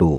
2।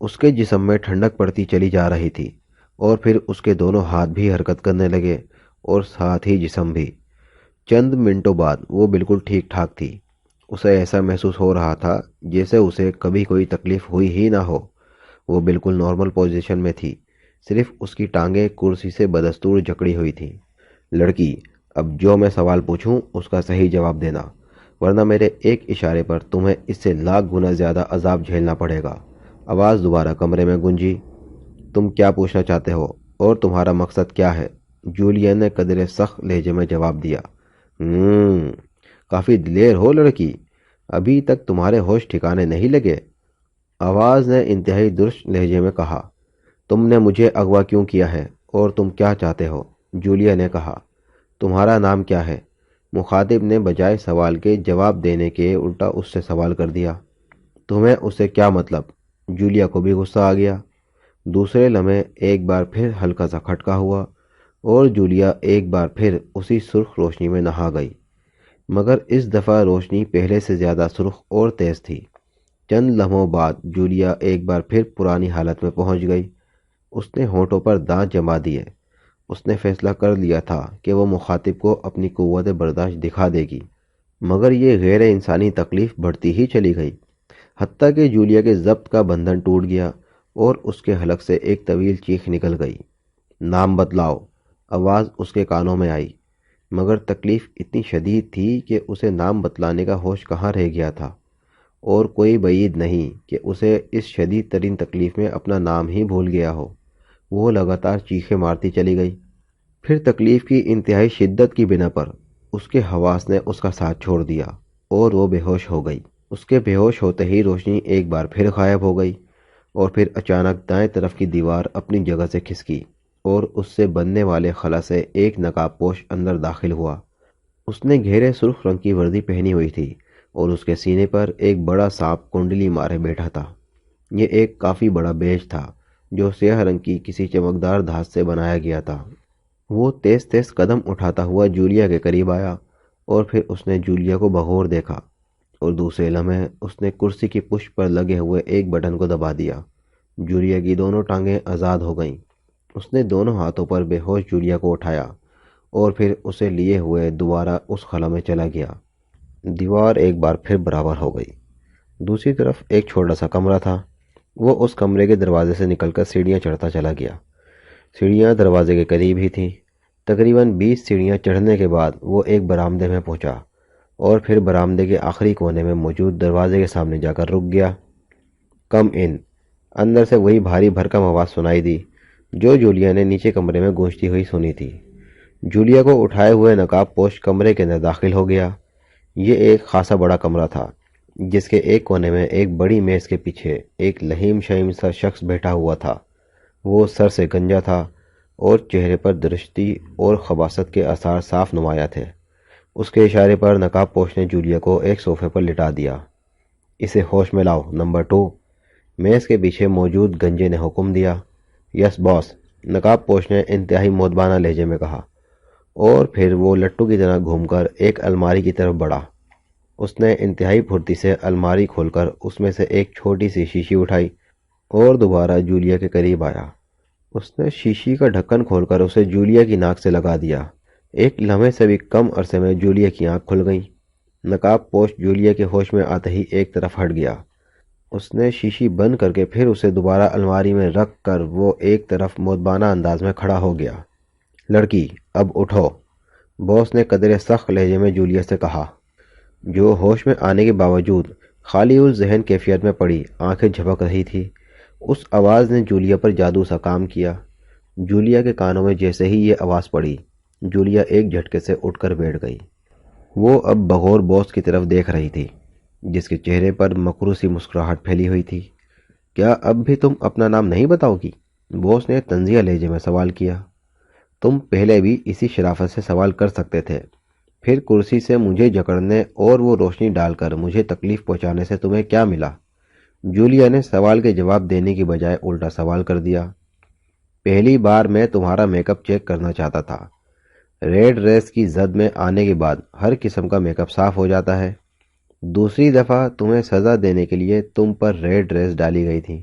اس کے جسم میں ٹھنڈک پڑتی چلی جا رہی تھی اور پھر اس کے دونوں ہاتھ بھی حرکت کرنے لگے اور ساتھ ہی جسم بھی۔ چند منٹوں بعد وہ بالکل ٹھیک ٹھاک تھی۔ اسے ایسا محسوس ہو رہا تھا جیسے اسے کبھی کوئی تکلیف ہوئی ہی نہ ہو۔ وہ بالکل نارمل پوزیشن میں تھی، صرف اس کی ٹانگیں کرسی سے بدستور جکڑی ہوئی تھیں۔ لڑکی، اب جو میں سوال پوچھوں اس کا صحیح جواب دینا، ورنہ میرے ایک اشارے پر تمہیں اس سے لاکھ گنا زیادہ عذاب جھیلنا پڑے گا۔ آواز دوبارہ کمرے میں گونجی۔ تم کیا پوچھنا چاہتے ہو اور تمہارا مقصد کیا ہے؟ جولیا نے قدرے سخت لہجے میں جواب دیا۔ کافی دلیر ہو لڑکی، ابھی تک تمہارے ہوش ٹھکانے نہیں لگے؟ آواز نے انتہائی درست لہجے میں کہا۔ تم نے مجھے اغوا کیوں کیا ہے اور تم کیا چاہتے ہو؟ جولیا نے کہا۔ تمہارا نام کیا ہے؟ مخاطب نے بجائے سوال کے جواب دینے کے الٹا اس سے سوال کر دیا۔ تمہیں اس سے کیا مطلب؟ جولیا کو بھی غصہ آ گیا۔ دوسرے لمحے ایک بار پھر ہلکا سا کھٹکا ہوا اور جولیا ایک بار پھر اسی سرخ روشنی میں نہا گئی، مگر اس دفعہ روشنی پہلے سے زیادہ سرخ اور تیز تھی۔ چند لمحوں بعد جولیا ایک بار پھر پرانی حالت میں پہنچ گئی۔ اس نے ہونٹوں پر دانت جما دیے۔ اس نے فیصلہ کر لیا تھا کہ وہ مخاطب کو اپنی قوت برداشت دکھا دے گی، مگر یہ غیر انسانی تکلیف بڑھتی ہی چلی گئی، حتیٰ کہ جولیا کے ضبط کا بندھن ٹوٹ گیا اور اس کے حلق سے ایک طویل چیخ نکل گئی۔ نام بتلاؤ، آواز اس کے کانوں میں آئی، مگر تکلیف اتنی شدید تھی کہ اسے نام بتلانے کا ہوش کہاں رہ گیا تھا، اور کوئی بعید نہیں کہ اسے اس شدید ترین تکلیف میں اپنا نام ہی بھول گیا ہو۔ وہ لگاتار چیخیں مارتی چلی گئی۔ پھر تکلیف کی انتہائی شدت کی بنا پر اس کے حواس نے اس کا ساتھ چھوڑ دیا اور وہ بے ہوش ہو گئی۔ اس کے بے ہوش ہوتے ہی روشنی ایک بار پھر غائب ہو گئی اور پھر اچانک دائیں طرف کی دیوار اپنی جگہ سے کھسکی اور اس سے بننے والے خلا سے ایک نقاب پوش اندر داخل ہوا۔ اس نے گہرے سرخ رنگ کی وردی پہنی ہوئی تھی اور اس کے سینے پر ایک بڑا سانپ کنڈلی مارے بیٹھا تھا۔ یہ ایک کافی بڑا بیج تھا جو سیاہ رنگ کی کسی چمکدار دھات سے بنایا گیا تھا۔ وہ تیز تیز قدم اٹھاتا ہوا جولیا کے قریب آیا اور پھر اس نے جولیا کو بغور دیکھا اور دوسرے لمحے اس نے کرسی کی پشت پر لگے ہوئے ایک بٹن کو دبا دیا۔ جولیا کی دونوں ٹانگیں آزاد ہو گئیں۔ اس نے دونوں ہاتھوں پر بے ہوش جولیا کو اٹھایا اور پھر اسے لیے ہوئے دوبارہ اس خلا میں چلا گیا۔ دیوار ایک بار پھر برابر ہو گئی۔ دوسری طرف ایک چھوٹا سا کمرہ تھا۔ وہ اس کمرے کے دروازے سے نکل کر سیڑھیاں چڑھتا چلا گیا۔ سیڑھیاں دروازے کے قریب ہی تھیں۔ تقریباً 20 سیڑھیاں چڑھنے کے بعد وہ ایک برآمدے میں پہنچا اور پھر برآمدے کے آخری کونے میں موجود دروازے کے سامنے جا کر رک گیا۔ کم ان، اندر سے وہی بھاری بھرکم آواز سنائی دی جو جولیا نے نیچے کمرے میں گونجتی ہوئی سنی تھی۔ جولیا کو اٹھائے ہوئے نقاب پوش کمرے کے اندر داخل ہو گیا۔ یہ ایک خاصا بڑا کمرہ تھا جس کے ایک کونے میں ایک بڑی میز کے پیچھے ایک لہیم شہیم سا شخص بیٹھا ہوا تھا۔ وہ سر سے گنجا تھا اور چہرے پر درشتی اور خباثت کے آثار صاف نمایاں تھے۔ اس کے اشارے پر نقاب پوش نے جولیا کو ایک صوفے پر لٹا دیا۔ اسے ہوش میں لاؤ، نمبر 2، میز کے پیچھے موجود گنجے نے حکم دیا۔ یس باس، نقاب پوش نے انتہائی مودبانہ لہجے میں کہا، اور پھر وہ لٹو کی طرح گھوم کر ایک الماری کی طرف بڑھا۔ اس نے انتہائی پھرتی سے الماری کھول کر اس میں سے ایک چھوٹی سی شیشی اٹھائی اور دوبارہ جولیا کے قریب آیا۔ اس نے شیشی کا ڈھکن کھول کر اسے جولیا کی ناک سے لگا دیا۔ ایک لمحے سے بھی کم عرصے میں جولیا کی آنکھ کھل گئی۔ نقاب پوش جولیا کے ہوش میں آتے ہی ایک طرف ہٹ گیا۔ اس نے شیشی بند کر کے پھر اسے دوبارہ الماری میں رکھ کر وہ ایک طرف مودبانہ انداز میں کھڑا ہو گیا۔ لڑکی، اب اٹھو، باس نے قدرے سخت لہجے میں جولیا سے کہا، جو ہوش میں آنے کے باوجود خالی الذہن کیفیت میں پڑی آنکھیں جھپک رہی تھی۔ اس آواز نے جولیا پر جادو سا کام کیا۔ جولیا کے کانوں میں جیسے ہی یہ آواز پڑی، جولیا ایک جھٹکے سے اٹھ کر بیٹھ گئی۔ وہ اب بغور باس کی طرف دیکھ رہی تھی جس کے چہرے پر مکرو سی مسکراہٹ پھیلی ہوئی تھی۔ کیا اب بھی تم اپنا نام نہیں بتاؤ گی؟ باس نے طنزیہ لہجے میں سوال کیا۔ تم پہلے بھی اسی شرافت سے سوال کر سکتے تھے، پھر کرسی سے مجھے جکڑنے اور وہ روشنی ڈال کر مجھے تکلیف پہنچانے سے تمہیں کیا ملا؟ جولیا نے سوال کے جواب دینے کی بجائے الٹا سوال کر دیا۔ پہلی بار میں تمہارا میک اپ چیک کرنا چاہتا تھا۔ ریڈ ریس کی زد میں آنے کے بعد ہر قسم کا میک اپ صاف ہو جاتا ہے۔ دوسری دفعہ تمہیں سزا دینے کے لیے تم پر ریڈ ریس ڈالی گئی تھی۔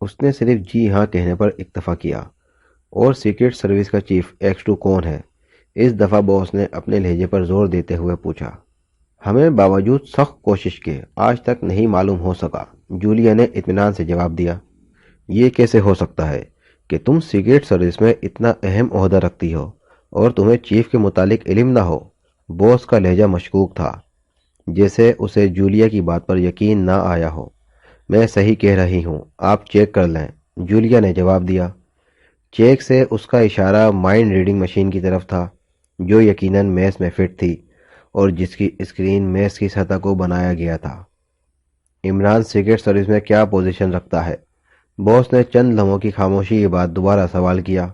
اس نے صرف جی ہاں کہنے پر اکتفا کیا۔ اور سیکرٹ سروس کا چیف X2 کون ہے؟ اس دفعہ باس نے اپنے لہجے پر زور دیتے ہوئے پوچھا۔ ہمیں باوجود سخت کوشش کے آج تک نہیں معلوم ہو سکا، جولیا نے اطمینان سے جواب دیا۔ یہ کیسے ہو سکتا ہے کہ تم سیکرٹ سروس میں اتنا اہم عہدہ رکھتی ہو اور تمہیں چیف کے متعلق علم نہ ہو؟ باس کا لہجہ مشکوک تھا، جیسے اسے جولیا کی بات پر یقین نہ آیا ہو۔ میں صحیح کہہ رہی ہوں، آپ چیک کر لیں، جولیا نے جواب دیا۔ چیک سے اس کا اشارہ مائنڈ ریڈنگ مشین کی طرف تھا، جو یقیناً میز میں فٹ تھی اور جس کی اسکرین میز کی سطح کو بنایا گیا تھا۔ عمران سیکرٹ سروس میں کیا پوزیشن رکھتا ہے؟ باس نے چند لمحوں کی خاموشی کے بعد دوبارہ سوال کیا۔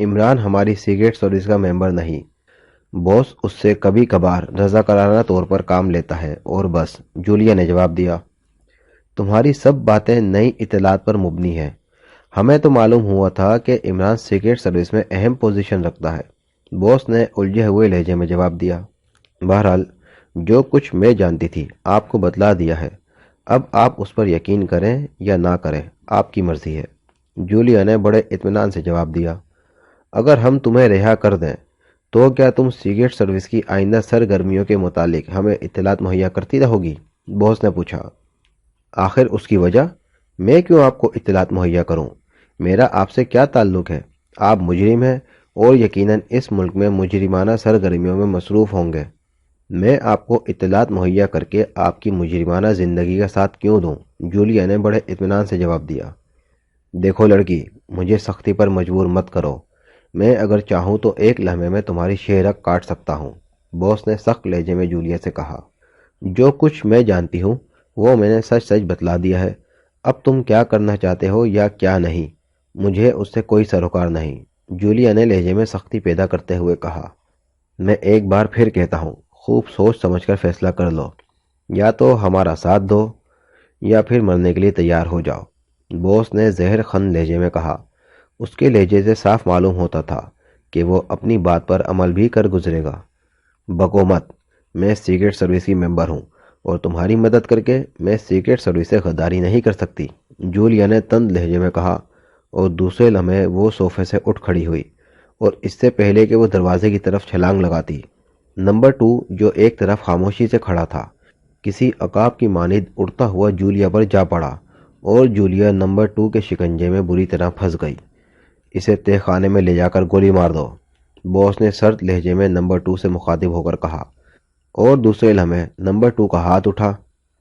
عمران ہماری سیکرٹ سروس کا ممبر نہیں، باس اس سے کبھی کبھار رضاکارانہ طور پر کام لیتا ہے اور بس، جولیا نے جواب دیا۔ تمہاری سب باتیں نئی اطلاعات پر مبنی ہیں۔ ہمیں تو معلوم ہوا تھا کہ عمران سیکرٹ سروس میں اہم پوزیشن رکھتا ہے، باس نے الجھے ہوئے لہجے میں جواب دیا۔ بہرحال جو کچھ میں جانتی تھی آپ کو بتلا دیا ہے، اب آپ اس پر یقین کریں یا نہ کریں، آپ کی مرضی ہے، جولیا نے بڑے اطمینان سے جواب دیا۔ اگر ہم تمہیں رہا کر دیں تو کیا تم سیکرٹ سروس کی آئندہ سرگرمیوں کے متعلق ہمیں اطلاعات مہیا کرتی رہو گی؟ باس نے پوچھا۔ آخر اس کی وجہ؟ میں کیوں آپ کو اطلاعات مہیا کروں؟ میرا آپ سے کیا تعلق ہے؟ آپ مجرم ہیں اور یقیناً اس ملک میں مجرمانہ سرگرمیوں میں مصروف ہوں گے۔ میں آپ کو اطلاعات مہیا کر کے آپ کی مجرمانہ زندگی کا ساتھ کیوں دوں؟ جولیا نے بڑے اطمینان سے جواب دیا۔ دیکھو لڑکی، مجھے سختی پر مجبور مت کرو، میں اگر چاہوں تو ایک لمحے میں تمہاری شہرک کاٹ سکتا ہوں، باس نے سخت لہجے میں جولیا سے کہا۔ جو کچھ میں جانتی ہوں وہ میں نے سچ سچ بتلا دیا ہے، اب تم کیا کرنا چاہتے ہو یا کیا نہیں، مجھے اس سے کوئی سروکار نہیں، جولیا نے لہجے میں سختی پیدا کرتے ہوئے کہا۔ میں ایک بار پھر کہتا ہوں، خوب سوچ سمجھ کر فیصلہ کر لو، یا تو ہمارا ساتھ دو یا پھر مرنے کے لیے تیار ہو جاؤ، باس نے زہر خند لہجے میں کہا۔ اس کے لہجے سے صاف معلوم ہوتا تھا کہ وہ اپنی بات پر عمل بھی کر گزرے گا۔ بکو مت، میں سیکرٹ سروس کی ممبر ہوں اور تمہاری مدد کر کے میں سیکرٹ سروس سے غداری نہیں کر سکتی، جولیا نے تند لہجے میں کہا، اور دوسرے لمحے وہ صوفے سے اٹھ کھڑی ہوئی اور اس سے پہلے کہ وہ دروازے کی طرف چھلانگ لگاتی، نمبر 2 جو ایک طرف خاموشی سے کھڑا تھا کسی عقاب کی مانند اڑتا ہوا جولیا پر جا پڑا اور جولیا نمبر 2 کے شکنجے میں بری طرح پھنس گئی۔ اسے تہ خانے میں لے جا کر گولی مار دو، باس نے سرد لہجے میں نمبر 2 سے مخاطب ہو کر کہا، اور دوسرے لمحے نمبر 2 کا ہاتھ اٹھا،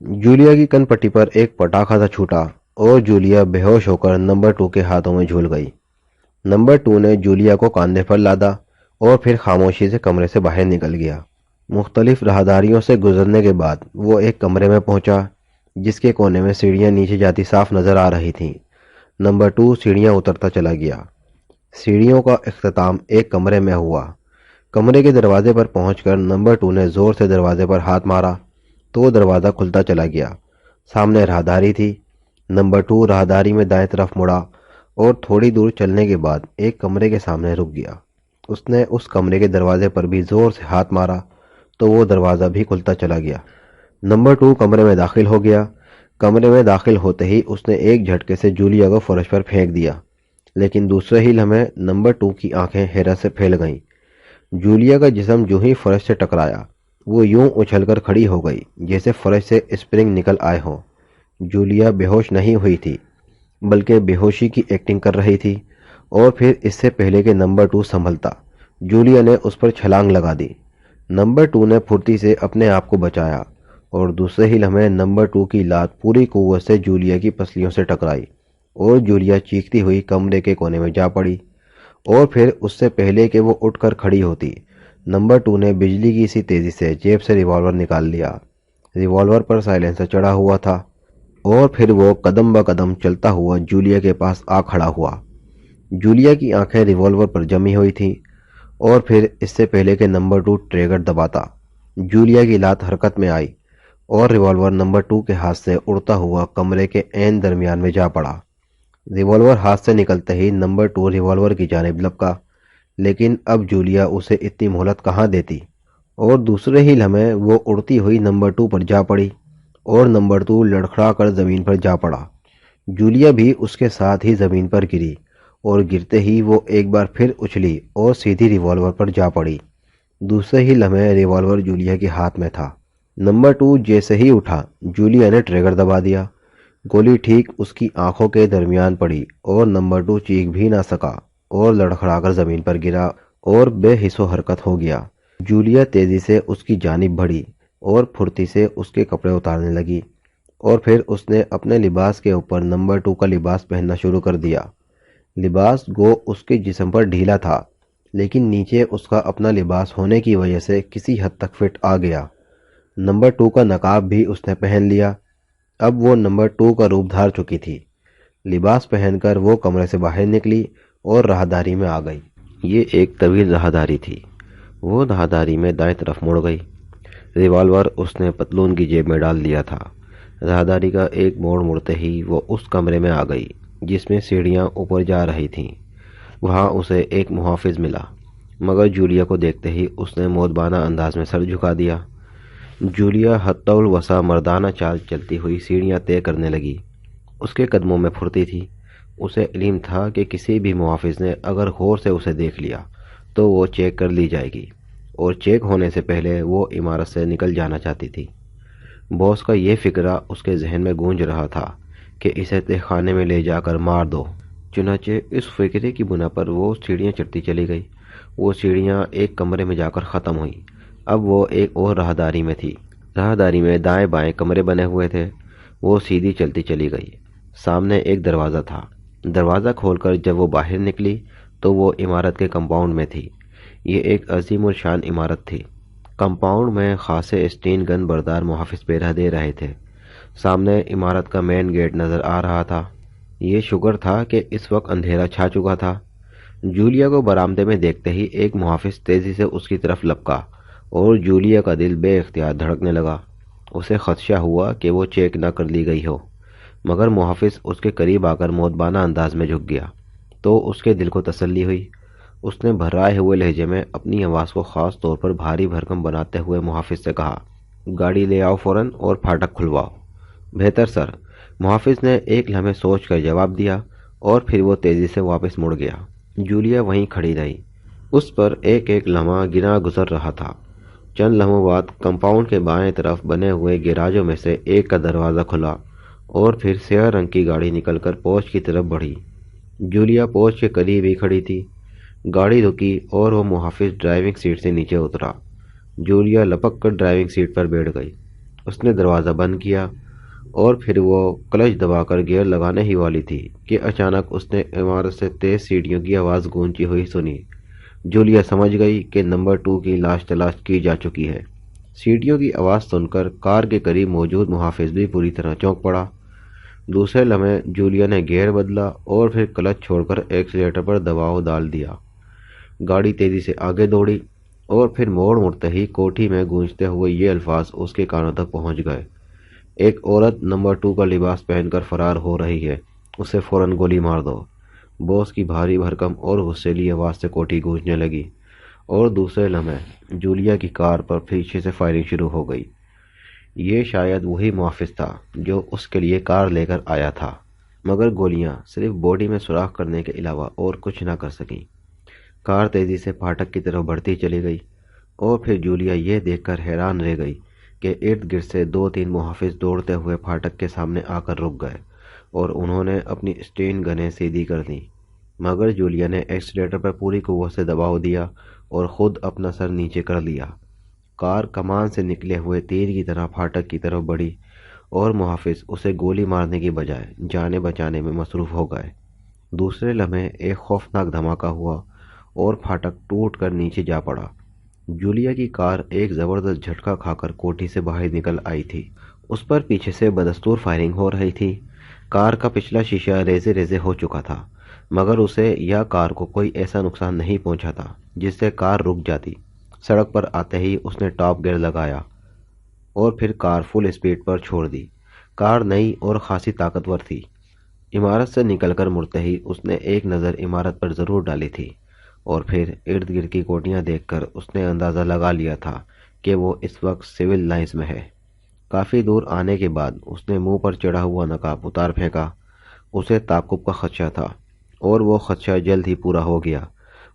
جولیا کی کن پٹی پر ایک پٹاخہ سا چھوٹا اور جولیا بے ہوش ہو کر نمبر 2 کے ہاتھوں میں جھول گئی۔ نمبر 2 نے جولیا کو کاندھے پر لادا اور پھر خاموشی سے کمرے سے باہر نکل گیا۔ مختلف راہداریوں سے گزرنے کے بعد وہ ایک کمرے میں پہنچا جس کے کونے میں سیڑھیاں نیچے جاتی صاف نظر آ رہی تھیں۔ نمبر 2 سیڑھیاں اترتا چلا گیا۔ سیڑھیوں کا اختتام ایک کمرے میں ہوا۔ کمرے کے دروازے پر پہنچ کر نمبر 2 نے زور سے دروازے پر ہاتھ مارا تو دروازہ کھلتا چلا گیا۔ سامنے راہداری تھی۔ نمبر 2 راہداری میں دائیں طرف مڑا اور تھوڑی دور چلنے کے بعد ایک کمرے کے سامنے رک گیا۔ اس نے اس کمرے کے دروازے پر بھی زور سے ہاتھ مارا تو وہ دروازہ بھی کھلتا چلا گیا۔ نمبر 2 کمرے میں داخل ہو گیا۔ کمرے میں داخل ہوتے ہی اس نے ایک جھٹکے سے جولیا کو فرش پر پھینک دیا، لیکن دوسرے ہی لمحے نمبر 2 کی آنکھیں حیرت سے پھیل گئیں۔ جولیا کا جسم جو ہی فرش سے ٹکرایا وہ یوں اچھل کر کھڑی ہو گئی جیسے فرش سے اسپرنگ نکل آئے ہوں۔ جولیا بے ہوش نہیں ہوئی تھی بلکہ بے ہوشی کی ایکٹنگ کر رہی تھی، اور پھر اس سے پہلے کہ نمبر 2 سنبھلتا، جولیا نے اس پر چھلانگ لگا دی۔ نمبر 2 نے پھرتی سے اپنے آپ کو بچایا اور دوسرے ہی لمحے نمبر 2 کی لات پوری قوت سے جولیا کی پسلیوں سے ٹکرائی اور جولیا چیختی ہوئی کمرے کے کونے میں جا پڑی، اور پھر اس سے پہلے کہ وہ اٹھ کر کھڑی ہوتی، نمبر 2 نے بجلی کی سی تیزی سے جیب سے ریوالور نکال لیا۔ ریوالور پر سائلنسر چڑھا ہوا تھا اور پھر وہ قدم با قدم چلتا ہوا جولیا کے پاس آ کھڑا ہوا۔ جولیا کی آنکھیں ریوالور پر جمی ہوئی تھیں، اور پھر اس سے پہلے کہ نمبر 2 ٹریگر دباتا، جولیا کی لات حرکت میں آئی اور ریوالور نمبر 2 کے ہاتھ سے اڑتا ہوا کمرے کے عین درمیان میں جا پڑا۔ ریوالور ہاتھ سے نکلتے ہی نمبر 2 ریوالور کی جانب لپکا، لیکن اب جولیا اسے اتنی مہلت کہاں دیتی، اور دوسرے ہی لمحے وہ اڑتی ہوئی نمبر 2 پر جا پڑی اور نمبر 2 لڑکھڑا کر زمین پر جا پڑا۔ جولیا بھی اس کے ساتھ ہی زمین پر گری اور گرتے ہی وہ ایک بار پھر اچھلی اور سیدھی ریوالور پر جا پڑی۔ دوسرے ہی لمحے ریوالور جولیا کے ہاتھ میں تھا۔ نمبر 2 جیسے ہی اٹھا، جولیا نے ٹریگر دبا دیا۔ گولی ٹھیک اس کی آنکھوں کے درمیان پڑی اور نمبر 2 چیخ بھی نہ سکا اور لڑکھڑا کر زمین پر گرا اور بے حس و حرکت ہو گیا۔ جولیا تیزی سے اس کی جانب بڑھی اور پھرتی سے اس کے کپڑے اتارنے لگی، اور پھر اس نے اپنے لباس کے اوپر نمبر 2 کا لباس پہننا شروع کر دیا۔ لباس گو اس کے جسم پر ڈھیلا تھا، لیکن نیچے اس کا اپنا لباس ہونے کی وجہ سے کسی حد تک فٹ آ گیا۔ نمبر 2 کا نقاب بھی اس نے پہن لیا۔ اب وہ نمبر 2 کا روپ دھار چکی تھی۔ لباس پہن کر وہ کمرے سے باہر نکلی اور راہداری میں آ گئی۔ یہ ایک طویل راہداری تھی۔ وہ راہداری میں دائیں طرف مڑ گئی۔ ریوالور اس نے پتلون کی جیب میں ڈال دیا تھا۔ راہداری کا ایک موڑ مڑتے ہی وہ اس کمرے میں آ گئی جس میں سیڑھیاں اوپر جا رہی تھیں۔ وہاں اسے ایک محافظ ملا، مگر جولیا کو دیکھتے ہی اس نے مودبانہ انداز میں سر جھکا دیا۔ جولیا حتی الوسع مردانہ چال چلتی ہوئی سیڑھیاں طے کرنے لگی۔ اس کے قدموں میں پھرتی تھی۔ اسے علم تھا کہ کسی بھی محافظ نے اگر غور سے اسے دیکھ لیا تو وہ چیک کر لی جائے گی، اور چیک ہونے سے پہلے وہ عمارت سے نکل جانا چاہتی تھی۔ باس کا یہ فکرہ اس کے ذہن میں گونج رہا تھا کہ اسے تہہ خانے میں لے جا کر مار دو۔ چنانچہ اس فکرے کی بنا پر وہ سیڑھیاں چڑھتی چلی گئی۔ وہ سیڑھیاں ایک کمرے میں جا کر ختم ہوئیں۔ اب وہ ایک اور راہداری میں تھی۔ راہداری میں دائیں بائیں کمرے بنے ہوئے تھے۔ وہ سیدھی چلتی چلی گئی۔ سامنے ایک دروازہ تھا۔ دروازہ کھول کر جب وہ باہر نکلی تو وہ عمارت کے کمپاؤنڈ میں تھی۔ یہ ایک عظیم الشان عمارت تھی۔ کمپاؤنڈ میں خاصے اسٹین گن بردار محافظ پہرا دے رہے تھے۔ سامنے عمارت کا مین گیٹ نظر آ رہا تھا۔ یہ شکر تھا کہ اس وقت اندھیرا چھا چکا تھا۔ جولیا کو برآمدے میں دیکھتے ہی ایک محافظ تیزی سے اس کی طرف لپکا اور جولیا کا دل بے اختیار دھڑکنے لگا۔ اسے خدشہ ہوا کہ وہ چیک نہ کر لی گئی ہو، مگر محافظ اس کے قریب آ کر مودبانہ انداز میں جھک گیا تو اس کے دل کو تسلی ہوئی۔ اس نے بھرائے ہوئے لہجے میں اپنی آواز کو خاص طور پر بھاری بھرکم بناتے ہوئے محافظ سے کہا، گاڑی لے آؤ فوراً اور پھاٹک کھلواؤ۔ بہتر سر، محافظ نے ایک لمحے سوچ کر جواب دیا اور پھر وہ تیزی سے واپس مڑ گیا۔ جولیا وہیں کھڑی رہی۔ اس پر ایک ایک لمحہ گنا گزر رہا تھا۔ چند لمحوں بعد کمپاؤنڈ کے بائیں طرف بنے ہوئے گیراجوں میں سے ایک کا دروازہ کھلا اور پھر سیاہ رنگ کی گاڑی نکل کر پورچ کی طرف بڑھی۔ جولیا پورچ کے قریب ہی کھڑی تھی۔ گاڑی رکی اور وہ محافظ ڈرائیونگ سیٹ سے نیچے اترا۔ جولیا لپک کر ڈرائیونگ سیٹ پر بیٹھ گئی۔ اس نے دروازہ بند کیا اور پھر وہ کلچ دبا کر گیئر لگانے ہی والی تھی کہ اچانک اس نے عمارت سے تیز سیڑھیوں کی آواز گونجتی ہوئی سنی۔ جولیا سمجھ گئی کہ نمبر 2 کی لاش تلاش کی جا چکی ہے۔ سیڑھیوں کی آواز سن کر کار کے قریب موجود محافظ بھی پوری طرح چونک پڑا۔ دوسرے لمحے جولیا نے گیئر بدلا اور پھر کلچ چھوڑ کر ایکسیلیٹر پر دباؤ ڈال دیا۔ گاڑی تیزی سے آگے دوڑی اور پھر موڑ مڑتے ہی کوٹھی میں گونجتے ہوئے یہ الفاظ اس کے کانوں تک پہنچ گئے، ایک عورت نمبر 2 کا لباس پہن کر فرار ہو رہی ہے، اسے فوراً گولی مار دو۔ باس کی بھاری بھرکم اور غصیلی آواز سے کوٹھی گونجنے لگی اور دوسرے لمحے جولیا کی کار پر پیچھے سے فائرنگ شروع ہو گئی۔ یہ شاید وہی محافظ تھا جو اس کے لیے کار لے کر آیا تھا، مگر گولیاں صرف باڈی میں سوراخ کرنے کے علاوہ اور کچھ نہ کر سکیں۔ کار تیزی سے پھاٹک کی طرف بڑھتی چلی گئی اور پھر جولیا یہ دیکھ کر حیران رہ گئی کہ ارد گرد سے 2-3 محافظ دوڑتے ہوئے پھاٹک کے سامنے آ کر رک گئے اور انہوں نے اپنی اسٹین گنیں سیدھی کر دیں، مگر جولیا نے ایکسیلیٹر پر پوری قوت سے دباؤ دیا اور خود اپنا سر نیچے کر لیا۔ کار کمان سے نکلے ہوئے تیر کی طرح پھاٹک کی طرف بڑھی اور محافظ اسے گولی مارنے کی بجائے جانیں بچانے میں مصروف ہو گئے۔ دوسرے لمحے ایک خوفناک دھماکہ ہوا اور پھاٹک ٹوٹ کر نیچے جا پڑا۔ جولیا کی کار ایک زبردست جھٹکا کھا کر کوٹھی سے باہر نکل آئی تھی۔ اس پر پیچھے سے بدستور فائرنگ ہو رہی تھی۔ کار کا پچھلا شیشہ ریزے ریزے ہو چکا تھا، مگر اسے یا کار کو کوئی ایسا نقصان نہیں پہنچا تھا جس سے کار رک جاتی۔ سڑک پر آتے ہی اس نے ٹاپ گیئر لگایا اور پھر کار فل اسپیڈ پر چھوڑ دی۔ کار نئی اور خاصی طاقتور تھی۔ عمارت سے نکل کر مڑتے ہی اس نے ایک نظر عمارت پر ضرور ڈالی تھی اور پھر ارد گرد کی کوٹیاں دیکھ کر اس نے اندازہ لگا لیا تھا کہ وہ اس وقت سول لائنز میں ہے۔ کافی دور آنے کے بعد اس نے منہ پر چڑھا ہوا نقاب اتار پھینکا اسے تعاقب کا خدشہ تھا اور وہ خدشہ جلد ہی پورا ہو گیا۔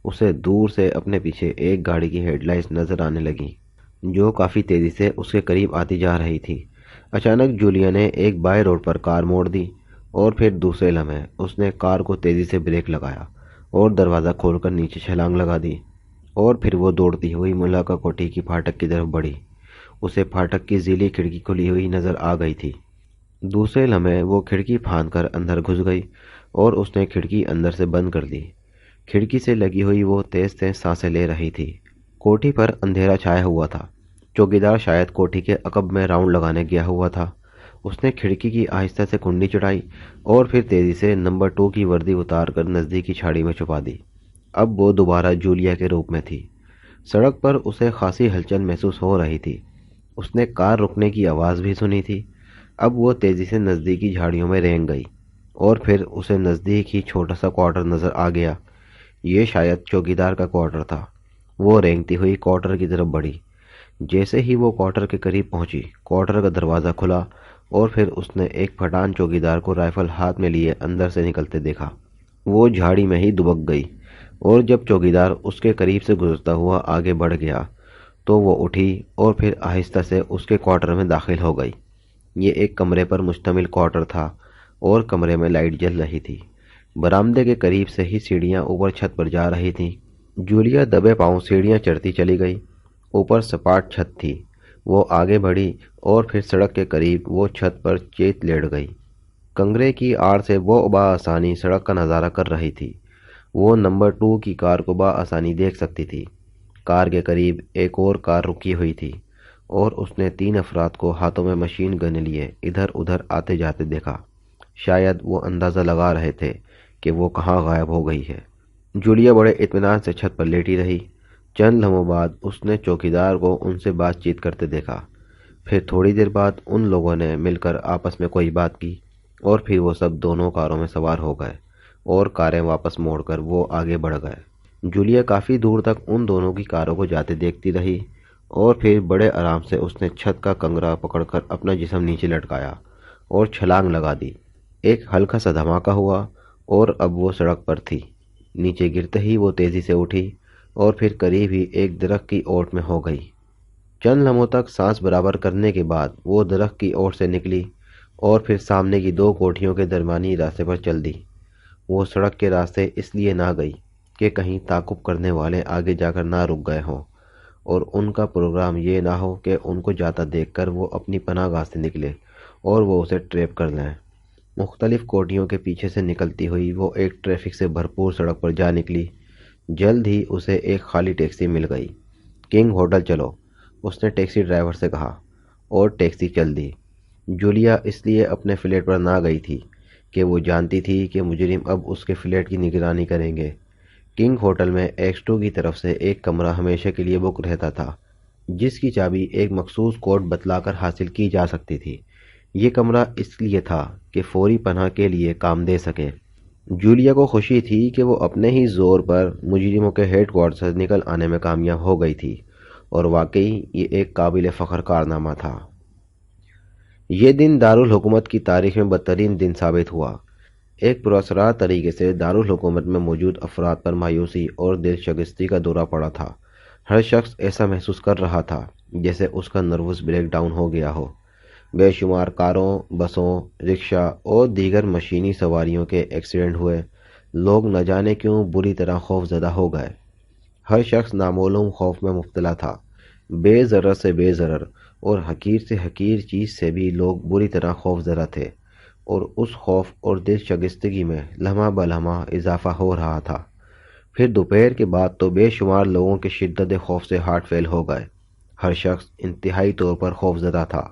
اسے دور سے اپنے پیچھے ایک گاڑی کی ہیڈ لائٹس نظر آنے لگیں جو کافی تیزی سے اس کے قریب آتی جا رہی تھی۔ اچانک جولیا نے ایک بائیں روڈ پر کار موڑ دی اور پھر دوسرے لمحے اس نے کار کو تیزی سے بریک لگایا اور دروازہ کھول کر نیچے چھلانگ لگا دی، اور پھر وہ دوڑتی ہوئی ملاقہ کوٹھی کی پھاٹک کی طرف بڑھی۔ اسے پھاٹک کی ذیلی کھڑکی کھلی ہوئی نظر آ گئی تھی۔ دوسرے لمحے وہ کھڑکی پھاند کر اندر گھس گئی اور اس نے کھڑکی اندر سے بند کر دی۔ کھڑکی سے لگی ہوئی وہ تیز تیز سانسیں لے رہی تھی۔ کوٹھی پر اندھیرا چھایا ہوا تھا۔ چوکیدار شاید کوٹھی کے عقب میں راؤنڈ لگانے گیا ہوا تھا۔ اس نے کھڑکی کی آہستہ سے کنڈی چڑھائی اور پھر تیزی سے نمبر 2 کی وردی اتار کر نزدیکی چھاڑی میں چھپا دی۔ اب وہ دوبارہ جولیا کے روپ میں تھی۔ سڑک پر اسے خاصی ہلچل محسوس ہو رہی تھی۔ اس نے کار رکنے کی آواز بھی سنی تھی۔ اب وہ تیزی سے نزدیکی جھاڑیوں میں رینگ گئی اور پھر اسے نزدیک ہی چھوٹا سا کوارٹر نظر آ گیا۔ یہ شاید چوکیدار کا کوارٹر تھا۔ وہ رینگتی ہوئی کوارٹر کی طرف بڑھی۔ جیسے ہی وہ کوارٹر کے قریب پہنچی، کوارٹر کا دروازہ کھلا اور پھر اس نے ایک پٹھان چوکیدار کو رائفل ہاتھ میں لیے اندر سے نکلتے دیکھا۔ وہ جھاڑی میں ہی دبک گئی اور جب چوکیدار اس کے قریب سے گزرتا ہوا آگے بڑھ گیا تو وہ اٹھی اور پھر آہستہ سے اس کے کوارٹر میں داخل ہو گئی۔ یہ ایک کمرے پر مشتمل کوارٹر تھا اور کمرے میں لائٹ جل رہی تھی۔ برآمدے کے قریب سے ہی سیڑھیاں اوپر چھت پر جا رہی تھیں۔ جولیا دبے پاؤں سیڑھیاں چڑھتی چلی گئی۔ اوپر سپاٹ چھت تھی۔ وہ آگے بڑھی اور پھر سڑک کے قریب وہ چھت پر چیت لیٹ گئی۔ کنگرے کی آڑ سے وہ بآسانی سڑک کا نظارہ کر رہی تھی۔ وہ نمبر 2 کی کار کو بآسانی دیکھ سکتی تھی۔ کار کے قریب ایک اور کار رکی ہوئی تھی اور اس نے 3 افراد کو ہاتھوں میں مشین گن لیے ادھر ادھر آتے جاتے دیکھا۔ شاید وہ اندازہ لگا رہے تھے کہ وہ کہاں غائب ہو گئی ہے۔ جولیا بڑے اطمینان سے چھت پر لیٹی رہی۔ چند لمحوں بعد اس نے چوکیدار کو ان سے بات چیت کرتے دیکھا۔ پھر تھوڑی دیر بعد ان لوگوں نے مل کر آپس میں کوئی بات کی اور پھر وہ سب دونوں کاروں میں سوار ہو گئے اور کاریں واپس موڑ کر وہ آگے بڑھ گئے۔ جولیا کافی دور تک ان دونوں کی کاروں کو جاتے دیکھتی رہی اور پھر بڑے آرام سے اس نے چھت کا کنگرا پکڑ کر اپنا جسم نیچے لٹکایا اور چھلانگ لگا دی۔ ایک ہلکا سا دھماکہ ہوا اور اب وہ سڑک پر تھی۔ نیچے گرتے ہی وہ تیزی سے اٹھی اور پھر قریب ہی ایک درخت کی اوٹ میں ہو گئی۔ چند لمحوں تک سانس برابر کرنے کے بعد وہ درخت کی اوٹ سے نکلی اور پھر سامنے کی 2 کوٹھیوں کے درمیانی راستے پر چل دی۔ وہ سڑک کے راستے اس لیے نہ گئی کہ کہیں تعاقب کرنے والے آگے جا کر نہ رک گئے ہوں اور ان کا پروگرام یہ نہ ہو کہ ان کو جاتا دیکھ کر وہ اپنی پناہ گاہ سے نکلے اور وہ اسے ٹریپ کر لیں۔ مختلف کوٹھیوں کے پیچھے سے نکلتی ہوئی وہ ایک ٹریفک سے بھرپور سڑک پر جا نکلی۔ جلد ہی اسے ایک خالی ٹیکسی مل گئی۔ کنگ ہوٹل چلو، اس نے ٹیکسی ڈرائیور سے کہا اور ٹیکسی چل دی۔ جولیا اس لیے اپنے فلیٹ پر نہ گئی تھی کہ وہ جانتی تھی کہ مجرم اب اس کے فلیٹ کی نگرانی کریں گے۔ کنگ ہوٹل میں ایکس2 کی طرف سے ایک کمرہ ہمیشہ کے لیے بک رہتا تھا جس کی چابی ایک مخصوص کوڈ بتلا کر حاصل کی جا سکتی تھی۔ یہ کمرہ اس لیے تھا کہ فوری پناہ کے لیے کام دے سکے۔ جولیا کو خوشی تھی کہ وہ اپنے ہی زور پر مجرموں کے ہیڈ کوارٹر سے نکل آنے میں کامیاب ہو گئی تھی اور واقعی یہ ایک قابل فخر کارنامہ تھا۔ یہ دن دارالحکومت کی تاریخ میں بدترین دن ثابت ہوا۔ ایک پراسرار طریقے سے دارالحکومت میں موجود افراد پر مایوسی اور دل شکستگی کا دورہ پڑا تھا۔ ہر شخص ایسا محسوس کر رہا تھا جیسے اس کا نروس بریک ڈاؤن ہو گیا ہو۔ بے شمار کاروں، بسوں، رکشا اور دیگر مشینی سواریوں کے ایکسیڈنٹ ہوئے۔ لوگ نہ جانے کیوں بری طرح خوف زدہ ہو گئے۔ ہر شخص نامعلوم خوف میں مبتلا تھا۔ بے ضرر سے بے ضرر اور حقیر سے حقیر چیز سے بھی لوگ بری طرح خوف زدہ تھے اور اس خوف اور دل شکستگی میں لمحہ بلمحہ اضافہ ہو رہا تھا۔ پھر دوپہر کے بعد تو بے شمار لوگوں کے شدت خوف سے ہارٹ فیل ہو گئے۔ ہر شخص انتہائی طور پر خوف زدہ تھا،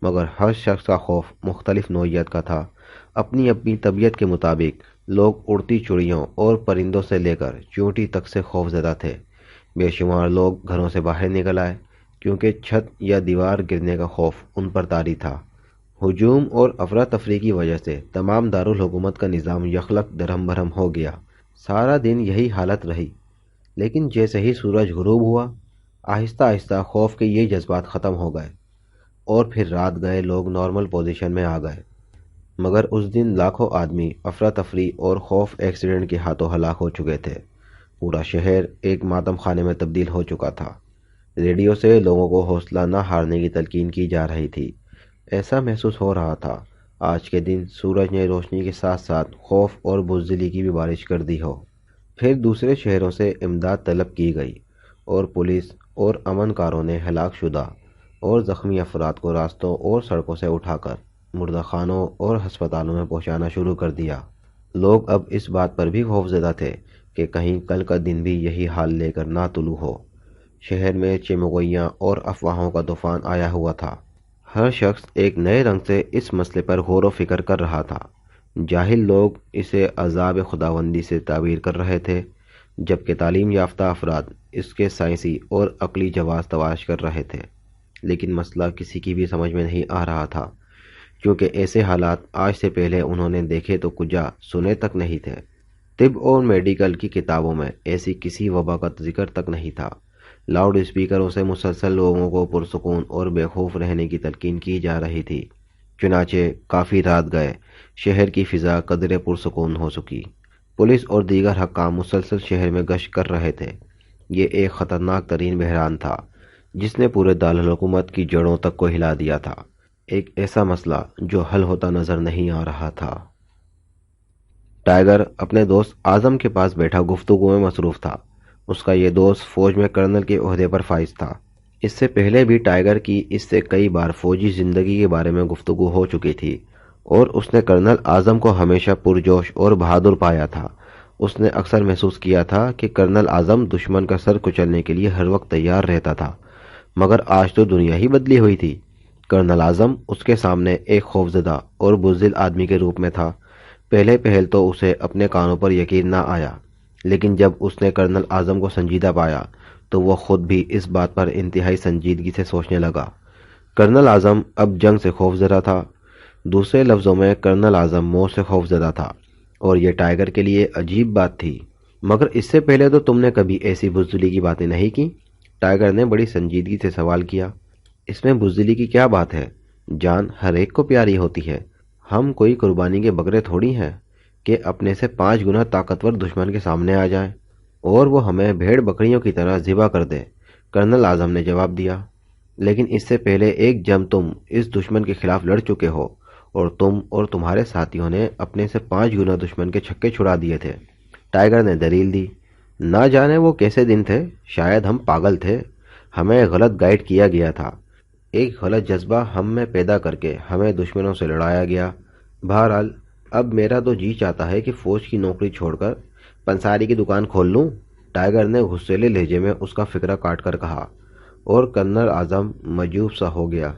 مگر ہر شخص کا خوف مختلف نوعیت کا تھا۔ اپنی اپنی طبیعت کے مطابق لوگ اڑتی چڑیوں اور پرندوں سے لے کر چیونٹی تک سے خوف زدہ تھے۔ بے شمار لوگ گھروں سے باہر نکل آئے کیونکہ چھت یا دیوار گرنے کا خوف ان پر طاری تھا۔ ہجوم اور افراتفری کی وجہ سے تمام دارالحکومت کا نظام یکلخت درہم برہم ہو گیا۔ سارا دن یہی حالت رہی، لیکن جیسے ہی سورج غروب ہوا، آہستہ آہستہ خوف کے یہ جذبات ختم ہو گئے اور پھر رات گئے لوگ نارمل پوزیشن میں آ گئے۔ مگر اس دن لاکھوں آدمی افراتفری اور خوف ایکسیڈنٹ کے ہاتھوں ہلاک ہو چکے تھے۔ پورا شہر ایک ماتم خانے میں تبدیل ہو چکا تھا۔ ریڈیو سے لوگوں کو حوصلہ نہ ہارنے کی تلقین کی جا رہی تھی۔ ایسا محسوس ہو رہا تھا آج کے دن سورج نے روشنی کے ساتھ ساتھ خوف اور بزدلی کی بھی بارش کر دی ہو۔ پھر دوسرے شہروں سے امداد طلب کی گئی اور پولیس اور امن کاروں نے ہلاک شدہ اور زخمی افراد کو راستوں اور سڑکوں سے اٹھا کر مردہ خانوں اور ہسپتالوں میں پہنچانا شروع کر دیا۔ لوگ اب اس بات پر بھی خوفزدہ تھے کہ کہیں کل کا دن بھی یہی حال لے کر نہ طلوع ہو۔ شہر میں چمگوئیاں اور افواہوں کا طوفان آیا ہوا تھا۔ ہر شخص ایک نئے رنگ سے اس مسئلے پر غور و فکر کر رہا تھا۔ جاہل لوگ اسے عذاب خداوندی سے تعبیر کر رہے تھے، جبکہ تعلیم یافتہ افراد اس کے سائنسی اور عقلی جواز تلاش کر رہے تھے۔ لیکن مسئلہ کسی کی بھی سمجھ میں نہیں آ رہا تھا، کیونکہ ایسے حالات آج سے پہلے انہوں نے دیکھے تو کجا سنے تک نہیں تھے۔ طب اور میڈیکل کی کتابوں میں ایسی کسی وبا کا ذکر تک نہیں تھا۔ لاؤڈ اسپیکروں سے مسلسل لوگوں کو پرسکون اور بے خوف رہنے کی تلقین کی جا رہی تھی۔ چنانچہ کافی رات گئے، شہر کی فضا قدرے پرسکون ہو چکی۔ پولیس اور دیگر حکام مسلسل شہر میں گشت کر رہے تھے۔ یہ ایک خطرناک ترین بحران تھا جس نے پورے دارالحکومت کی جڑوں تک کو ہلا دیا تھا۔ ایک ایسا مسئلہ جو حل ہوتا نظر نہیں آ رہا تھا۔ ٹائیگر اپنے دوست اعظم کے پاس بیٹھا گفتگو میں مصروف تھا۔ اس کا یہ دوست فوج میں کرنل کے عہدے پر فائز تھا۔ اس سے پہلے بھی ٹائیگر کی اس سے کئی بار فوجی زندگی کے بارے میں گفتگو ہو چکی تھی اور اس نے کرنل اعظم کو ہمیشہ پرجوش اور بہادر پایا تھا۔ اس نے اکثر محسوس کیا تھا کہ کرنل اعظم دشمن کا سر کچلنے کے لیے ہر وقت تیار رہتا تھا، مگر آج تو دنیا ہی بدلی ہوئی تھی۔ کرنل اعظم اس کے سامنے ایک خوفزدہ اور بزدل آدمی کے روپ میں تھا۔ پہلے پہل تو اسے اپنے کانوں پر یقین نہ آیا، لیکن جب اس نے کرنل اعظم کو سنجیدہ پایا تو وہ خود بھی اس بات پر انتہائی سنجیدگی سے سوچنے لگا۔ کرنل اعظم اب جنگ سے خوفزدہ تھا۔ دوسرے لفظوں میں کرنل اعظم موت سے خوفزدہ تھا، اور یہ ٹائیگر کے لیے عجیب بات تھی۔ مگر اس سے پہلے تو تم نے کبھی ایسی بزدلی کی باتیں نہیں کی؟ ٹائیگر نے بڑی سنجیدگی سے سوال کیا۔ اس میں بزدلی کی کیا بات ہے؟ جان ہر ایک کو پیاری ہوتی ہے۔ ہم کوئی قربانی کے بکرے تھوڑی ہیں کہ اپنے سے 5 گنا طاقتور دشمن کے سامنے آ جائیں اور وہ ہمیں بھیڑ بکریوں کی طرح ذبح کر دے، کرنل اعظم نے جواب دیا۔ لیکن اس سے پہلے ایک جنگ تم اس دشمن کے خلاف لڑ چکے ہو، اور تم اور تمہارے ساتھیوں نے اپنے سے 5 گنا دشمن کے چھکے چھڑا دیے تھے۔ ٹائیگر نے دلیل دی۔ نہ جانے وہ کیسے دن تھے، شاید ہم پاگل تھے، ہمیں غلط گائیڈ کیا گیا تھا، ایک غلط جذبہ ہم میں پیدا کر کے ہمیں دشمنوں سے لڑایا گیا۔ بہرحال اب میرا تو جی چاہتا ہے کہ فوج کی نوکری چھوڑ کر پنساری کی دکان کھول لوں، ٹائیگر نے غصیلے لہجے میں اس کا فکرہ کاٹ کر کہا، اور کرنل اعظم مجوب سا ہو گیا۔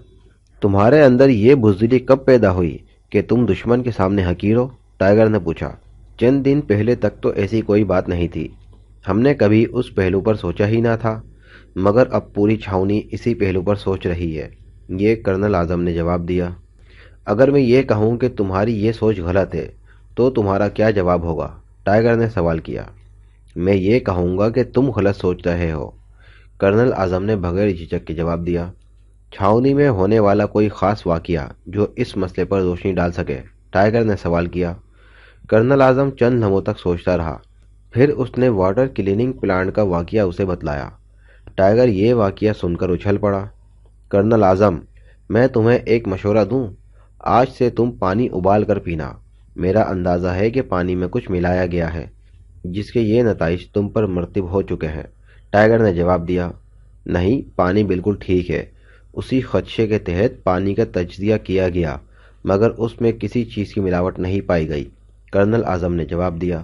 تمہارے اندر یہ بزدلی کب پیدا ہوئی کہ تم دشمن کے سامنے حقیر ہو؟ ٹائیگر نے پوچھا۔ چند دن پہلے تک تو ایسی کوئی بات نہیں تھی، ہم نے کبھی اس پہلو پر سوچا ہی نہ تھا، مگر اب پوری چھاؤنی اسی پہلو پر سوچ رہی ہے، یہ کرنل اعظم نے جواب دیا۔ اگر میں یہ کہوں کہ تمہاری یہ سوچ غلط ہے تو تمہارا کیا جواب ہوگا؟ ٹائیگر نے سوال کیا۔ میں یہ کہوں گا کہ تم غلط سوچ رہے ہو، کرنل اعظم نے بغیر جھجک کے جواب دیا۔ چھاؤنی میں ہونے والا کوئی خاص واقعہ جو اس مسئلے پر روشنی ڈال سکے؟ ٹائیگر نے سوال کیا۔ کرنل اعظم چند لمحوں تک سوچتا رہا، پھر اس نے واٹر کلیننگ پلانٹ کا واقعہ اسے بتلایا۔ ٹائیگر یہ واقعہ سن کر اچھل پڑا۔ کرنل اعظم، میں تمہیں ایک مشورہ دوں؟ آج سے تم پانی ابال کر پینا۔ میرا اندازہ ہے کہ پانی میں کچھ ملایا گیا ہے جس کے یہ نتائج تم پر مرتب ہو چکے ہیں۔ ٹائیگر نے جواب دیا۔ نہیں، پانی بالکل ٹھیک ہے، اسی خدشے کے تحت پانی کا تجزیہ کیا گیا، مگر اس میں کسی چیز کی ملاوٹ نہیں پائی گئی، کرنل اعظم نے جواب دیا۔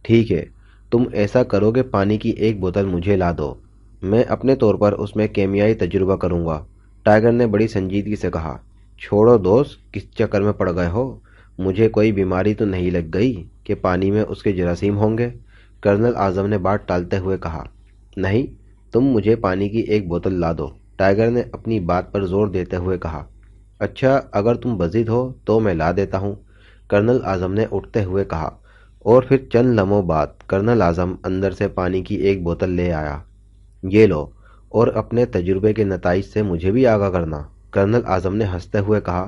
ٹھیک ہے، تم ایسا کرو کہ پانی کی ایک بوتل مجھے لا دو، میں اپنے طور پر اس میں کیمیائی تجربہ کروں گا، ٹائیگر نے بڑی سنجیدگی سے کہا۔ چھوڑو دوست، کس چکر میں پڑ گئے ہو؟ مجھے کوئی بیماری تو نہیں لگ گئی کہ پانی میں اس کے جراثیم ہوں گے؟ کرنل اعظم نے بات ٹالتے ہوئے کہا۔ نہیں، تم مجھے پانی کی ایک بوتل لا دو، ٹائیگر نے اپنی بات پر زور دیتے ہوئے کہا۔ اچھا، اگر تم بضد ہو تو میں لا دیتا ہوں، کرنل اعظم نے اٹھتے ہوئے کہا، اور پھر چند لمحوں بعد کرنل اعظم اندر سے پانی کی ایک بوتل لے آیا۔ یہ لو، اور اپنے تجربے کے نتائج سے مجھے بھی آگاہ کرنا، کرنل اعظم نے ہنستے ہوئے کہا۔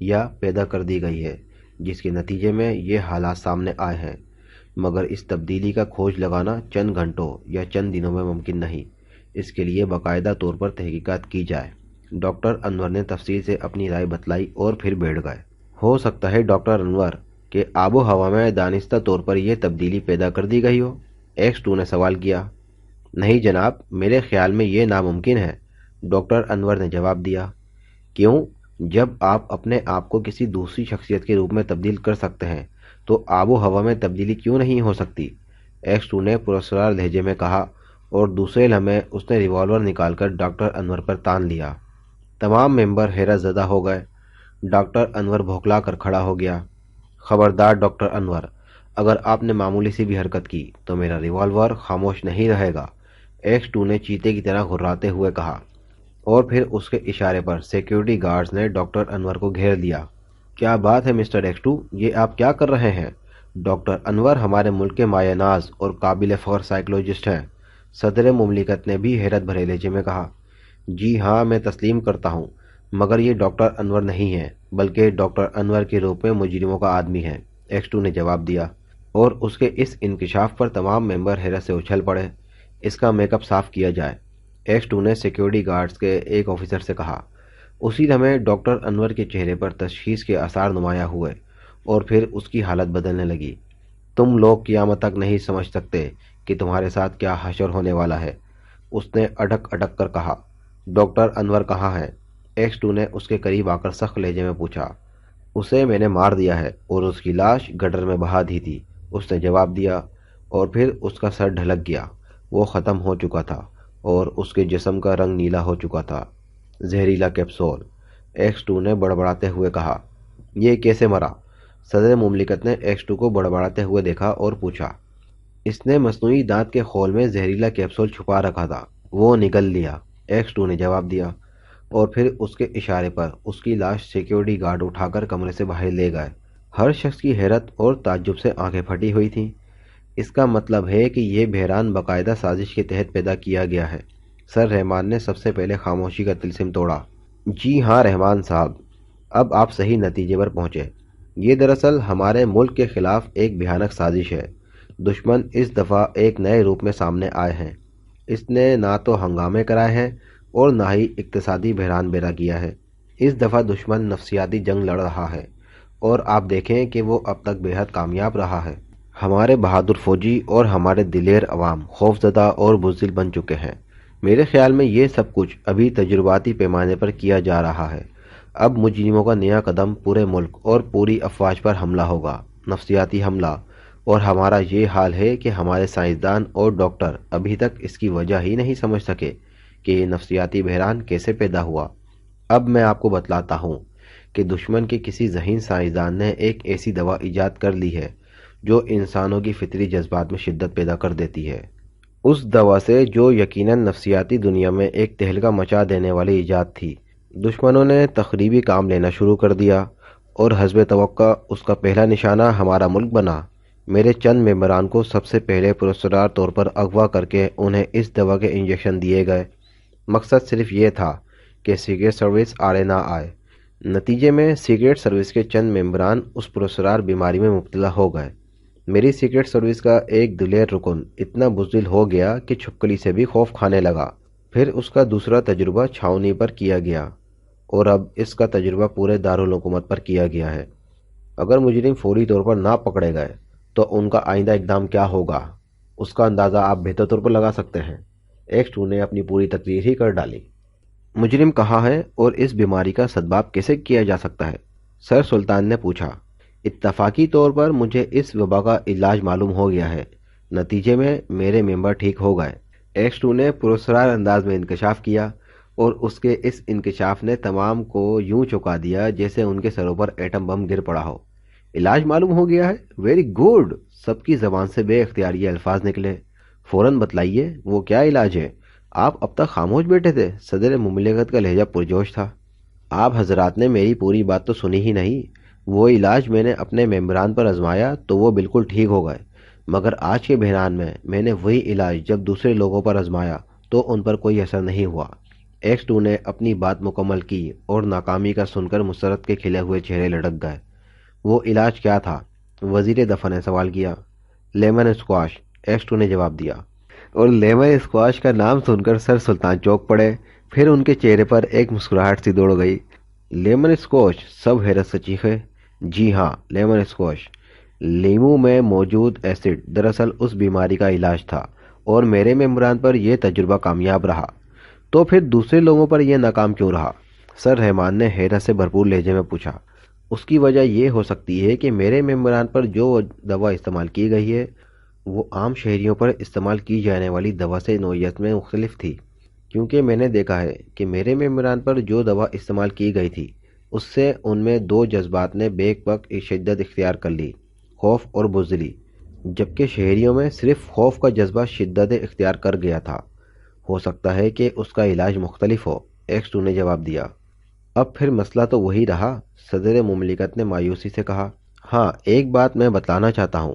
یا پیدا کر دی گئی ہے، جس کے نتیجے میں یہ حالات سامنے آئے ہیں، مگر اس تبدیلی کا کھوج لگانا چند گھنٹوں یا چند دنوں میں ممکن نہیں۔ اس کے لیے باقاعدہ طور پر تحقیقات کی جائے۔ ڈاکٹر انور نے تفصیل سے اپنی رائے بتلائی اور پھر بیٹھ گئے۔ ہو سکتا ہے ڈاکٹر انور کہ آب و ہوا میں دانستہ طور پر یہ تبدیلی پیدا کر دی گئی ہو؟ X2 نے سوال کیا۔ نہیں جناب، میرے خیال میں یہ ناممکن ہے، ڈاکٹر انور نے جواب دیا۔ کیوں؟ جب آپ اپنے آپ کو کسی دوسری شخصیت کے روپ میں تبدیل کر سکتے ہیں تو آب و ہوا میں تبدیلی کیوں نہیں ہو سکتی؟ X2 نے پرسرار لہجے میں کہا، اور دوسرے لمحے اس نے ریوالور نکال کر ڈاکٹر انور پر تان لیا۔ تمام ممبر حیرت زدہ ہو گئے۔ ڈاکٹر انور بھوکلا کر کھڑا ہو گیا۔ خبردار ڈاکٹر انور، اگر آپ نے معمولی سی بھی حرکت کی تو میرا ریوالور خاموش نہیں رہے گا، X2 نے چیتے کی طرح گھراتے ہوئے کہا، اور پھر اس کے اشارے پر سیکیورٹی گارڈز نے ڈاکٹر انور کو گھیر لیا۔ کیا بات ہے مسٹر X2، یہ آپ کیا کر رہے ہیں؟ ڈاکٹر انور ہمارے ملک کے مایہ ناز اور قابل فخر سائیکولوجسٹ ہیں، صدر مملکت نے بھی حیرت بھرے لہجے میں کہا۔ جی ہاں، میں تسلیم کرتا ہوں، مگر یہ ڈاکٹر انور نہیں ہے، بلکہ ڈاکٹر انور کے روپ میں مجرموں کا آدمی ہے، X2 نے جواب دیا، اور اس کے اس انکشاف پر تمام ممبر حیرت سے اچھل پڑے۔ اس کا میک اپ صاف کیا جائے، X2 نے سیکیورٹی گارڈز کے ایک آفیسر سے کہا۔ اسی لمحے ڈاکٹر انور کے چہرے پر تشخیص کے آثار نمایاں ہوئے اور پھر اس کی حالت بدلنے لگی۔ تم لوگ قیامت تک نہیں سمجھ سکتے کہ تمہارے ساتھ کیا حشر ہونے والا ہے، اس نے اٹک اٹک کر کہا۔ ڈاکٹر انور کہاں ہے؟ X2 نے اس کے قریب آ کر سخت لہجے میں پوچھا۔ اسے میں نے مار دیا ہے اور اس کی لاش گٹر میں بہا دی تھی، اس نے جواب دیا، اور پھر اس کا سر ڈھلک گیا، وہ ختم ہو چکا تھا اور اس کے جسم کا رنگ نیلا ہو چکا تھا۔ زہریلا کیپسول، X2 نے بڑبڑاتے ہوئے کہا۔ یہ کیسے مرا؟ صدر مملکت نے X2 کو بڑبڑاتے ہوئے دیکھا اور پوچھا۔ اس نے مصنوعی دانت کے خول میں زہریلا کیپسول چھپا رکھا تھا، وہ نگل لیا، X2 نے جواب دیا، اور پھر اس کے اشارے پر اس کی لاش سیکیورٹی گارڈ اٹھا کر کمرے سے باہر لے گئے۔ ہر شخص کی حیرت اور تعجب سے آنکھیں پھٹی ہوئی تھیں۔ اس کا مطلب ہے کہ یہ بحران باقاعدہ سازش کے تحت پیدا کیا گیا ہے۔ سر رحمان نے سب سے پہلے خاموشی کا طلسم توڑا۔ جی ہاں رحمان صاحب، اب آپ صحیح نتیجے پر پہنچے۔ یہ دراصل ہمارے ملک کے خلاف ایک بھیانک سازش ہے۔ دشمن اس دفعہ ایک نئے روپ میں سامنے آئے ہیں۔ اس نے نہ تو ہنگامے کرائے ہیں اور نہ ہی اقتصادی بحران بیرا کیا ہے۔ اس دفعہ دشمن نفسیاتی جنگ لڑ رہا ہے، اور آپ دیکھیں کہ وہ اب تک بے حد کامیاب رہا ہے۔ ہمارے بہادر فوجی اور ہمارے دلیر عوام خوفزدہ اور بزدل بن چکے ہیں۔ میرے خیال میں یہ سب کچھ ابھی تجرباتی پیمانے پر کیا جا رہا ہے۔ اب مجرموں کا نیا قدم پورے ملک اور پوری افواج پر حملہ ہوگا، نفسیاتی حملہ، اور ہمارا یہ حال ہے کہ ہمارے سائنسدان اور ڈاکٹر ابھی تک اس کی وجہ ہی نہیں سمجھ سکے کہ یہ نفسیاتی بحران کیسے پیدا ہوا۔ اب میں آپ کو بتلاتا ہوں کہ دشمن کے کسی ذہین سائنسدان نے ایک ایسی دوا ایجاد کر لی ہے جو انسانوں کی فطری جذبات میں شدت پیدا کر دیتی ہے۔ اس دوا سے جو یقیناً نفسیاتی دنیا میں ایک تہلکہ مچا دینے والی ایجاد تھی، دشمنوں نے تخریبی کام لینا شروع کر دیا، اور حسب توقع اس کا پہلا نشانہ ہمارا ملک بنا۔ میرے چند ممبران کو سب سے پہلے پرسرار طور پر اغوا کر کے انہیں اس دوا کے انجیکشن دیے گئے۔ مقصد صرف یہ تھا کہ سیکریٹ سروس آڑے نہ آئے۔ نتیجے میں سیکریٹ سروس کے چند ممبران اس پرسرار بیماری میں مبتلا ہو گئے۔ میری سیکریٹ سروس کا ایک دلیر رکن اتنا بزدل ہو گیا کہ چھپکلی سے بھی خوف کھانے لگا۔ پھر اس کا دوسرا تجربہ چھاؤنی پر کیا گیا، اور اب اس کا تجربہ پورے دارالحکومت پر کیا گیا ہے۔ اگر مجرم فوری طور پر نہ پکڑے گئے تو ان کا آئندہ اقدام کیا ہوگا، اس کا اندازہ آپ بہتر طور پر لگا سکتے ہیں۔ X2 نے اپنی پوری تقریر ہی کر ڈالی۔ مجرم کہاں ہے اور اس بیماری کا سدباب کیسے کیا جا سکتا ہے؟ سر سلطان نے پوچھا۔ اتفاقی طور پر مجھے اس وبا کا علاج معلوم ہو گیا ہے، نتیجے میں میرے ممبر ٹھیک ہو گئے۔ X2 نے پرسرار انداز میں انکشاف کیا، اور اس کے اس انکشاف نے تمام کو یوں چکا دیا جیسے ان کے سروں پر ایٹم بم گر پڑا ہو۔ علاج معلوم ہو گیا ہے؟ Very good! سب کی زبان سے بے اختیار یہ الفاظ نکلے۔ فوراً بتلائیے، وہ کیا علاج ہے؟ آپ اب تک خاموش بیٹھے تھے۔ صدر مملکت کا لہجہ پرجوش تھا۔ آپ حضرات نے میری پوری بات تو سنی ہی نہیں۔ وہ علاج میں نے اپنے ممبران پر آزمایا تو وہ بالکل ٹھیک ہو گئے، مگر آج کے بحران میں نے وہی علاج جب دوسرے لوگوں پر آزمایا تو ان پر کوئی اثر نہیں ہوا۔ X2 نے اپنی بات مکمل کی اور ناکامی کا سن کر مسرت کے کھلے ہوئے چہرے لٹک گئے۔ وہ علاج کیا تھا؟ وزیر دفاع نے سوال کیا۔ لیمن اسکواش، X2 نے جواب دیا، اور لیمن اسکواش کا نام سن کر سر سلطان چوک پڑے، پھر ان کے چہرے پر ایک مسکراہٹ سی دوڑ گئی۔ لیمن اسکواش، سب حیرت سے چیخے۔ جی ہاں، لیمن اسکواش، لیمو میں موجود ایسڈ دراصل اس بیماری کا علاج تھا، اور میرے ممبران پر یہ تجربہ کامیاب رہا۔ تو پھر دوسرے لوگوں پر یہ ناکام کیوں رہا؟ سر رحمان نے حیرت سے بھرپور لہجے میں پوچھا۔ اس کی وجہ یہ ہو سکتی ہے کہ میرے ممبران پر جو دوا استعمال کی گئی ہے وہ عام شہریوں پر استعمال کی جانے والی دوا سے نوعیت میں مختلف تھی، کیونکہ میں نے دیکھا ہے کہ میرے ممبران پر جو دوا استعمال کی گئی تھی اس سے ان میں دو جذبات نے بیک وقت شدت اختیار کر لی، خوف اور بزدلی، جبکہ شہریوں میں صرف خوف کا جذبہ شدت اختیار کر گیا تھا۔ ہو سکتا ہے کہ اس کا علاج مختلف ہو، X2 نے جواب دیا۔ اب پھر مسئلہ تو وہی رہا، صدر مملکت نے مایوسی سے کہا۔ ہاں، ایک بات میں بتلانا چاہتا ہوں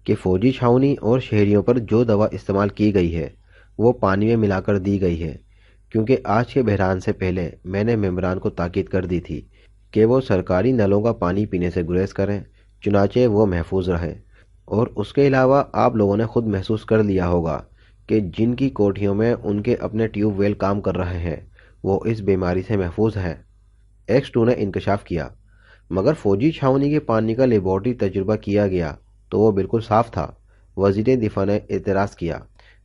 کہ فوجی چھاؤنی اور شہریوں پر جو دوا استعمال کی گئی ہے وہ پانی میں ملا کر دی گئی ہے، کیونکہ آج کے بحران سے پہلے میں نے ممبران کو تاکید کر دی تھی کہ وہ سرکاری نلوں کا پانی پینے سے گریز کریں، چنانچہ وہ محفوظ رہے۔ اور اس کے علاوہ آپ لوگوں نے خود محسوس کر لیا ہوگا کہ جن کی کوٹھیوں میں ان کے اپنے ٹیوب ویل کام کر رہے ہیں وہ اس بیماری سے محفوظ ہیں۔ X2 نے انکشاف کیا۔ مگر فوجی چھاؤنی کے پانی کا لیبارٹری تجربہ کیا گیا تو وہ بالکل صاف تھا، وزیر دفاع نے اعتراض کیا۔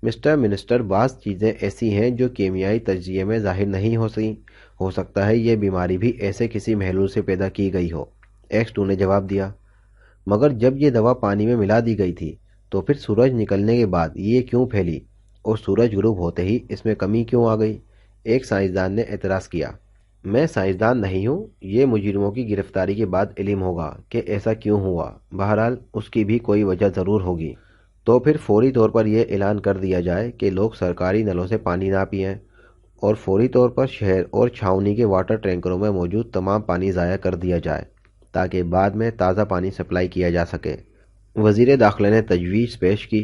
مسٹر منسٹر، بعض چیزیں ایسی ہیں جو کیمیائی تجزیے میں ظاہر نہیں ہو سکیں، ہو سکتا ہے یہ بیماری بھی ایسے کسی محلول سے پیدا کی گئی ہو، X2 نے جواب دیا۔ مگر جب یہ دوا پانی میں ملا دی گئی تھی تو پھر سورج نکلنے کے بعد یہ کیوں پھیلی، اور سورج غروب ہوتے ہی اس میں کمی کیوں آ گئی؟ ایک سائنسدان نے اعتراض کیا۔ میں سائنسدان نہیں ہوں، یہ مجرموں کی گرفتاری کے بعد علم ہوگا کہ ایسا کیوں ہوا، بہرحال اس کی بھی کوئی وجہ ضرور ہوگی۔ تو پھر فوری طور پر یہ اعلان کر دیا جائے کہ لوگ سرکاری نلوں سے پانی نہ پئیں، اور فوری طور پر شہر اور چھاؤنی کے واٹر ٹینکروں میں موجود تمام پانی ضائع کر دیا جائے تاکہ بعد میں تازہ پانی سپلائی کیا جا سکے۔ وزیر داخلہ نے تجویز پیش کی۔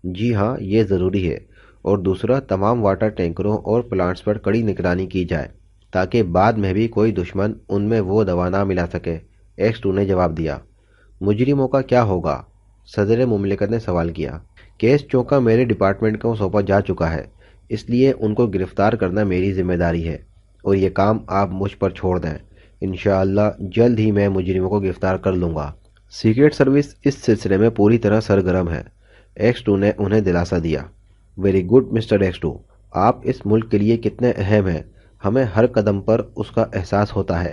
جی ہاں، یہ ضروری ہے، اور دوسرا، تمام واٹر ٹینکروں اور پلانٹس پر کڑی نگرانی کی جائے تاکہ بعد میں بھی کوئی دشمن ان میں وہ دوا نہ ملا سکے، X2 نے جواب دیا۔ مجرموں کا کیا ہوگا؟ صدر مملکت نے سوال کیا۔ کیس چونکہ میرے ڈپارٹمنٹ کو سونپا جا چکا ہے، اس لیے ان کو گرفتار کرنا میری ذمہ داری ہے، اور یہ کام آپ مجھ پر چھوڑ دیں۔ انشاءاللہ جلد ہی میں مجرموں کو گرفتار کر لوں گا۔ سیکرٹ سروس اس سلسلے میں پوری طرح سرگرم ہے، X2 نے انہیں دلاسا دیا۔ ویری گڈ مسٹر X2، آپ اس ملک کے لیے کتنے اہم ہیں، ہمیں ہر قدم پر اس کا احساس ہوتا ہے۔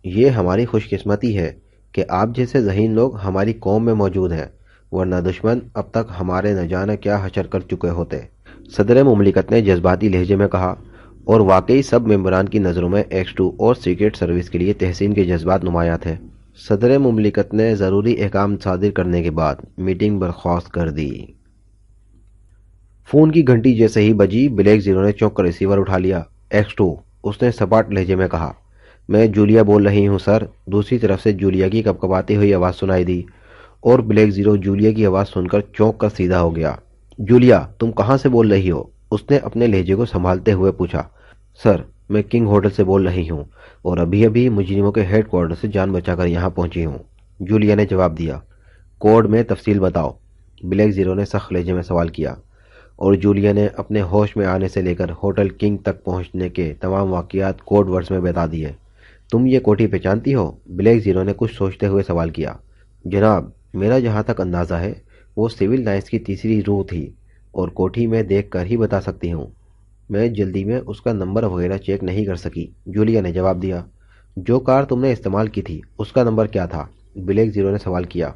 یہ ہماری خوش قسمتی ہے کہ آپ جیسے ذہین لوگ ہماری قوم میں موجود ہیں، ورنہ دشمن اب تک ہمارے نہ جانے کیا حشر کر چکے ہوتے، صدر مملکت نے جذباتی لہجے میں کہا۔ اور واقعی سب ممبران کی نظروں میں X2 اور سیکرٹ سروس کے لیے تحسین کے جذبات نمایاں تھے۔ صدر مملکت نے ضروری احکام صادر کرنے کے بعد میٹنگ برخاست کر دی۔ فون کی گھنٹی جیسے ہی بجی، بلیک زیرو نے چونک کر ریسیور اٹھا لیا۔ X2، اس نے سپاٹ لہجے میں کہا۔ میں جولیا بول رہی ہوں سر، دوسری طرف سے جولیا کی کپکپاتی ہوئی آواز سنائی دی، اور بلیک زیرو جولیا کی آواز سن کر چونک کر سیدھا ہو گیا۔ جولیا، تم کہاں سے بول رہی ہو؟ اس نے اپنے لہجے کو سنبھالتے ہوئے پوچھا۔ سر، میں کنگ ہوٹل سے بول رہی ہوں، اور ابھی ابھی مجرموں کے ہیڈ کوارٹر سے جان بچا کر یہاں پہنچی ہوں، جولیا نے جواب دیا۔ کوڈ میں تفصیل بتاؤ، بلیک زیرو نے سخت لہجے میں سوال کیا، اور جولیا نے اپنے ہوش میں آنے سے لے کر ہوٹل کنگ تک پہنچنے کے تمام واقعات کوڈ ورڈز میں بتا دیے۔ تم یہ کوٹھی پہچانتی ہو؟ بلیک زیرو نے کچھ سوچتے ہوئے سوال کیا۔ جناب، میرا جہاں تک اندازہ ہے وہ سول لائنز کی تیسری رو تھی، اور کوٹھی میں دیکھ کر ہی بتا سکتی ہوں، میں جلدی میں اس کا نمبر وغیرہ چیک نہیں کر سکی، جولیا نے جواب دیا۔ جو کار تم نے استعمال کی تھی اس کا نمبر کیا تھا؟ بلیک زیرو نے سوال کیا۔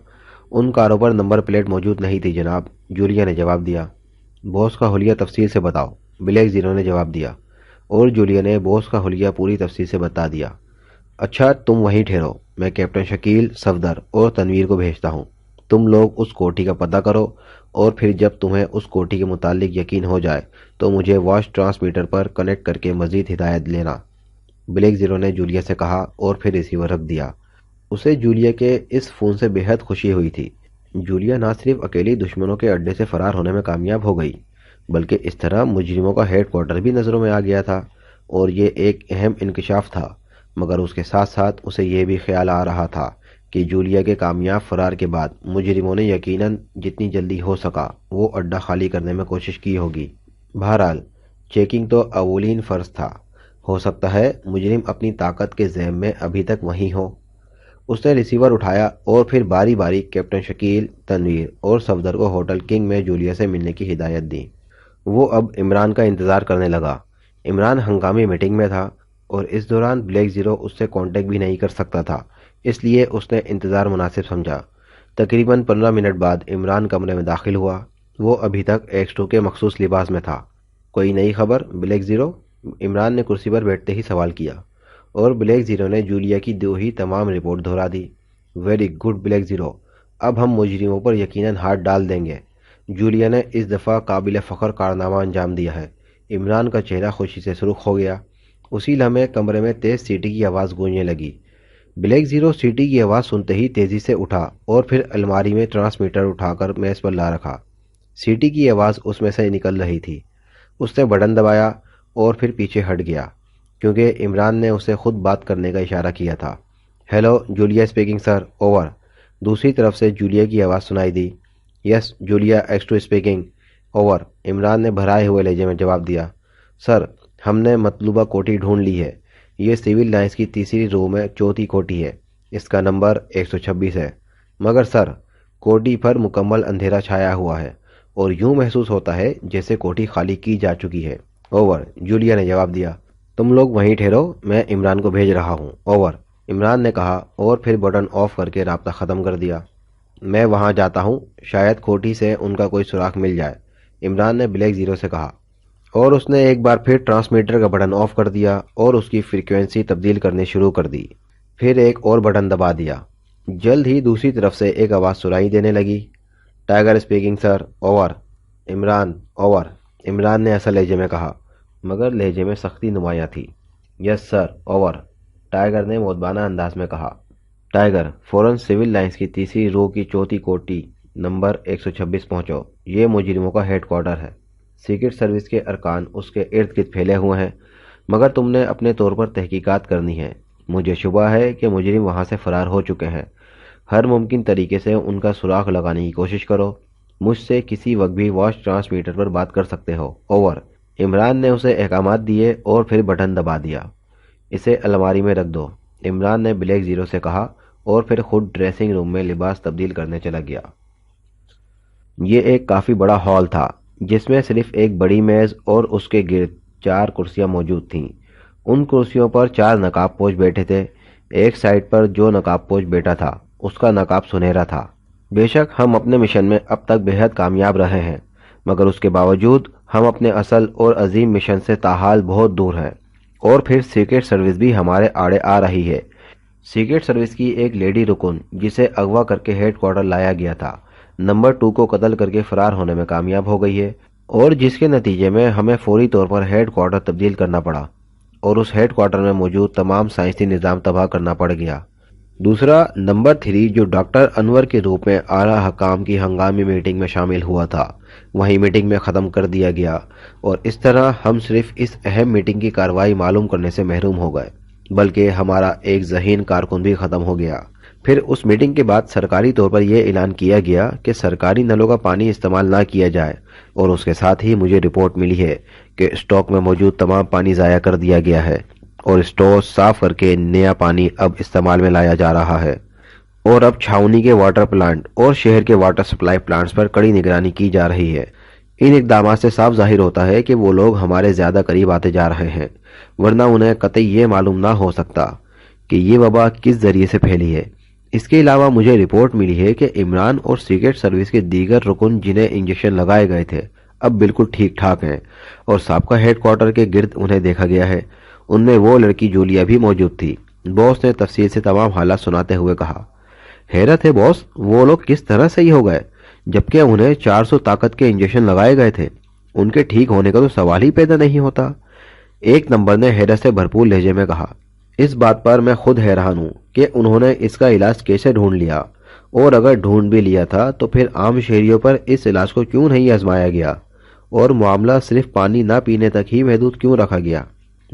ان کاروں پر نمبر پلیٹ موجود نہیں تھی جناب، جولیا نے جواب دیا۔ بوس کا حلیہ تفصیل سے بتاؤ، بلیک زیرو نے جواب دیا، اور جولیا نے بوس کا حلیہ پوری تفصیل سے بتا دیا۔ اچھا، تم وہیں ٹھہرو، میں کیپٹن شکیل، صفدر اور تنویر کو بھیجتا ہوں۔ تم لوگ اس کوٹھی کا پتہ کرو، اور پھر جب تمہیں اس کوٹھی کے متعلق یقین ہو جائے تو مجھے واش ٹرانسمیٹر پر کنیکٹ کر کے مزید ہدایت لینا، بلیک زیرو نے جولیا سے کہا، اور پھر ریسیور رکھ دیا۔ اسے جولیا کے اس فون سے بے حد خوشی ہوئی تھی۔ جولیا نہ صرف اکیلی دشمنوں کے اڈے سے فرار ہونے میں کامیاب ہو گئی، بلکہ اس طرح مجرموں کا ہیڈ کوارٹر بھی نظروں میں آ گیا تھا، اور یہ ایک اہم انکشاف تھا، مگر اس کے ساتھ ساتھ اسے یہ بھی خیال آ رہا تھا کہ جولیا کے کامیاب فرار کے بعد مجرموں نے یقیناً جتنی جلدی ہو سکا وہ اڈہ خالی کرنے میں کوشش کی ہوگی۔ بہرحال چیکنگ تو اولین فرض تھا، ہو سکتا ہے مجرم اپنی طاقت کے ذہن میں ابھی تک وہیں ہو۔ اس نے ریسیور اٹھایا اور پھر باری باری کیپٹن شکیل، تنویر اور صفدر کو ہوٹل کنگ میں جولیا سے ملنے کی ہدایت دی۔ وہ اب عمران کا انتظار کرنے لگا۔ عمران ہنگامی میٹنگ میں تھا اور اس دوران بلیک زیرو اس سے کانٹیکٹ بھی نہیں کر سکتا تھا، اس لیے اس نے انتظار مناسب سمجھا۔ تقریباً 15 منٹ بعد عمران کمرے میں داخل ہوا۔ وہ ابھی تک ایکس2 کے مخصوص لباس میں تھا۔ کوئی نئی خبر بلیک زیرو؟ عمران نے کرسی پر بیٹھتے ہی سوال کیا، اور بلیک زیرو نے جولیا کی دو ہی تمام رپورٹ دہرا دی۔ ویری گڈ بلیک زیرو، اب ہم مجرموں پر یقیناً ہاتھ ڈال دیں گے۔ جولیا نے اس دفعہ قابل فخر کارنامہ انجام دیا ہے۔ عمران کا چہرہ خوشی سے سرخ ہو گیا۔ اسی لمحے کمرے میں تیز سیٹی کی آواز گونجنے لگی۔ بلیک زیرو سیٹی کی آواز سنتے ہی تیزی سے اٹھا اور پھر الماری میں ٹرانسمیٹر اٹھا کر میز پر لا رکھا۔ سیٹی کی آواز اس میں سے نکل رہی تھی۔ اس نے بٹن دبایا اور پھر پیچھے ہٹ گیا، کیونکہ عمران نے اسے خود بات کرنے کا اشارہ کیا تھا۔ ہیلو، جولیا اسپیکنگ سر، اوور۔ دوسری طرف سے جولیا کی آواز سنائی دی۔ یس جولیا، ایکس2 اسپیکنگ، اوور۔ عمران نے بھرائے ہوئے لہجے میں جواب دیا۔ سر، ہم نے مطلوبہ کوٹھی ڈھونڈ لی ہے۔ یہ سول لائنز کی تیسری رو میں چوتھی کوٹھی ہے۔ اس کا نمبر 126 ہے۔ مگر سر، کوٹھی پر مکمل اندھیرا چھایا ہوا ہے اور یوں محسوس ہوتا ہے جیسے کوٹھی خالی کی جا چکی ہے۔ اوور، جولیا نے جواب دیا۔ تم لوگ وہیں ٹھہرو، میں عمران کو بھیج رہا ہوں، اوور، عمران نے کہا اور پھر بٹن آف کر کے رابطہ ختم کر دیا۔ میں وہاں جاتا ہوں، شاید کوٹھی سے ان کا کوئی سراغ مل جائے، عمران نے بلیک زیرو سے کہا، اور اس نے ایک بار پھر ٹرانسمیٹر کا بٹن آف کر دیا اور اس کی فریکوینسی تبدیل کرنی شروع کر دی۔ پھر ایک اور بٹن دبا دیا۔ جلد ہی دوسری طرف سے ایک آواز سنائی دینے لگی۔ ٹائیگر اسپیکنگ سر، اوور۔ عمران، اوور، عمران نے اصل لہجے میں کہا، مگر لہجے میں سختی نمایاں تھی۔ یس سر، اوور، ٹائیگر نے مؤدبانہ انداز میں کہا۔ ٹائیگر، فوراً سول لائنز کی تیسری رو کی چوتھی کوٹھی نمبر 126 پہنچو، یہ مجرموں کا ہیڈ کوارٹر ہے۔ سیکرٹ سروس کے ارکان اس کے ارد گرد پھیلے ہوئے ہیں، مگر تم نے اپنے طور پر تحقیقات کرنی ہے۔ مجھے شبہ ہے کہ مجرم وہاں سے فرار ہو چکے ہیں۔ ہر ممکن طریقے سے ان کا سراغ لگانے کی کوشش کرو۔ مجھ سے کسی وقت بھی واچ ٹرانسمیٹر پر بات کر سکتے ہو، اوور۔ عمران نے اسے احکامات دیے اور پھر بٹن دبا دیا۔ اسے الماری میں رکھ دو، عمران نے بلیک زیرو سے کہا اور پھر خود ڈریسنگ روم میں لباس تبدیل کرنے چلا گیا۔ یہ ایک کافی بڑا ہال تھا جس میں صرف ایک بڑی میز اور اس کے گرد 4 کرسیاں موجود تھیں۔ ان کرسیوں پر 4 نقاب پوش بیٹھے تھے۔ ایک سائڈ پر جو نقاب پوش بیٹھا تھا اس کا نقاب سنہرا تھا۔ بے شک ہم اپنے مشن میں اب تک بہت کامیاب رہے ہیں، مگر اس کے باوجود ہم اپنے اصل اور عظیم مشن سے تاحال بہت دور ہیں، اور پھر سیکرٹ سروس بھی ہمارے آڑے آ رہی ہے۔ سیکرٹ سروس کی ایک لیڈی رکن جسے اغوا کر کے ہیڈ کوارٹر لایا گیا تھا، نمبر 2 کو قتل کر کے فرار ہونے میں کامیاب ہو گئی ہے، اور جس کے نتیجے میں ہمیں فوری طور پر ہیڈ کوارٹر تبدیل کرنا پڑا اور اس ہیڈ کوارٹر میں موجود تمام سائنسی نظام تباہ کرنا پڑ گیا۔ دوسرا، نمبر 3 جو ڈاکٹر انور کے روپ میں اعلیٰ حکام کی ہنگامی میٹنگ میں شامل ہوا تھا، وہی میٹنگ میں ختم کر دیا گیا، اور اس طرح ہم صرف اس اہم میٹنگ کی کارروائی معلوم کرنے سے محروم ہو گئے، بلکہ ہمارا ایک ذہین کارکن بھی ختم ہو گیا۔ پھر اس میٹنگ کے بعد سرکاری طور پر یہ اعلان کیا گیا کہ سرکاری نلوں کا پانی استعمال نہ کیا جائے، اور اس کے ساتھ ہی مجھے رپورٹ ملی ہے کہ اسٹاک میں موجود تمام پانی ضائع کر دیا گیا ہے اور اسٹور صاف کر کے نیا پانی اب استعمال میں لایا جا رہا ہے، اور اب چھاؤنی کے واٹر پلانٹ اور شہر کے واٹر سپلائی پلانٹس پر کڑی نگرانی کی جا رہی ہے۔ ان اقدامات سے صاف ظاہر ہوتا ہے کہ وہ لوگ ہمارے زیادہ قریب آتے جا رہے ہیں، ورنہ انہیں قطعی یہ معلوم نہ ہو سکتا کہ یہ وبا کس ذریعے سے پھیلی ہے۔ اس کے علاوہ مجھے رپورٹ ملی ہے کہ عمران اور سیکرٹ سروس کے دیگر رکن جنہیں انجیکشن لگائے گئے تھے اب بالکل ٹھیک ٹھاک ہیں، اور سابقہ ہیڈ کوارٹر کے گرد انہیں دیکھا گیا ہے۔ ان میں وہ لڑکی جولیا بھی موجود تھی، باس نے تفصیل سے تمام حالات سناتے ہوئے کہا۔ حیرت ہے باس، وہ لوگ کس طرح صحیح ہو گئے جبکہ انہیں 400 طاقت کے انجیکشن لگائے گئے تھے؟ ان کے ٹھیک ہونے کا تو سوال ہی پیدا نہیں ہوتا، ایک نمبر نے حیرت سے بھرپور لہجے میں کہا۔ اس بات پر میں خود حیران ہوں کہ انہوں نے اس کا علاج کیسے ڈھونڈ لیا، اور اگر ڈھونڈ بھی لیا تھا تو پھر عام شہریوں پر اس علاج کو کیوں نہیں آزمایا گیا، اور معاملہ صرف پانی نہ پینے تک ہی محدود کیوں رکھا گیا؟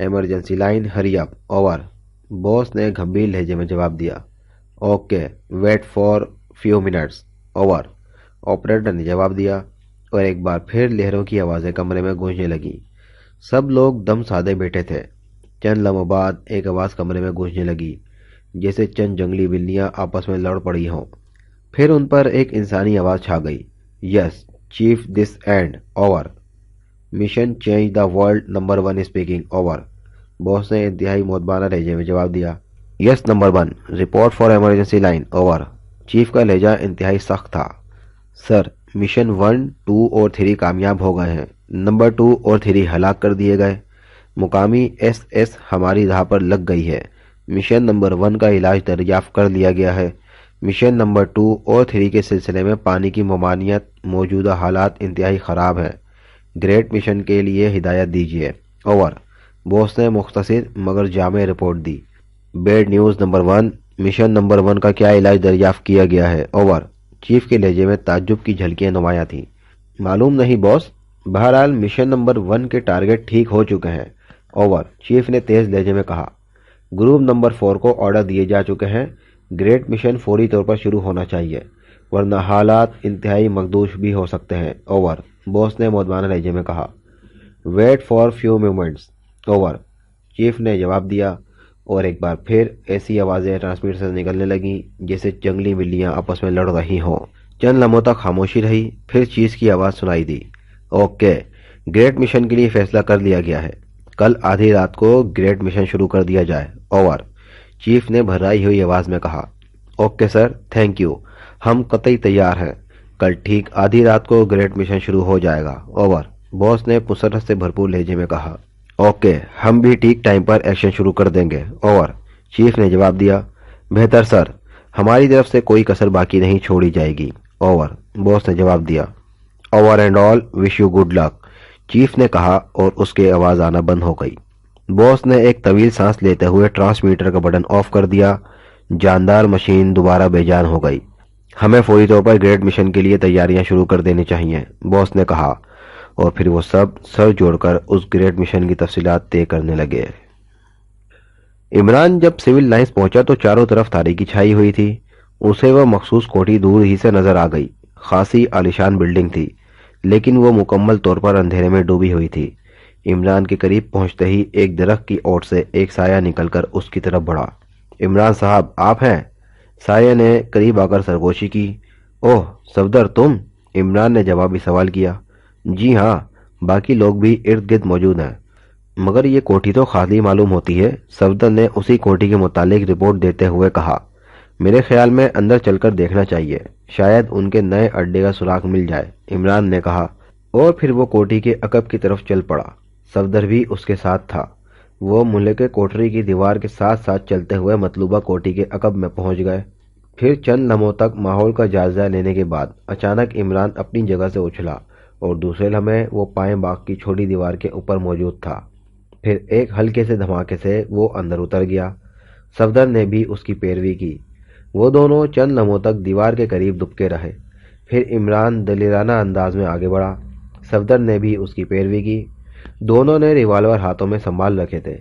Emergency line hurry up over, boss نے گھمبیر لہجے میں جواب دیا۔ Okay wait for few minutes over, operator نے جواب دیا، اور ایک بار پھر لہروں کی آوازیں کمرے میں گونجنے لگیں۔ سب لوگ دم سادے بیٹھے تھے۔ چند لمحوں بعد ایک آواز کمرے میں گونجنے لگی، جیسے چند جنگلی بلیاں آپس میں لڑ پڑی ہوں۔ پھر ان پر ایک انسانی آواز چھا گئی، yes chief this end over, mission change the world number 1 speaking over. Boss نے انتہائی مودبانہ لہجے میں جواب دیا، yes number 1 report for emergency line over. Chief کا لہجہ انتہائی سخت تھا۔ سر مشن 1، 2 اور 3 کامیاب ہو گئے ہیں، نمبر 2 اور 3 ہلاک کر دیے گئے۔ مقامی ایس ہماری راہ پر لگ گئی ہے۔ مشن نمبر 1 کا علاج دریافت کر لیا گیا ہے۔ مشن نمبر 2 اور 3 کے سلسلے میں پانی کی ممانعت، موجودہ حالات انتہائی خراب ہیں۔ گریٹ مشن کے لیے ہدایت دیجیے اوور۔ باس نے مختصر مگر جامع رپورٹ دی۔ Bad news number 1، mission number 1 کا کیا علاج دریافت کیا گیا ہے اوور۔ چیف کے لہجے میں تعجب کی جھلکیاں نمایاں تھیں۔ معلوم نہیں باس، بہرحال مشن نمبر 1 کے ٹارگٹ ٹھیک ہو چکے ہیں اوور، چیف نے تیز لہجے میں کہا۔ گروپ نمبر 4 کو آرڈر دیے جا چکے ہیں، گریٹ مشن فوری طور پر شروع ہونا چاہیے، ورنہ حالات انتہائی مخدوش بھی ہو سکتے ہیں اوور، باس نے مودبانہ لہجے میں کہا۔ Wait for few moments over, chief نے جواب دیا، اور ایک بار پھر ایسی آوازیں ٹرانسمیٹر سے نکلنے لگیں جیسے جنگلی بلیاں آپس میں لڑ رہی ہوں۔ چند لمحوں تک خاموشی رہی، پھر چیف کی آواز سنائی دی، اوکے گریٹ مشن کے لیے فیصلہ کر لیا گیا ہے، کل آدھی رات کو گریٹ مشن شروع کر دیا جائے اوور، چیف نے بھرائی ہوئی آواز میں کہا۔ اوکے سر تھینک یو، ہم قطعی تیار ہیں، کل ٹھیک آدھی رات کو گریٹ مشن شروع ہو جائے گا اوور، باس نے مسرت سے بھرپور لہجے میں کہا۔ اوکے ہم بھی ٹھیک ٹائم پر ایکشن شروع کر دیں گے اوور، چیف نے جواب دیا۔ بہتر سر، ہماری طرف سے کوئی کسر باقی نہیں چھوڑی جائے گی اوور، باس نے جواب دیا۔ Over and all wish you good luck, chief نے کہا، اور اس کے آواز آنا بند ہو گئی۔ باس نے ایک طویل سانس لیتے ہوئے ٹرانسمیٹر کا بٹن آف کر دیا۔ جاندار مشین دوبارہ بے جان ہو گئی۔ ہمیں فوری طور پر گریٹ مشن کے لیے تیاریاں شروع کر دینی چاہیے، باس نے کہا، اور پھر وہ سب سر جوڑ کر اس گریٹ مشن کی تفصیلات طے کرنے لگے۔ عمران جب سول لائنز پہنچا تو چاروں طرف تاریکی چھائی ہوئی تھی۔ اسے وہ مخصوص کوٹھی دور ہی سے نظر آ گئی۔ خاصی عالیشان بلڈنگ تھی، لیکن وہ مکمل طور پر اندھیرے میں ڈوبی ہوئی تھی۔ عمران کے قریب پہنچتے ہی ایک درخت کی اوٹ سے ایک سایہ نکل کر اس کی طرف بڑھا۔ عمران صاحب آپ ہیں؟ سایہ نے قریب آ کر سرگوشی کی۔ اوہ صفدر تم؟ عمران نے جوابی سوال کیا۔ جی ہاں، باقی لوگ بھی ارد گرد موجود ہیں، مگر یہ کوٹھی تو خالی معلوم ہوتی ہے، صفدر نے اسی کوٹھی کے متعلق رپورٹ دیتے ہوئے کہا۔ میرے خیال میں اندر چل کر دیکھنا چاہیے، شاید ان کے نئے اڈے کا سراغ مل جائے، عمران نے کہا، اور پھر وہ کوٹھی کے عقب کی طرف چل پڑا۔ صفدر بھی اس کے ساتھ تھا۔ وہ ملک کوٹری کی دیوار کے ساتھ ساتھ چلتے ہوئے مطلوبہ کوٹھی کے عقب میں پہنچ گئے۔ پھر چند لمحوں تک ماحول کا جائزہ لینے کے بعد اچانک عمران اپنی جگہ سے اچھلا، اور دوسرے لمحے وہ پائیں باغ کی چھوٹی دیوار کے اوپر موجود تھا۔ پھر ایک ہلکے سے دھماکے سے وہ اندر اتر گیا۔ صفدر نے بھی اس کی پیروی کی۔ وہ دونوں چند لمحوں تک دیوار کے قریب دبکے رہے۔ پھر عمران دلیرانہ انداز میں آگے بڑھا۔ صفدر نے بھی اس کی پیروی کی۔ دونوں نے ریوالور ہاتھوں میں سنبھال رکھے تھے۔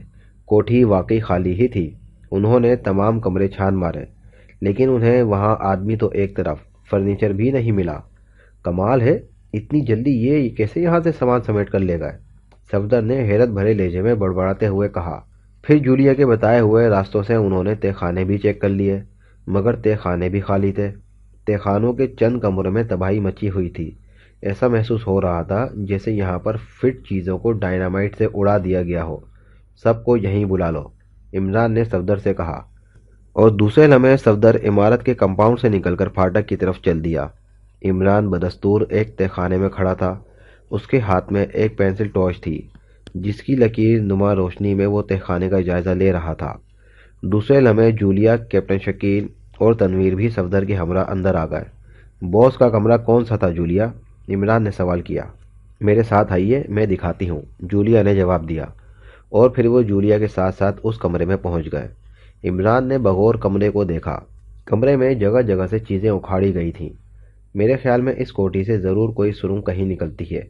کوٹھی واقعی خالی ہی تھی۔ انہوں نے تمام کمرے چھان مارے، لیکن انہیں وہاں آدمی تو ایک طرف، فرنیچر بھی نہیں ملا۔ کمال ہے، اتنی جلدی یہ کیسے یہاں سے سامان سمیٹ کر لے گئے؟ صفدر نے حیرت بھرے لہجے میں بڑبڑاتے ہوئے کہا۔ پھر جولیا کے بتائے ہوئے راستوں سے انہوں نے تہہ خانے بھی چیک کر لیے، مگر تہہ خانے بھی خالی تھے۔ تہہ خانوں کے چند کمروں میں تباہی مچی ہوئی تھی۔ ایسا محسوس ہو رہا تھا جیسے یہاں پر فٹ چیزوں کو ڈائنامائٹ سے اڑا دیا گیا ہو۔ سب کو یہیں بلا لو، عمران نے صفدر سے کہا، اور دوسرے لمحے صفدر عمارت کے کمپاؤنڈ سے نکل کر فاٹک کی طرف چل دیا۔ عمران بدستور ایک تہہ خانے میں کھڑا تھا۔ اس کے ہاتھ میں ایک پینسل ٹارچ تھی، جس کی لکیر نما روشنی میں وہ تہہ خانے کا جائزہ لے رہا تھا۔ دوسرے لمحے جولیا، کیپٹن شکیل اور تنویر بھی صفدر کے ہمراہ اندر آ گئے۔ باس کا کمرہ کون سا تھا جولیا؟ عمران نے سوال کیا۔ میرے ساتھ آئیے، میں دکھاتی ہوں، جولیا نے جواب دیا، اور پھر وہ جولیا کے ساتھ ساتھ اس کمرے میں پہنچ گئے۔ عمران نے بغور کمرے کو دیکھا۔ کمرے میں جگہ جگہ سے چیزیں اکھاڑی گئی تھیں۔ میرے خیال میں اس کوٹھی سے ضرور کوئی سرنگ کہیں نکلتی ہے۔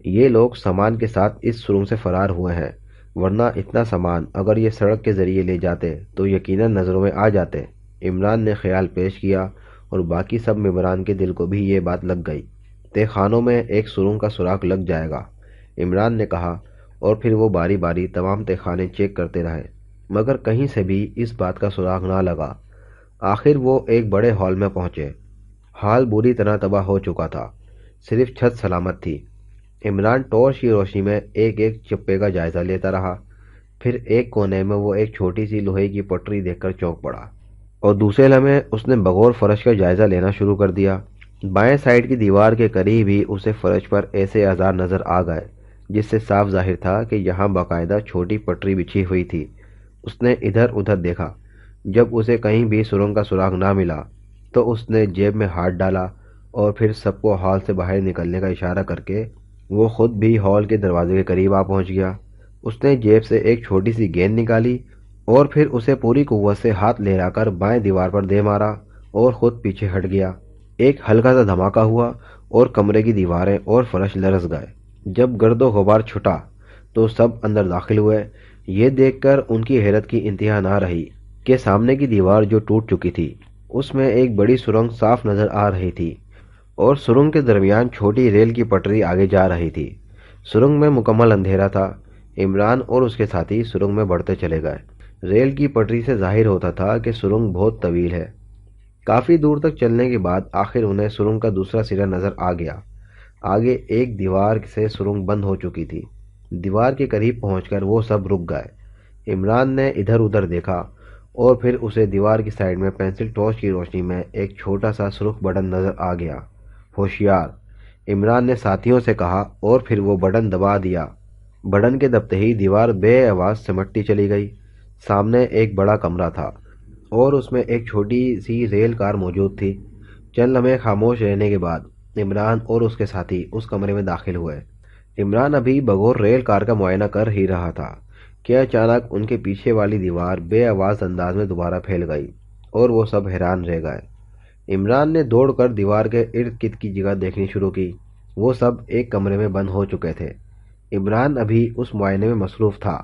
یہ لوگ سامان کے ساتھ اس سرنگ سے فرار ہوئے ہیں۔ ورنہ اتنا سامان اگر یہ سڑک کے ذریعے لے جاتے تو یقیناً نظروں میں آ جاتے۔ عمران نے خیال پیش کیا اور باقی سب ممبران کے دل کو بھی یہ بات لگ گئی۔ تہ خانوں میں ایک سرنگ کا سوراخ لگ جائے گا، عمران نے کہا، اور پھر وہ باری باری تمام تہ خانے چیک کرتے رہے، مگر کہیں سے بھی اس بات کا سراغ نہ لگا۔ آخر وہ ایک بڑے ہال میں پہنچے۔ ہال بری طرح تباہ ہو چکا تھا، صرف چھت سلامت تھی۔ عمران ٹارچ کی روشنی میں ایک ایک چپے کا جائزہ لیتا رہا، پھر ایک کونے میں وہ ایک چھوٹی سی لوہے کی پٹری دیکھ کر چونک پڑا، اور دوسرے لمحے اس نے بغور فرش کا جائزہ لینا شروع کر دیا۔ بائیں سائڈ کی دیوار کے قریب ہی اسے فرش پر ایسے آثار نظر آ گئے جس سے صاف ظاہر تھا کہ یہاں باقاعدہ چھوٹی پٹری بچھی ہوئی تھی۔ اس نے ادھر ادھر دیکھا۔ جب اسے کہیں بھی سرنگ کا سراغ نہ ملا تو اس نے جیب میں ہاتھ ڈالا اور پھر سب کو ہال سے باہر نکلنے کا اشارہ کر کے وہ خود بھی ہال کے دروازے کے قریب آ پہنچ گیا۔ اس نے جیب سے ایک چھوٹی سی گیند نکالی اور پھر اسے پوری قوت سے ہاتھ لہرا کر بائیں دیوار پر دے مارا اور خود پیچھے ہٹ گیا۔ ایک ہلکا سا دھماکہ ہوا اور کمرے کی دیواریں اور فرش لرز گئے۔ جب گرد و غبار چھٹا تو سب اندر داخل ہوئے۔ یہ دیکھ کر ان کی حیرت کی انتہا نہ رہی کہ سامنے کی دیوار جو ٹوٹ چکی تھی اس میں ایک بڑی سرنگ صاف نظر آ رہی تھی، اور سرنگ کے درمیان چھوٹی ریل کی پٹری آگے جا رہی تھی۔ سرنگ میں مکمل اندھیرا تھا۔ عمران اور اس کے ساتھی سرنگ میں بڑھتے چلے گئے۔ ریل کی پٹری سے ظاہر ہوتا تھا کہ سرنگ بہت طویل ہے۔ کافی دور تک چلنے کے بعد آخر انہیں سرنگ کا دوسرا سرا نظر آ گیا۔ آگے ایک دیوار سے سرنگ بند ہو چکی تھی۔ دیوار کے قریب پہنچ کر وہ سب رک گئے۔ عمران نے ادھر ادھر دیکھا اور پھر اسے دیوار کی سائڈ میں پینسل ٹارچ کی روشنی میں ایک چھوٹا سا سرخ بٹن نظر آ گیا۔ ہوشیار، عمران نے ساتھیوں سے کہا، اور پھر وہ بٹن دبا دیا۔ بٹن کے دبتے ہی دیوار بے آواز سمٹتی چلی گئی۔ سامنے ایک بڑا کمرہ تھا اور اس میں ایک چھوٹی سی ریل کار موجود تھی۔ چند لمحے خاموش رہنے کے بعد عمران اور اس کے ساتھی اس کمرے میں داخل ہوئے۔ عمران ابھی بغور ریل کار کا معائنہ کر ہی رہا تھا کہ اچانک ان کے پیچھے والی دیوار بے آواز انداز میں دوبارہ پھیل گئی اور وہ سب حیران رہ گئے۔ عمران نے دوڑ کر دیوار کے ارد گرد کی جگہ دیکھنی شروع کی۔ وہ سب ایک کمرے میں بند ہو چکے تھے۔ عمران ابھی اس معائنے میں مصروف تھا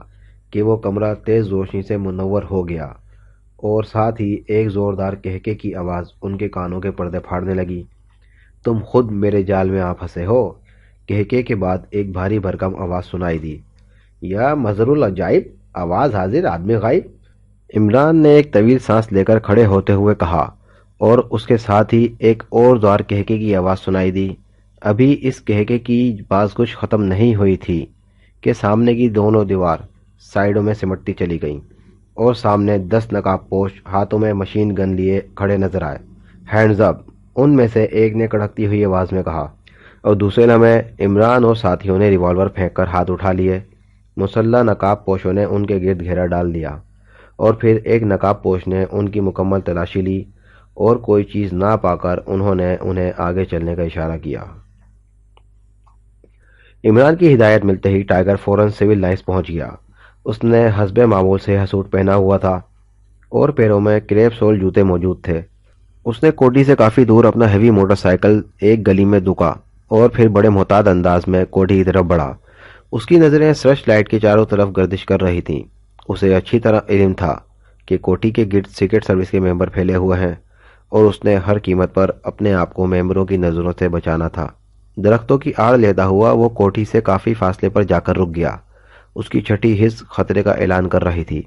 کہ وہ کمرہ تیز روشنی سے منور ہو گیا، اور ساتھ ہی ایک زوردار کہکے کی آواز ان کے کانوں کے پردے پھاڑنے لگی۔ تم خود میرے جال میں آ پھنسے ہو۔ کہکے کے بعد ایک بھاری بھرکم آواز سنائی دی، یا مظہر العجائب، آواز حاضر آدمی غائب۔ عمران نے ایک طویل سانس لے کر کھڑے ہوتے ہوئے کہا، اور اس کے ساتھ ہی ایک اور زار کہکے کی آواز سنائی دی۔ ابھی اس کہکے کی باز کچھ ختم نہیں ہوئی تھی کہ سامنے کی دونوں دیوار سائیڈوں میں سمٹتی چلی گئیں، اور سامنے 10 نقاب پوش ہاتھوں میں مشین گن لیے کھڑے نظر آئے۔ ہینڈز اپ، ان میں سے ایک نے کڑکتی ہوئی آواز میں کہا، اور دوسرے لمحے عمران اور ساتھیوں نے ریوالور پھینک کر ہاتھ اٹھا لیے۔ مسلح نقاب پوشوں نے ان کے گرد گھیرا ڈال دیا، اور پھر ایک نقاب پوش نے ان کی مکمل تلاشی لی، اور کوئی چیز نہ پا کر انہوں نے انہیں آگے چلنے کا اشارہ کیا۔ عمران کی ہدایت ملتے ہی ٹائیگر فوراً سول لائنز پہنچ گیا۔ اس نے حسب معمول سے سوٹ پہنا ہوا تھا اور پیروں میں کریپ سول جوتے موجود تھے۔ اس نے کوٹھی سے کافی دور اپنا ہیوی موٹر سائیکل ایک گلی میں دکا اور پھر بڑے محتاط انداز میں کوٹھی کی طرف بڑھا۔ اس کی نظریں سرچ لائٹ کے چاروں طرف گردش کر رہی تھیں۔ اسے اچھی طرح علم تھا کہ کوٹھی کے گرد سیکرٹ سروس کے ممبر پھیلے ہوئے ہیں، اور اس نے ہر قیمت پر اپنے آپ کو ممبروں کی نظروں سے بچانا تھا۔ درختوں کی آڑ لیتا ہوا وہ کوٹھی سے کافی فاصلے پر جا کر رک گیا۔ اس کی چھٹی حس خطرے کا اعلان کر رہی تھی۔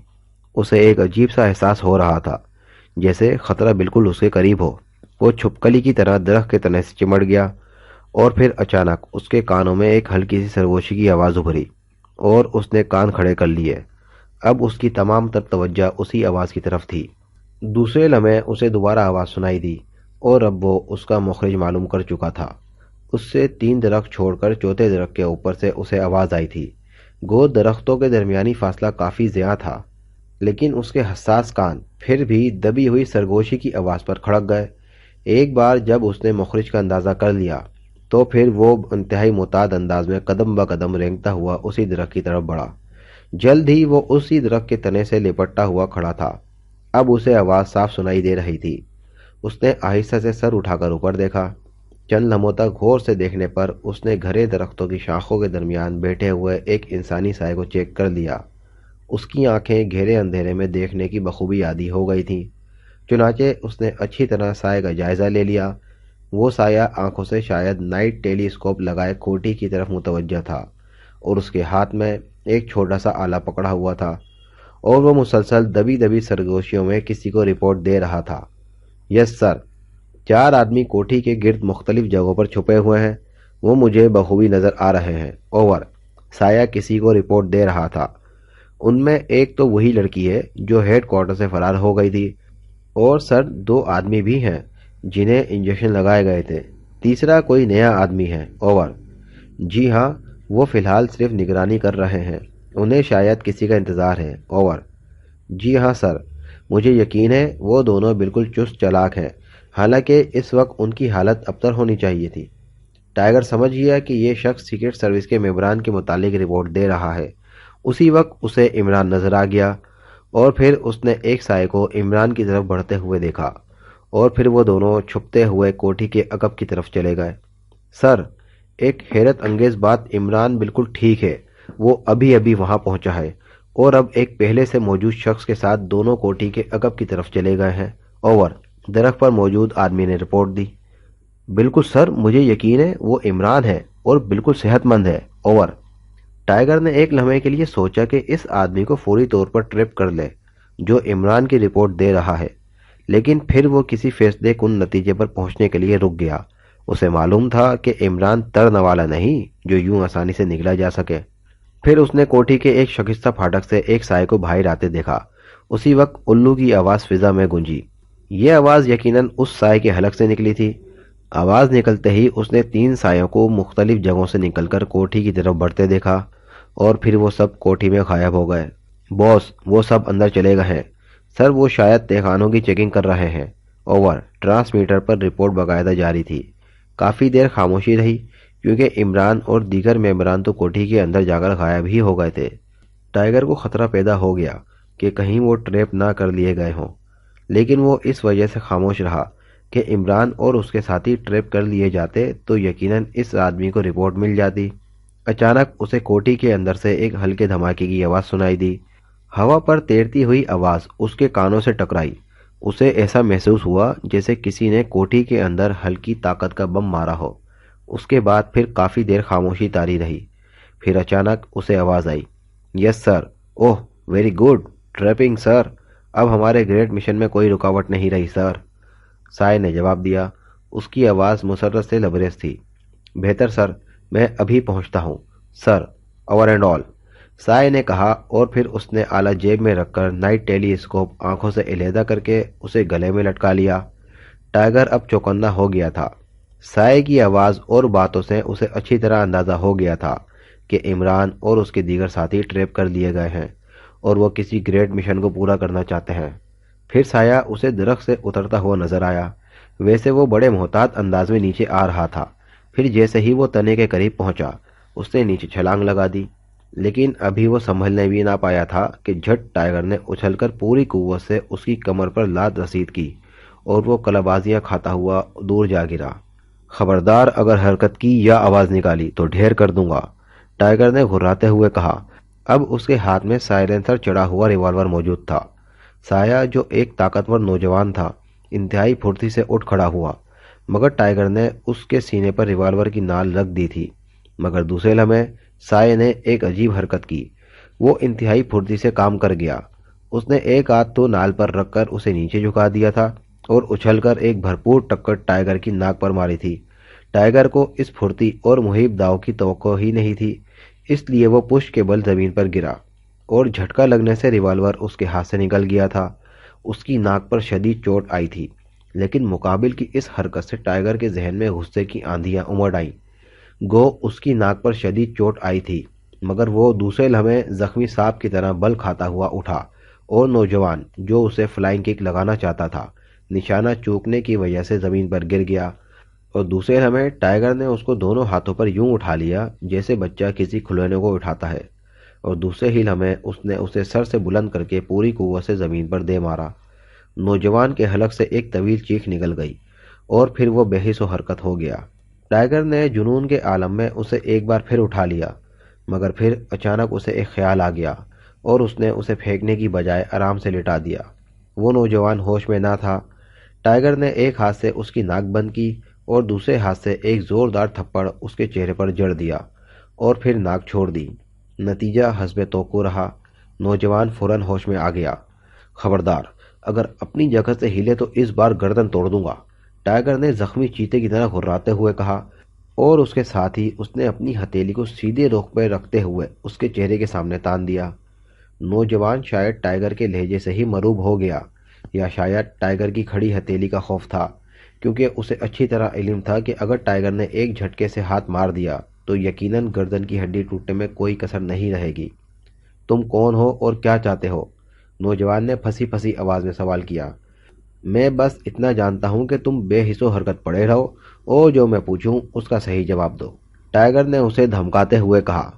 اسے ایک عجیب سا احساس ہو رہا تھا، جیسے خطرہ بالکل اس کے قریب ہو۔ وہ چھپکلی کی طرح درخت کے تنے سے چمٹ گیا، اور پھر اچانک اس کے کانوں میں ایک ہلکی سی سرگوشی کی آواز ابھری، اور اس نے کان کھڑے کر لیے۔ اب اس کی تمام تر توجہ اسی آواز کی طرف تھی۔ دوسرے لمحے اسے دوبارہ آواز سنائی دی، اور اب وہ اس کا مخرج معلوم کر چکا تھا۔ اس سے 3 درخت چھوڑ کر چوتھے درخت کے اوپر سے اسے آواز آئی تھی۔ گو درختوں کے درمیانی فاصلہ کافی زیادہ تھا، لیکن اس کے حساس کان پھر بھی دبی ہوئی سرگوشی کی آواز پر کھڑک گئے۔ ایک بار جب اس نے مخرج کا اندازہ کر لیا تو پھر وہ انتہائی محتاط انداز میں قدم بہ قدم رینگتا ہوا اسی درخت کی طرف بڑھا۔ جلد ہی وہ اسی درخت کے تنے سے لپٹا ہوا کھڑا تھا۔ اب اسے آواز صاف سنائی دے رہی تھی۔ اس نے آہستہ سے سر اٹھا کر اوپر دیکھا۔ چند لمحوں تک غور سے دیکھنے پر اس نے گھرے درختوں کی شاخوں کے درمیان بیٹھے ہوئے ایک انسانی سائے کو چیک کر لیا۔ اس کی آنکھیں گہرے اندھیرے میں دیکھنے کی بخوبی عادی ہو گئی تھیں، چنانچہ اس نے اچھی طرح سائے کا جائزہ لے لیا۔ وہ سایہ آنکھوں سے شاید نائٹ ٹیلی اسکوپ لگائے کوٹھی کی طرف متوجہ تھا، اور اس کے ہاتھ میں ایک چھوٹا سا آلہ پکڑا ہوا تھا، اور وہ مسلسل دبی دبی سرگوشیوں میں کسی کو رپورٹ دے رہا تھا۔ یس سر، 4 آدمی کوٹھی کے گرد مختلف جگہوں پر چھپے ہوئے ہیں، وہ مجھے بخوبی نظر آ رہے ہیں۔ اوور۔ سایہ کسی کو رپورٹ دے رہا تھا۔ ان میں ایک تو وہی لڑکی ہے جو ہیڈ کوارٹر سے فرار ہو گئی تھی، اور سر 2 آدمی بھی ہیں جنہیں انجیکشن لگائے گئے تھے، تیسرا کوئی نیا آدمی ہے۔ اوور۔ جی ہاں، وہ فی الحال صرف نگرانی کر رہے ہیں، انہیں شاید کسی کا انتظار ہے۔ اوور۔ جی ہاں سر، مجھے یقین ہے وہ دونوں بالکل چست چالاک ہیں، حالانکہ اس وقت ان کی حالت ابتر ہونی چاہیے تھی۔ ٹائیگر سمجھ گیا کہ یہ شخص سیکرٹ سروس کے ممبران کے متعلق رپورٹ دے رہا ہے۔ اسی وقت اسے عمران نظر آ گیا، اور پھر اس نے ایک سائے کو عمران کی طرف بڑھتے ہوئے دیکھا، اور پھر وہ دونوں چھپتے ہوئے کوٹھی کے عقب کی طرف چلے گئے۔ سر، ایک حیرت انگیز بات، عمران بالکل ٹھیک ہے، وہ ابھی ابھی وہاں پہنچا ہے، اور اب ایک پہلے سے موجود شخص کے ساتھ دونوں کوٹھی کے عقب کی طرف چلے گئے ہیں۔ اوور۔ درخت پر موجود آدمی نے رپورٹ دی۔ بالکل سر، مجھے یقین ہے وہ عمران ہے اور بالکل صحت مند ہے۔ اوور۔ ٹائیگر نے ایک لمحے کے لیے سوچا کہ اس آدمی کو فوری طور پر ٹریپ کر لے جو عمران کی رپورٹ دے رہا ہے، لیکن پھر وہ کسی فیصلے کن نتیجے پر پہنچنے کے لیے رک گیا۔ اسے معلوم تھا کہ عمران ترنے والا نہیں جو یوں آسانی سے نکلا جا سکے۔ پھر اس نے کوٹھی کے ایک شکستہ پھاٹک سے ایک سائے کو باہر آتے دیکھا۔ اسی وقت الو کی آواز فضا میں گونجی۔ یہ آواز یقیناً اس سائے کے حلق سے نکلی تھی۔ آواز نکلتے ہی اس نے 3 سایوں کو مختلف جگہوں سے نکل کر کوٹھی کی طرف بڑھتے دیکھا، اور پھر وہ سب کوٹھی میں غائب ہو گئے۔ باس، وہ سب اندر چلے گئے ہیں۔ سر، وہ شاید تہخانوں کی چیکنگ کر رہے ہیں۔ اوور۔ ٹرانسمیٹر پر رپورٹ باقاعدہ جاری تھی۔ کافی دیر خاموشی رہی، کیونکہ عمران اور دیگر ممبران تو کوٹھی کے اندر جا کر غائب ہی ہو گئے تھے۔ ٹائیگر کو خطرہ پیدا ہو گیا کہ کہیں وہ ٹریپ نہ کر لیے گئے ہوں، لیکن وہ اس وجہ سے خاموش رہا کہ عمران اور اس کے ساتھی ٹریپ کر لیے جاتے تو یقیناً اس آدمی کو رپورٹ مل جاتی۔ اچانک اسے کوٹھی کے اندر سے ایک ہلکے دھماکے کی آواز سنائی دی۔ ہوا پر تیرتی ہوئی آواز اس کے کانوں سے ٹکرائی۔ اسے ایسا محسوس ہوا جیسے کسی نے کوٹھی کے اندر ہلکی طاقت کا بم مارا ہو۔ اس کے بعد پھر کافی دیر خاموشی طاری رہی۔ پھر اچانک اسے آواز آئی، یس سر۔ اوہ ویری گڈ ٹریپنگ سر، اب ہمارے گریٹ مشن میں کوئی رکاوٹ نہیں رہی سر۔ سائے نے جواب دیا۔ اس کی آواز مسرت سے لبریز تھی۔ بہتر سر، میں ابھی پہنچتا ہوں سر، اوور اینڈ آل، سائے نے کہا، اور پھر اس نے آلہ جیب میں رکھ کر نائٹ ٹیلی اسکوپ آنکھوں سے علیحدہ کر کے اسے گلے میں لٹکا لیا۔ ٹائیگر اب چوکنا ہو گیا تھا۔ سائے کی آواز اور باتوں سے اسے اچھی طرح اندازہ ہو گیا تھا کہ عمران اور اس کے دیگر ساتھی ٹریپ کر لیے گئے ہیں، اور وہ کسی گریٹ مشن کو پورا کرنا چاہتے ہیں۔ پھر سایہ اسے درخت سے اترتا ہوا نظر آیا۔ ویسے وہ بڑے محتاط انداز میں نیچے آ رہا تھا۔ پھر جیسے ہی وہ تنے کے قریب پہنچا، اس نے نیچے چھلانگ لگا دی، لیکن ابھی وہ سنبھلنے بھی نہ پایا تھا کہ جھٹ ٹائیگر نے اچھل کر پوری قوت سے اس کی کمر پر لات رسید کی، اور وہ کلابازیاں کھاتا ہوا دور جا گرا۔ خبردار اگر حرکت کی یا آواز نکالی تو ڈھیر کر دوں گا، ٹائیگر نے گھراتے ہوئے کہا۔ اب اس کے ہاتھ میں سائلنسر چڑھا ہوا ریوالور موجود تھا۔ سایہ، جو ایک طاقتور نوجوان تھا، انتہائی پھرتی سے اٹھ کھڑا ہوا، مگر ٹائیگر نے اس کے سینے پر ریوالور کی نال رکھ دی تھی۔ مگر دوسرے لمحے سائے نے ایک عجیب حرکت کی۔ وہ انتہائی پھرتی سے کام کر گیا۔ اس نے ایک ہاتھ تو نال پر رکھ کر اسے نیچے جھکا دیا تھا، اور اچھل کر ایک بھرپور ٹکر ٹائیگر کی ناک پر ماری تھی۔ ٹائیگر کو اس پھرتی اور مہیب داؤ کی توقع ہی نہیں تھی، اس لیے وہ پشت کے بل زمین پر گرا، اور جھٹکا لگنے سے ریوالور اس کے ہاتھ سے نکل گیا تھا۔ اس کی ناک پر شدید چوٹ آئی تھی، لیکن مقابل کی اس حرکت سے ٹائیگر کے ذہن میں غصے کی آندھیاں امڑ آئیں۔ گو اس کی ناک پر شدید چوٹ آئی تھی، مگر وہ دوسرے لمحے زخمی سانپ کی طرح بل کھاتا ہوا اٹھا، اور نوجوان جو اسے فلائنگ کک لگانا چاہتا تھا، نشانہ چوکنے کی وجہ سے زمین پر گر گیا، اور دوسرے لمحے ٹائیگر نے اس کو دونوں ہاتھوں پر یوں اٹھا لیا جیسے بچہ کسی کھلونے کو اٹھاتا ہے، اور دوسرے ہی لمحے اس نے اسے سر سے بلند کر کے پوری قوت سے زمین پر دے مارا۔ نوجوان کے حلق سے ایک طویل چیخ نکل گئی، اور پھر وہ بے حس و حرکت ہو گیا۔ ٹائیگر نے جنون کے عالم میں اسے ایک بار پھر اٹھا لیا، مگر پھر اچانک اسے ایک خیال آ گیا اور اس نے اسے پھینکنے کی بجائے آرام سے لٹا دیا۔ وہ نوجوان ہوش میں نہ تھا۔ ٹائیگر نے ایک ہاتھ سے اس کی ناک بند کی اور دوسرے ہاتھ سے ایک زوردار تھپڑ اس کے چہرے پر جڑ دیا اور پھر ناک چھوڑ دی۔ نتیجہ حسب توقع رہا۔ نوجوان فوراً ہوش میں آ گیا۔ خبردار، اگر اپنی جگہ سے ہلے تو اس بار گردن توڑ دوں گا، ٹائیگر نے زخمی چیتے کی طرح گھراتے ہوئے کہا، اور اس کے ساتھ ہی اس نے اپنی ہتھیلی کو سیدھے رخ پہ رکھتے ہوئے اس کے چہرے کے سامنے تان دیا۔ نوجوان شاید ٹائیگر کے لہجے سے ہی مرعوب ہو گیا، یا شاید ٹائیگر کی کھڑی ہتھیلی کا خوف تھا، کیونکہ اسے اچھی طرح علم تھا کہ اگر ٹائیگر نے ایک جھٹکے سے ہاتھ مار دیا تو یقیناً گردن کی ہڈی ٹوٹنے میں کوئی کسر نہیں رہے گی۔ تم کون ہو اور کیا چاہتے ہو؟ نوجوان نے پھنسی پھنسی آواز میں سوال کیا۔ میں بس اتنا جانتا ہوں کہ تم بے حس و حرکت پڑے رہو اور جو میں پوچھوں اس کا صحیح جواب دو، ٹائیگر نے اسے دھمکاتے ہوئے کہا۔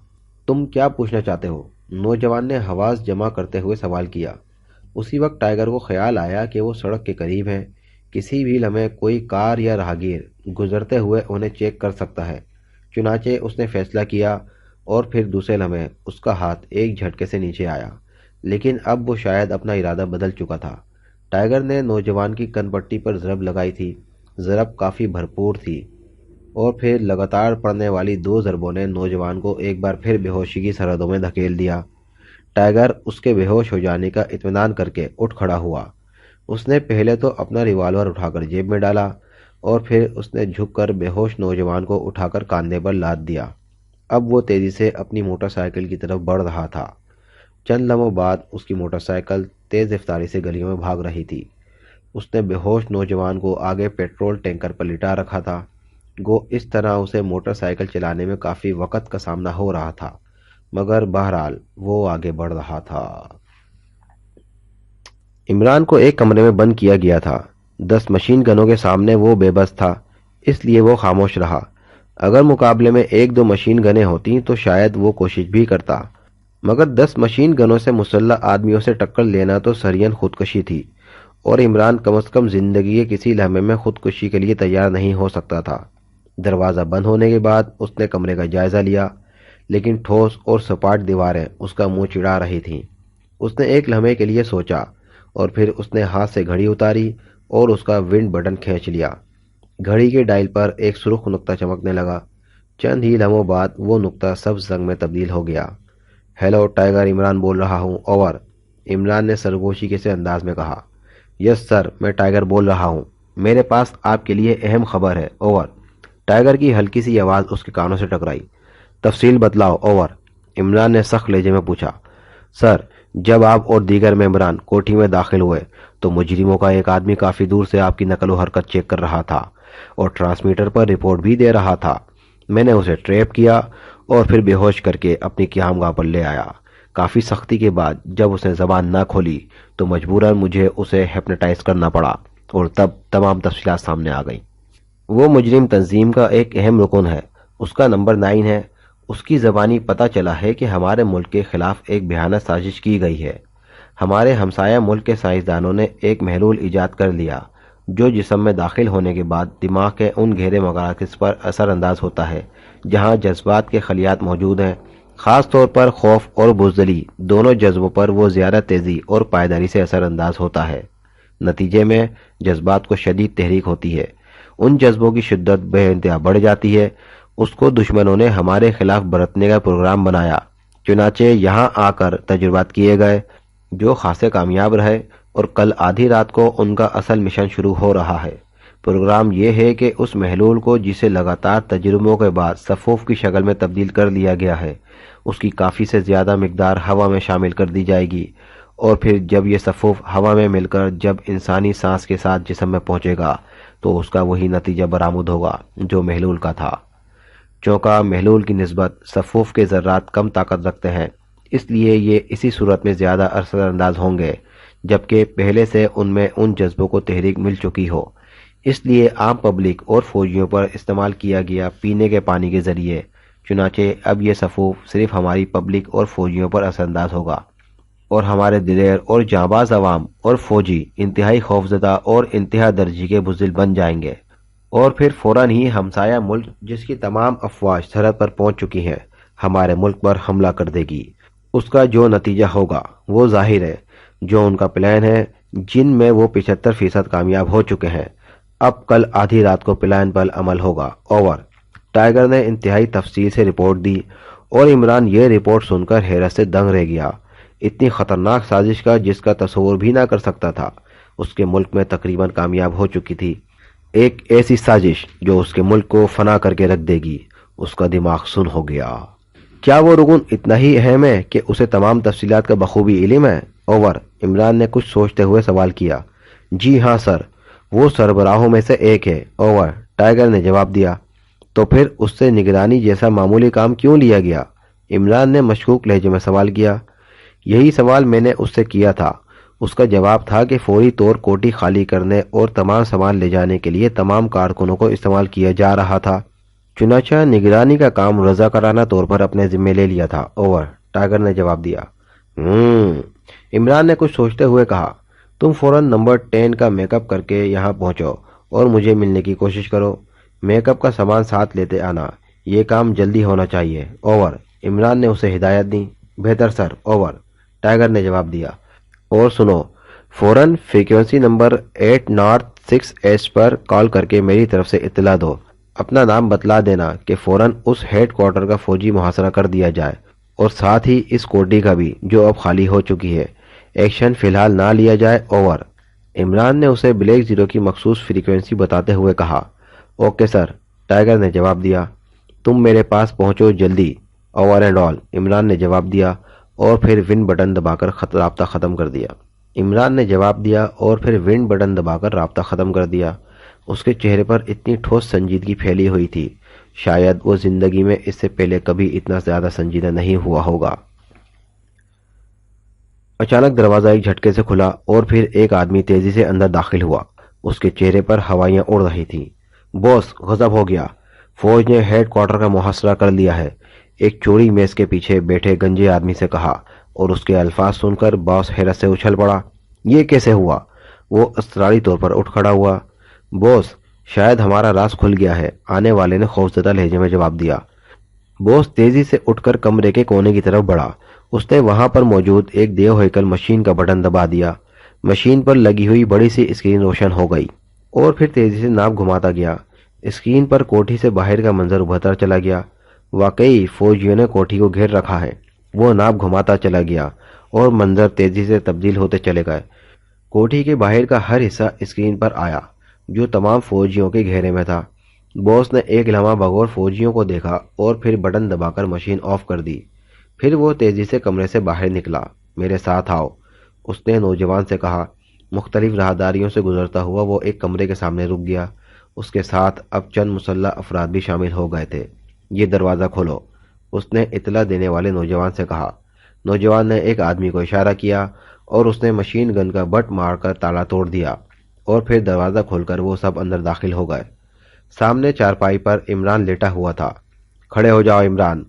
تم کیا پوچھنا چاہتے ہو؟ نوجوان نے حواس جمع کرتے ہوئے سوال کیا۔ اسی وقت ٹائیگر کو خیال آیا کہ وہ سڑک کے قریب ہیں، کسی بھی لمحے کوئی کار یا راہگیر گزرتے ہوئے انہیں چیک کر سکتا ہے۔ چنانچہ اس نے فیصلہ کیا اور پھر دوسرے لمحے اس کا ہاتھ ایک جھٹکے سے نیچے آیا، لیکن اب وہ شاید اپنا ارادہ بدل چکا تھا۔ ٹائیگر نے نوجوان کی کن پٹی پر ضرب لگائی تھی۔ ضرب کافی بھرپور تھی اور پھر لگاتار پڑنے والی 2 ضربوں نے نوجوان کو ایک بار پھر بے ہوشی کی سرحدوں میں دھکیل دیا۔ ٹائیگر اس کے بے ہوش ہو جانے کا اطمینان کر کے اٹھ کھڑا ہوا۔ اس نے پہلے تو اپنا ریوالور اٹھا کر جیب میں ڈالا اور پھر اس نے جھک کر بے ہوش نوجوان کو اٹھا کر کاندھے پر لاد دیا۔ اب وہ تیزی سے اپنی موٹر سائیکل کی طرف بڑھ رہا تھا۔ چند لمحوں بعد اس کی موٹر سائیکل تیز رفتاری سے گلیوں میں بھاگ رہی تھی۔ اس نے بے ہوش نوجوان کو آگے پیٹرول ٹینکر پر لٹا رکھا تھا۔ گو اس طرح اسے موٹر سائیکل چلانے میں کافی وقت کا سامنا ہو رہا تھا، مگر بہرحال وہ آگے بڑھ رہا تھا۔ عمران کو ایک کمرے میں بند کیا گیا تھا۔ 10 مشین گنوں کے سامنے وہ بے بس تھا، اس لیے وہ خاموش رہا۔ اگر مقابلے میں 1-2 مشین گنیں ہوتی تو شاید وہ کوشش بھی کرتا، مگر 10 مشین گنوں سے مسلح آدمیوں سے ٹکر لینا تو سرین خودکشی تھی، اور عمران کم از کم زندگی کے کسی لمحے میں خودکشی کے لیے تیار نہیں ہو سکتا تھا۔ دروازہ بند ہونے کے بعد اس نے کمرے کا جائزہ لیا، لیکن ٹھوس اور سپاٹ دیواریں اس کا منہ چڑھا رہی تھیں۔ اس نے ایک لمحے کے لیے سوچا اور پھر اس نے ہاتھ سے گھڑی اتاری اور اس کا ونڈ بٹن کھینچ لیا۔ گھڑی کے ڈائل پر ایک سرخ نقطہ چمکنے لگا۔ چند ہی لمحوں بعد وہ نقطہ سبز رنگ میں تبدیل ہو گیا۔ ہیلو ٹائیگر، عمران بول رہا ہوں، اوور، عمران نے سرگوشی کے سے انداز میں کہا۔ یس سر، میں ٹائیگر بول رہا ہوں، میرے پاس آپ کے لیے اہم خبر ہے، اوور۔ ٹائیگر کی ہلکی سی آواز اس کے کانوں سے ٹکرائی۔ تفصیل بتلاؤ، اوور، عمران نے سخت لہجے میں پوچھا۔ سر، جب آپ اور دیگر ممبران کوٹھی میں داخل ہوئے تو مجرموں کا ایک آدمی کافی دور سے آپ کی نقل و حرکت چیک کر رہا تھا اور ٹرانسمیٹر پر رپورٹ بھی دے رہا تھا۔ میں نے اسے ٹریپ کیا اور پھر بے ہوش کر کے اپنی قیامگاہ پر لے آیا۔ کافی سختی کے بعد جب اس نے زبان نہ کھولی تو مجبوراً مجھے اسے ہپنوٹائز کرنا پڑا اور تب تمام تفصیلات سامنے آ گئیں۔ وہ مجرم تنظیم کا ایک اہم رکن ہے، اس کا نمبر 9 ہے۔ اس کی زبانی پتہ چلا ہے کہ ہمارے ملک کے خلاف ایک بھیانک سازش کی گئی ہے۔ ہمارے ہمسایہ ملک کے سائنسدانوں نے ایک محلول ایجاد کر لیا جو جسم میں داخل ہونے کے بعد دماغ کے ان گہرے مراکز پر اثر انداز ہوتا ہے جہاں جذبات کے خلیات موجود ہیں۔ خاص طور پر خوف اور بزدلی دونوں جذبوں پر وہ زیادہ تیزی اور پائیداری سے اثر انداز ہوتا ہے۔ نتیجے میں جذبات کو شدید تحریک ہوتی ہے، ان جذبوں کی شدت بے انتہا بڑھ جاتی ہے۔ اس کو دشمنوں نے ہمارے خلاف برتنے کا پروگرام بنایا، چنانچہ یہاں آ کر تجربات کیے گئے جو خاصے کامیاب رہے، اور کل آدھی رات کو ان کا اصل مشن شروع ہو رہا ہے۔ پروگرام یہ ہے کہ اس محلول کو جسے لگاتار تجربوں کے بعد صفوف کی شکل میں تبدیل کر لیا گیا ہے، اس کی کافی سے زیادہ مقدار ہوا میں شامل کر دی جائے گی، اور پھر جب یہ صفوف ہوا میں مل کر جب انسانی سانس کے ساتھ جسم میں پہنچے گا تو اس کا وہی نتیجہ برآمد ہوگا جو محلول کا تھا۔ چونکہ محلول کی نسبت صفوف کے ذرات کم طاقت رکھتے ہیں، اس لیے یہ اسی صورت میں زیادہ اثر انداز ہوں گے جبکہ پہلے سے ان میں ان جذبوں کو تحریک مل چکی ہو۔ اس لیے عام پبلک اور فوجیوں پر استعمال کیا گیا پینے کے پانی کے ذریعے، چنانچہ اب یہ صفوف صرف ہماری پبلک اور فوجیوں پر اثر انداز ہوگا، اور ہمارے دلیر اور جانباز عوام اور فوجی انتہائی خوفزدہ اور انتہا درجے کے بزدل بن جائیں گے۔ اور پھر فوراً ہی ہمسایہ ملک جس کی تمام افواج سرحد پر پہنچ چکی ہیں ہمارے ملک پر حملہ کر دے گی۔ اس کا جو نتیجہ ہوگا وہ ظاہر ہے۔ جو ان کا پلان ہے جن میں وہ 75% کامیاب ہو چکے ہیں، اب کل آدھی رات کو پلان پر عمل ہوگا۔ اوور۔ ٹائیگر نے انتہائی تفصیل سے رپورٹ دی اور عمران یہ رپورٹ سن کر حیرت سے دنگ رہ گیا۔ اتنی خطرناک سازش کا جس کا تصور بھی نہ کر سکتا تھا اس کے ملک میں تقریباً کامیاب ہو چکی تھی۔ ایک ایسی سازش جو اس کے ملک کو فنا کر کے رکھ دے گی۔ اس کا دماغ سن ہو گیا۔ کیا وہ رکن اتنا ہی اہم ہے کہ اسے تمام تفصیلات کا بخوبی علم ہے؟ اوور۔ عمران نے کچھ سوچتے ہوئے سوال کیا۔ جی ہاں سر، وہ سربراہوں میں سے ایک ہے۔ اوور۔ ٹائیگر نے جواب دیا۔ تو پھر اس سے نگرانی جیسا معمولی کام کیوں لیا گیا؟ عمران نے مشکوک لہجے میں سوال کیا۔ یہی سوال میں نے اس سے کیا تھا۔ اس کا جواب تھا کہ فوری طور کوٹھی خالی کرنے اور تمام سامان لے جانے کے لیے تمام کارکنوں کو استعمال کیا جا رہا تھا۔ چنانچہ نگرانی کا کام رضاکارانہ طور پر اپنے ذمہ لے لیا تھا۔ اوور۔ ٹائیگر نے جواب دیا۔ عمران نے کچھ سوچتے ہوئے کہا۔ تم فوراً نمبر 10 کا میک اپ کر کے یہاں پہنچو اور مجھے ملنے کی کوشش کرو۔ میک اپ کا سامان ساتھ لیتے آنا۔ یہ کام جلدی ہونا چاہیے۔ اوور۔ عمران نے اسے ہدایت دی۔ بہتر سر۔ اوور۔ ٹائیگر نے جواب دیا۔ اور سنو، فوراً فریکوینسی نمبر 806H پر کال کر کے میری طرف سے اطلاع دو۔ اپنا نام بتلا دینا کہ فوراً اس ہیڈ کوارٹر کا فوجی محاصرہ کر دیا جائے اور ساتھ ہی اس کوٹھی کا بھی جو اب خالی ہو چکی ہے۔ ایکشن فی الحال نہ لیا جائے۔ اوور۔ عمران نے اسے بلیک زیرو کی مخصوص فریکوینسی بتاتے ہوئے کہا۔ Okay sir. ٹائیگر نے جواب دیا۔ تم میرے پاس پہنچو جلدی۔ Over and all. عمران نے جواب دیا اور پھر ون بٹن دبا کر رابطہ ختم کر دیا۔ عمران نے جواب دیا اور پھر ون بٹن دبا کر رابطہ ختم کر دیا۔ اس کے چہرے پر اتنی ٹھوس سنجیدگی پھیلی ہوئی تھی، شاید وہ زندگی میں اس سے پہلے کبھی اتنا زیادہ سنجیدہ نہیں ہوا ہوگا۔ اچانک دروازہ ایک جھٹکے سے کھلا اور پھر ایک آدمی تیزی سے اندر داخل ہوا۔ اس کے چہرے پر ہوائیاں اڑ رہی تھیں۔ باس، غضب ہو گیا۔ فوج نے ہیڈ کوارٹر کا محاصرہ کر لیا ہے، ایک چوڑی میز کے پیچھے بیٹھے گنجے آدمی سے کہا، اور اس کے الفاظ سن کر باس حیرت سے اچھل پڑا۔ یہ کیسے ہوا؟ وہ اضطراری طور پر اٹھ کھڑا ہوا۔ باس، شاید ہمارا راز کھل گیا ہے، آنے والے نے خوفزدہ لہجے میں جواب دیا۔ باس تیزی سے اٹھ کر کمرے کے کونے کی طرف بڑھا۔ اس نے وہاں پر موجود ایک دیو ہیکل مشین کا بٹن دبا دیا۔ مشین پر لگی ہوئی بڑی سی اسکرین روشن ہو گئی اور پھر تیزی سے ناپ گھماتا گیا۔ اسکرین پر کوٹھی سے باہر کا منظر ابھرتا چلا گیا۔ واقعی فوجیوں نے کوٹھی کو گھیر رکھا ہے۔ وہ ناپ گھماتا چلا گیا اور منظر تیزی سے تبدیل ہوتے چلے گئے۔ کوٹھی کے باہر کا ہر حصہ اسکرین پر آیا جو تمام فوجیوں کے گھیرے میں تھا۔ باس نے ایک لمحہ بغور فوجیوں کو دیکھا اور پھر بٹن دبا کر مشین آف کر دی۔ پھر وہ تیزی سے کمرے سے باہر نکلا۔ میرے ساتھ آؤ، اس نے نوجوان سے کہا۔ مختلف راہداریوں سے گزرتا ہوا وہ ایک کمرے کے سامنے رک گیا۔ اس کے ساتھ اب چند مسلح افراد بھی شامل ہو گئے تھے۔ یہ دروازہ کھولو، اس نے اطلاع دینے والے نوجوان سے کہا۔ نوجوان نے ایک آدمی کو اشارہ کیا اور اس نے مشین گن کا بٹ مار کر تالا توڑ دیا اور پھر دروازہ کھول کر وہ سب اندر داخل ہو گئے۔ سامنے چارپائی پر عمران لیٹا ہوا تھا۔ کھڑے ہو جاؤ عمران،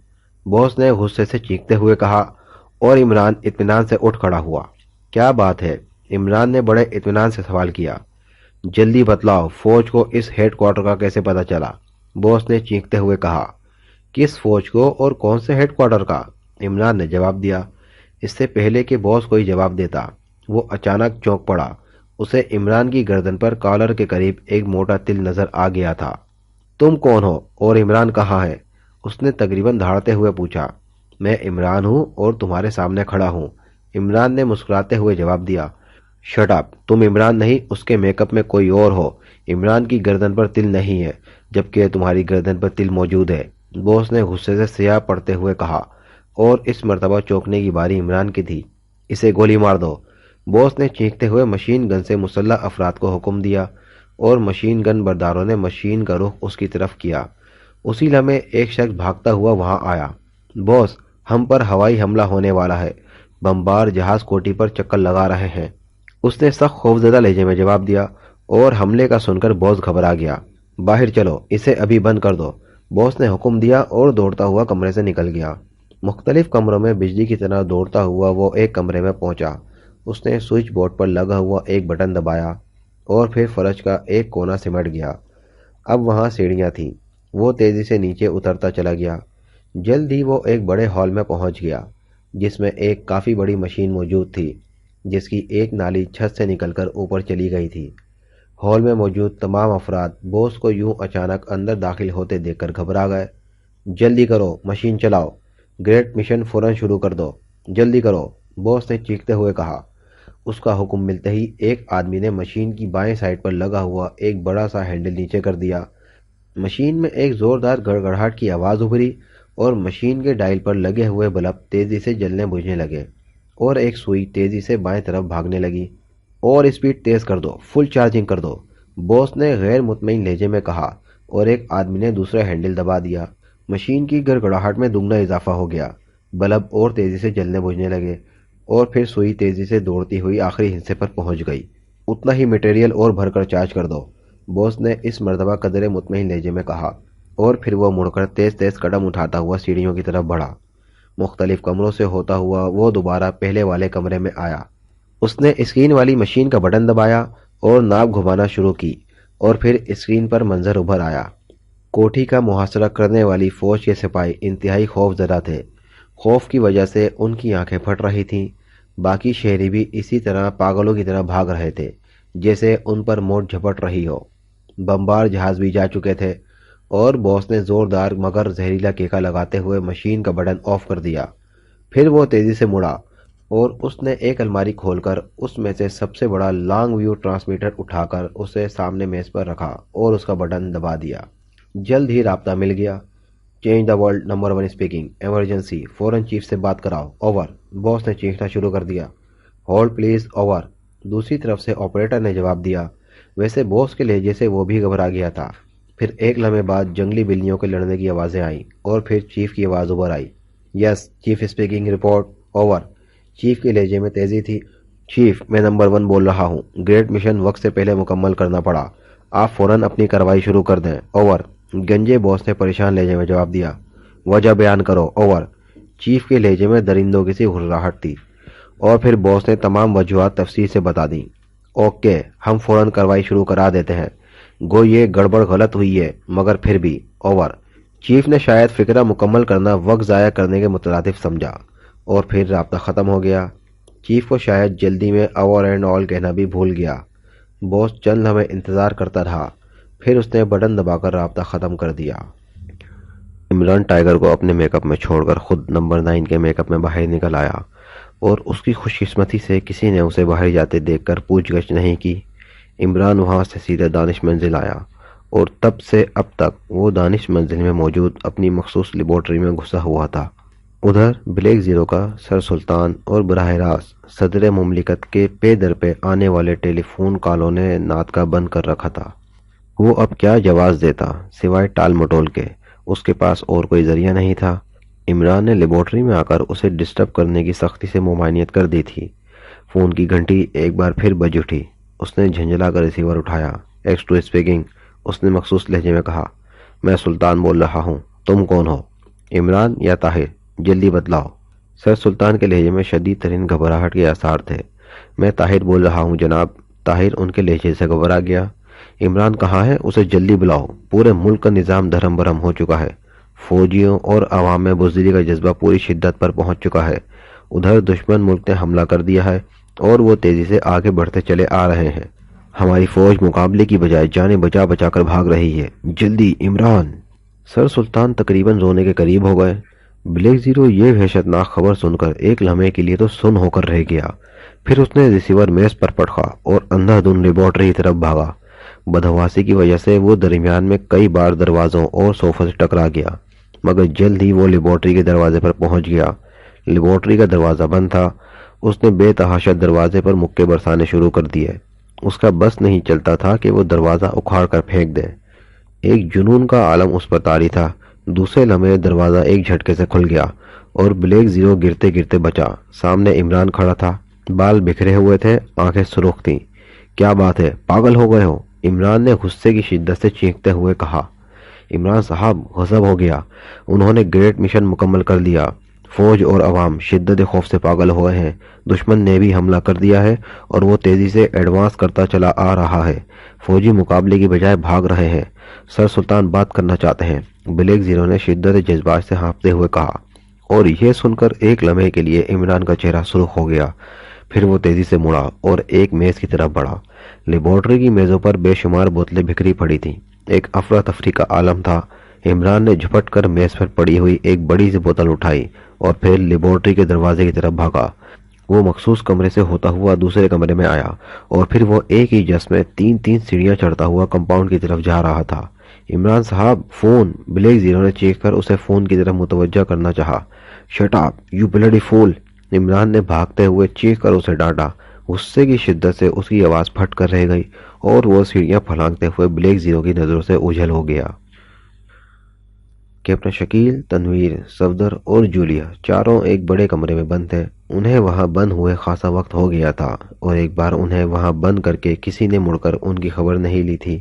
باس نے غصے سے چیختے ہوئے کہا، اور عمران اطمینان سے اٹھ کھڑا ہوا۔ کیا بات ہے؟ عمران نے بڑے اطمینان سے سوال کیا۔ جلدی بتلاؤ، فوج کو اس ہیڈ کوارٹر کا کیسے پتہ چلا؟ باس نے چیختے ہوئے کہا۔ کس فوج کو اور کون سے ہیڈ کوارٹر کا؟ عمران نے جواب دیا۔ اس سے پہلے کہ باس کوئی جواب دیتا وہ اچانک چونک پڑا۔ اسے عمران کی گردن پر کالر کے قریب ایک موٹا تل نظر آ گیا تھا۔ تم کون ہو اور عمران کہاں ہے؟ اس نے تقریباً دھاڑتے ہوئے پوچھا۔ میں عمران ہوں اور تمہارے سامنے کھڑا ہوں، عمران نے مسکراتے ہوئے جواب دیا۔ شٹ اپ، تم عمران نہیں، اس کے میک اپ میں کوئی اور ہو۔ عمران کی گردن پر تل نہیں ہے جبکہ تمہاری گردن پر تل موجود ہے، باس نے غصے سے سیاہ پڑتے ہوئے کہا، اور اس مرتبہ چونکنے کی باری عمران کی تھی۔ اسے گولی مار دو، باس نے چیختے ہوئے مشین گن سے مسلح افراد کو حکم دیا اور مشین گن برداروں نے مشین کا رخ اس کی طرف کیا۔ اسی لمحے ایک شخص بھاگتا ہوا وہاں آیا۔ باس، ہم پر ہوائی حملہ ہونے والا ہے، بمبار جہاز کوٹھی پر چکر لگا رہے ہیں، اس نے سخت خوفزدہ لہجے میں جواب دیا، اور حملے کا سن کر باس گھبرا گیا۔ باہر چلو، اسے ابھی بند کر دو، باس نے حکم دیا اور دوڑتا ہوا کمرے سے نکل گیا۔ مختلف کمروں میں بجلی کی طرح دوڑتا ہوا وہ ایک کمرے میں پہنچا۔ اس نے سوئچ بورڈ پر لگا ہوا ایک بٹن دبایا اور پھر فرش کا ایک کونا سمٹ گیا اب وہاں سیڑھیاں تھیں۔ وہ تیزی سے نیچے اترتا چلا گیا۔ جلد ہی وہ ایک بڑے ہال میں پہنچ گیا جس میں ایک کافی بڑی مشین موجود تھی جس کی ایک نالی چھت سے نکل کر اوپر چلی گئی تھی۔ ہال میں موجود تمام افراد بوس کو یوں اچانک اندر داخل ہوتے دیکھ کر گھبرا گئے۔ جلدی کرو، مشین چلاؤ، گریٹ مشن فوراً شروع کر دو، جلدی کرو، بوس نے چیختے ہوئے کہا۔ اس کا حکم ملتے ہی ایک آدمی نے مشین کی بائیں سائڈ پر لگا ہوا ایک بڑا سا ہینڈل نیچے کر دیا۔ مشین میں ایک زوردار گڑگڑاہٹ کی آواز ابھری اور مشین کے ڈائل پر لگے ہوئے بلب تیزی سے جلنے بجھنے لگے اور ایک سوئی تیزی سے بائیں طرف بھاگنے لگی۔ اور اسپیڈ تیز کر دو، فل چارجنگ کر دو، بوس نے غیر مطمئن لہجے میں کہا اور ایک آدمی نے دوسرا ہینڈل دبا دیا۔ مشین کی گڑگڑاہٹ میں دگنا اضافہ ہو گیا، بلب اور تیزی سے جلنے بجھنے لگے اور پھر سوئی تیزی سے دوڑتی ہوئی آخری حصے پر پہنچ گئی۔ اتنا ہی مٹیریل اور بھر کر چارج کر دو، بوس نے اس مرتبہ قدرے مطمئن لہجے میں کہا اور پھر وہ مڑ کر تیز تیز قدم اٹھاتا ہوا سیڑھیوں کی طرف بڑھا۔ مختلف کمروں سے ہوتا ہوا وہ دوبارہ پہلے والے کمرے میں آیا۔ اس نے اسکرین والی مشین کا بٹن دبایا اور ناپ گھمانا شروع کی اور پھر اسکرین پر منظر ابھر آیا۔ کوٹھی کا محاصرہ کرنے والی فوج کے سپاہی انتہائی خوف زدہ تھے۔ خوف کی وجہ سے ان کی آنکھیں پھٹ رہی تھیں۔ باقی شہری بھی اسی طرح پاگلوں کی طرح بھاگ رہے تھے جیسے ان پر موت جھپٹ رہی ہو۔ بمبار جہاز بھی جا چکے تھے اور باس نے زوردار مگر زہریلا کیکا لگاتے ہوئے مشین کا بٹن آف کر دیا۔ پھر وہ تیزی سے مڑا اور اس نے ایک الماری کھول کر اس میں سے سب سے بڑا لانگ ویو ٹرانسمیٹر اٹھا کر اسے سامنے میز پر رکھا اور اس کا بٹن دبا دیا۔ جلد ہی رابطہ مل گیا۔ Change the world, number 1 speaking, emergency, فوراً چیف سے بات کراؤ، اوور، باس نے چیخنا شروع کر دیا۔ ہولڈ پلیز، اوور، دوسری طرف سے آپریٹر نے جواب دیا۔ ویسے باس کے لہجے سے وہ بھی گھبرا گیا تھا۔ پھر ایک لمحے بعد جنگلی بلیوں کے لڑنے کی آوازیں آئیں اور پھر چیف کی آواز ابھر آئی۔ Yes chief speaking, report, over, chief کے لہجے میں تیزی تھی۔ چیف، میں نمبر 1 بول رہا ہوں، گریٹ مشن وقت سے پہلے مکمل کرنا پڑا، آپ فوراً اپنی کارروائی شروع کر دیں، اوور، گنجے باس نے پریشان لہجے میں جواب دیا۔ وجہ بیان کرو، اوور، چیف کے لہجے میں درندوں کی سی گھرراہٹ تھی اور پھر باس نے تمام وجوہات تفصیل سے بتا دیں۔ اوکے، ہم فوراً کارروائی شروع کرا دیتے ہیں، گو یہ گڑبڑ غلط ہوئی ہے مگر پھر بھی، اوور۔ چیف نے شاید فکرہ مکمل کرنا وقت ضائع کرنے کے مترادف سمجھا اور پھر رابطہ ختم ہو گیا۔ چیف کو شاید جلدی میں اوور اینڈ آل کہنا بھی بھول گیا۔ باس چند لمحے انتظار کرتا رہا، پھر اس نے بٹن دبا کر رابطہ ختم کر دیا۔ عمران ٹائیگر کو اپنے میک اپ میں چھوڑ کر خود نمبر 9 کے میک اپ میں باہر نکل آیا اور اس کی خوش قسمتی سے کسی نے اسے باہر جاتے دیکھ کر پوچھ گچھ نہیں کی۔ عمران وہاں سے سیدھے دانش منزل آیا اور تب سے اب تک وہ دانش منزل میں موجود اپنی مخصوص لیبارٹری میں گھسا ہوا تھا۔ ادھر بلیک زیرو کا سر سلطان اور براہ راست صدر مملکت کے پے در پہ آنے والے ٹیلی فون کالوں نے نعت کا بند کر رکھا تھا۔ وہ اب کیا جواز دیتا سوائے ٹال مٹول کے، اس کے پاس اور کوئی ذریعہ نہیں تھا۔ عمران نے لیبارٹری میں آ کر اسے ڈسٹرب کرنے کی سختی سے ممانعت کر دی تھی۔ فون کی گھنٹی ایک بار پھر بج اٹھی۔ اس نے جھنجھلا کر ریسیور اٹھایا۔ ایکس 2 اسپیکنگ، اس نے مخصوص لہجے میں کہا۔ میں سلطان بول رہا ہوں، تم کون ہو؟ عمران یا طاہر؟ جلدی بتلاؤ۔ سر سلطان کے لہجے میں شدید ترین گھبراہٹ کے آثار تھے۔ میں طاہر بول رہا ہوں جناب۔ طاہر ان کے لہجے سے گھبرا گیا۔ عمران کہاں ہے؟ اسے جلدی بلاؤ، پورے ملک کا نظام دھرم برہم ہو چکا ہے، فوجیوں اور عوام میں بزدلی کا جذبہ پوری شدت پر پہنچ چکا ہے۔ ادھر دشمن ملک نے حملہ کر دیا ہے اور وہ تیزی سے آگے بڑھتے چلے آ رہے ہیں۔ ہماری فوج مقابلے کی بجائے جانیں بچا بچا کر بھاگ رہی ہے، جلدی عمران۔ سر سلطان تقریباً رونے کے قریب ہو گئے۔ بلیک زیرو یہ وحشتناک خبر سن کر ایک لمحے کے لیے تو سن ہو کر رہ گیا، پھر اس نے ریسیور میز پر پٹکا اور اندھا دھند لیبارٹری کی طرف بھاگا۔ بدحواسی کی وجہ سے وہ درمیان میں کئی بار دروازوں اور صوفوں سے ٹکرا گیا مگر جلد ہی وہ لیبارٹری کے دروازے پر پہنچ گیا۔ لیبارٹری کا دروازہ بند تھا۔ اس نے بے تحاشا دروازے پر مکے برسانے شروع کر دیے۔ اس کا بس نہیں چلتا تھا کہ وہ دروازہ اکھاڑ کر پھینک دے۔ ایک جنون کا عالم اس پر طاری تھا۔ دوسرے لمحے دروازہ ایک جھٹکے سے کھل گیا اور بلیک زیرو گرتے گرتے بچا۔ سامنے عمران کھڑا تھا، بال بکھرے ہوئے تھے، آنکھیں سرخ تھیں۔ کیا بات ہے، پاگل ہو گئے ہو؟ عمران نے غصے کی شدت سے چیختے ہوئے کہا۔ عمران صاحب، غضب ہو گیا، انہوں نے گریٹ مشن مکمل کر لیا، فوج اور عوام شدت خوف سے پاگل ہوئے ہیں۔ دشمن نے بھی حملہ کر دیا ہے اور وہ تیزی سے ایڈوانس کرتا چلا آ رہا ہے۔ فوجی مقابلے کی بجائے بھاگ رہے ہیں۔ سر سلطان بات کرنا چاہتے ہیں، بلیک زیرو نے شدت جذبات سے ہانپتے ہوئے کہا، اور یہ سن کر ایک لمحے کے لیے عمران کا چہرہ سرخ ہو گیا۔ پھر وہ تیزی سے مڑا اور ایک میز کی طرف بڑھا۔ لیبارٹری کی میزوں پر بے شمار بوتلیں بکھری پڑی تھیں۔ ایک افراتفری کا عالم تھا۔ عمران نے جھپٹ کر میز پر پڑی ہوئی ایک بڑی سی بوتل اٹھائی اور پھر لیبارٹری کے دروازے کی طرف بھاگا۔ وہ مخصوص کمرے سے ہوتا ہوا دوسرے کمرے میں آیا اور پھر وہ ایک ہی جس میں تین سیڑھیاں چڑھتا ہوا کمپاؤنڈ کی طرف جا رہا تھا۔ عمران صاحب، فون! بلیک زیرو نے چیخ کر اسے فون کی طرف متوجہ کرنا چاہا۔ شٹ اپ یو بلڈی فول! عمران نے بھاگتے ہوئے چیخ کر اسے ڈانٹا۔ غصے کی شدت سے اس کی آواز پھٹ کر رہ گئی اور وہ سیڑھیاں پھلانگتے ہوئے بلیک زیرو کی نظروں سے اوجھل ہو گیا۔ کیپٹن شکیل، تنویر، صفدر اور جولیا چاروں ایک بڑے کمرے میں بند تھے۔ انہیں وہاں بند ہوئے خاصا وقت ہو گیا تھا اور ایک بار انہیں وہاں بند کر کے کسی نے مڑ کر ان کی خبر نہیں لی تھی۔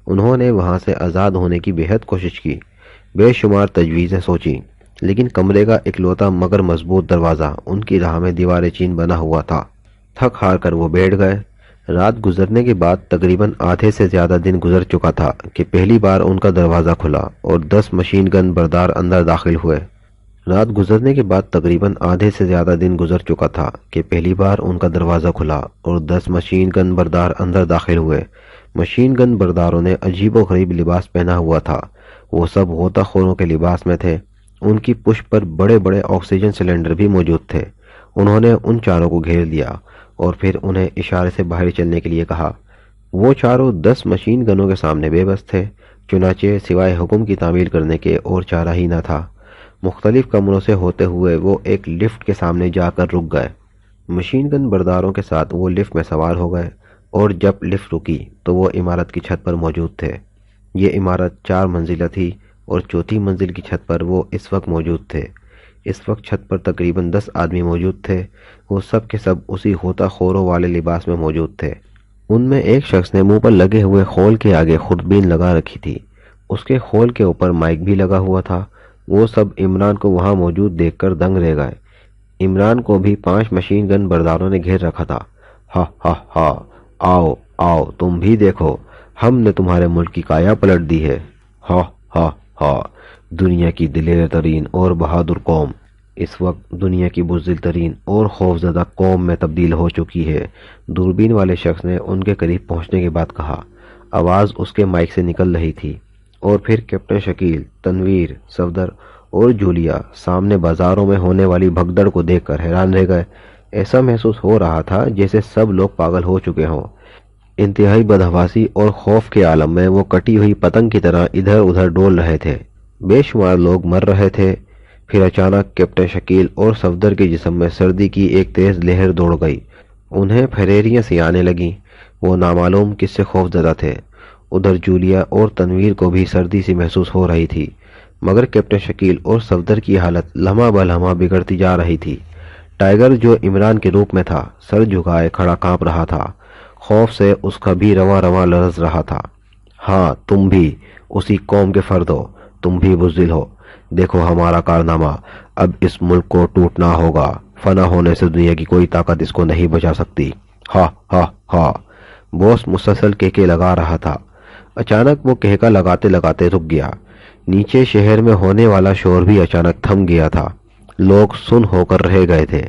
انہوں نے وہاں سے آزاد ہونے کی بے حد کوشش کی، بے شمار تجویزیں سوچی، لیکن کمرے کا اکلوتا مگر مضبوط دروازہ ان کی راہ میں دیوار چین بنا ہوا تھا۔ تھک ہار کر وہ بیٹھ گئے۔ رات گزرنے کے بعد تقریباً آدھے سے زیادہ دن گزر چکا تھا کہ پہلی بار ان کا دروازہ کھلا اور 10 مشین گن بردار اندر داخل ہوئے۔ رات گزرنے کے بعد تقریباً آدھے سے زیادہ دن گزر چکا تھا کہ پہلی بار ان کا دروازہ کھلا اور 10 مشین گن بردار اندر داخل ہوئے۔ مشین گن برداروں نے عجیب و غریب لباس پہنا ہوا تھا۔ وہ سب غوطہ خوروں کے لباس میں تھے۔ ان کی پشت پر بڑے بڑے آکسیجن سلنڈر بھی موجود تھے۔ انہوں نے ان چاروں کو گھیر لیا اور پھر انہیں اشارے سے باہر چلنے کے لیے کہا۔ وہ چاروں 10 مشین گنوں کے سامنے بے بس تھے، چنانچہ سوائے حکم کی تعمیل کرنے کے اور چارہ ہی نہ تھا۔ مختلف کمروں سے ہوتے ہوئے وہ ایک لفٹ کے سامنے جا کر رک گئے۔ مشین گن برداروں کے ساتھ وہ لفٹ میں سوار ہو گئے اور جب لفٹ رکی تو وہ عمارت کی چھت پر موجود تھے۔ یہ عمارت 4 منزلہ تھی اور چوتھی منزل کی چھت پر وہ اس وقت موجود تھے۔ اس وقت چھت پر تقریباً 10 آدمی موجود تھے۔ وہ سب کے سب اسی غوطہ خوروں والے لباس میں موجود تھے۔ ان میں ایک شخص نے منہ پر لگے ہوئے خول کے آگے خوردبین لگا رکھی تھی۔ اس کے خول کے اوپر مائک بھی لگا ہوا تھا۔ وہ سب عمران کو وہاں موجود دیکھ کر دنگ رہ گئے۔ عمران کو بھی 5 مشین گن برداروں نے گھیر رکھا تھا۔ ہا ہا ہا، آؤ آؤ تم بھی دیکھو، ہم نے تمہارے ملک کی کایا پلٹ دی ہے۔ ہا ہا ہا، دنیا کی دلیر ترین اور بہادر قوم اس وقت دنیا کی بزدل ترین اور خوفزدہ قوم میں تبدیل ہو چکی ہے۔ دوربین والے شخص نے ان کے قریب پہنچنے کے بعد کہا۔ آواز اس کے مائک سے نکل رہی تھی اور پھر کیپٹن شکیل، تنویر، صفدر اور جولیا سامنے بازاروں میں ہونے والی بھگدڑ کو دیکھ کر حیران رہ گئے۔ ایسا محسوس ہو رہا تھا جیسے سب لوگ پاگل ہو چکے ہوں۔ انتہائی بدحواسی اور خوف کے عالم میں وہ کٹی ہوئی پتنگ کی طرح ادھر ادھر ڈول رہے تھے۔ بے شمار لوگ مر رہے تھے۔ پھر اچانک کیپٹن شکیل اور صفدر کے جسم میں سردی کی ایک تیز لہر دوڑ گئی۔ انہیں پھریریاں سی آنے لگیں۔ وہ نامعلوم کس سے خوف زدہ تھے۔ ادھر جولیا اور تنویر کو بھی سردی سی محسوس ہو رہی تھی، مگر کیپٹن شکیل اور صفدر کی حالت لمحہ بہ لمحہ بگڑتی جا رہی تھی۔ ٹائیگر جو عمران کے روپ میں تھا سر جھکائے کھڑا کانپ رہا تھا۔ خوف سے اس کا بھی رواں رواں لرز رہا تھا۔ ہاں، تم بھی اسی قوم کے فرد ہو، تم بھی بزدل ہو۔ دیکھو ہمارا کارنامہ، اب اس ملک کو ٹوٹنا ہوگا۔ فنا ہونے سے دنیا کی کوئی طاقت اس کو نہیں بچا سکتی۔ ہا ہا ہا، بوس مسلسل کہکے لگا رہا تھا۔ اچانک وہ کہکا لگاتے لگاتے رک گیا۔ نیچے شہر میں ہونے والا شور بھی اچانک تھم گیا تھا۔ لوگ سن ہو کر رہ گئے تھے۔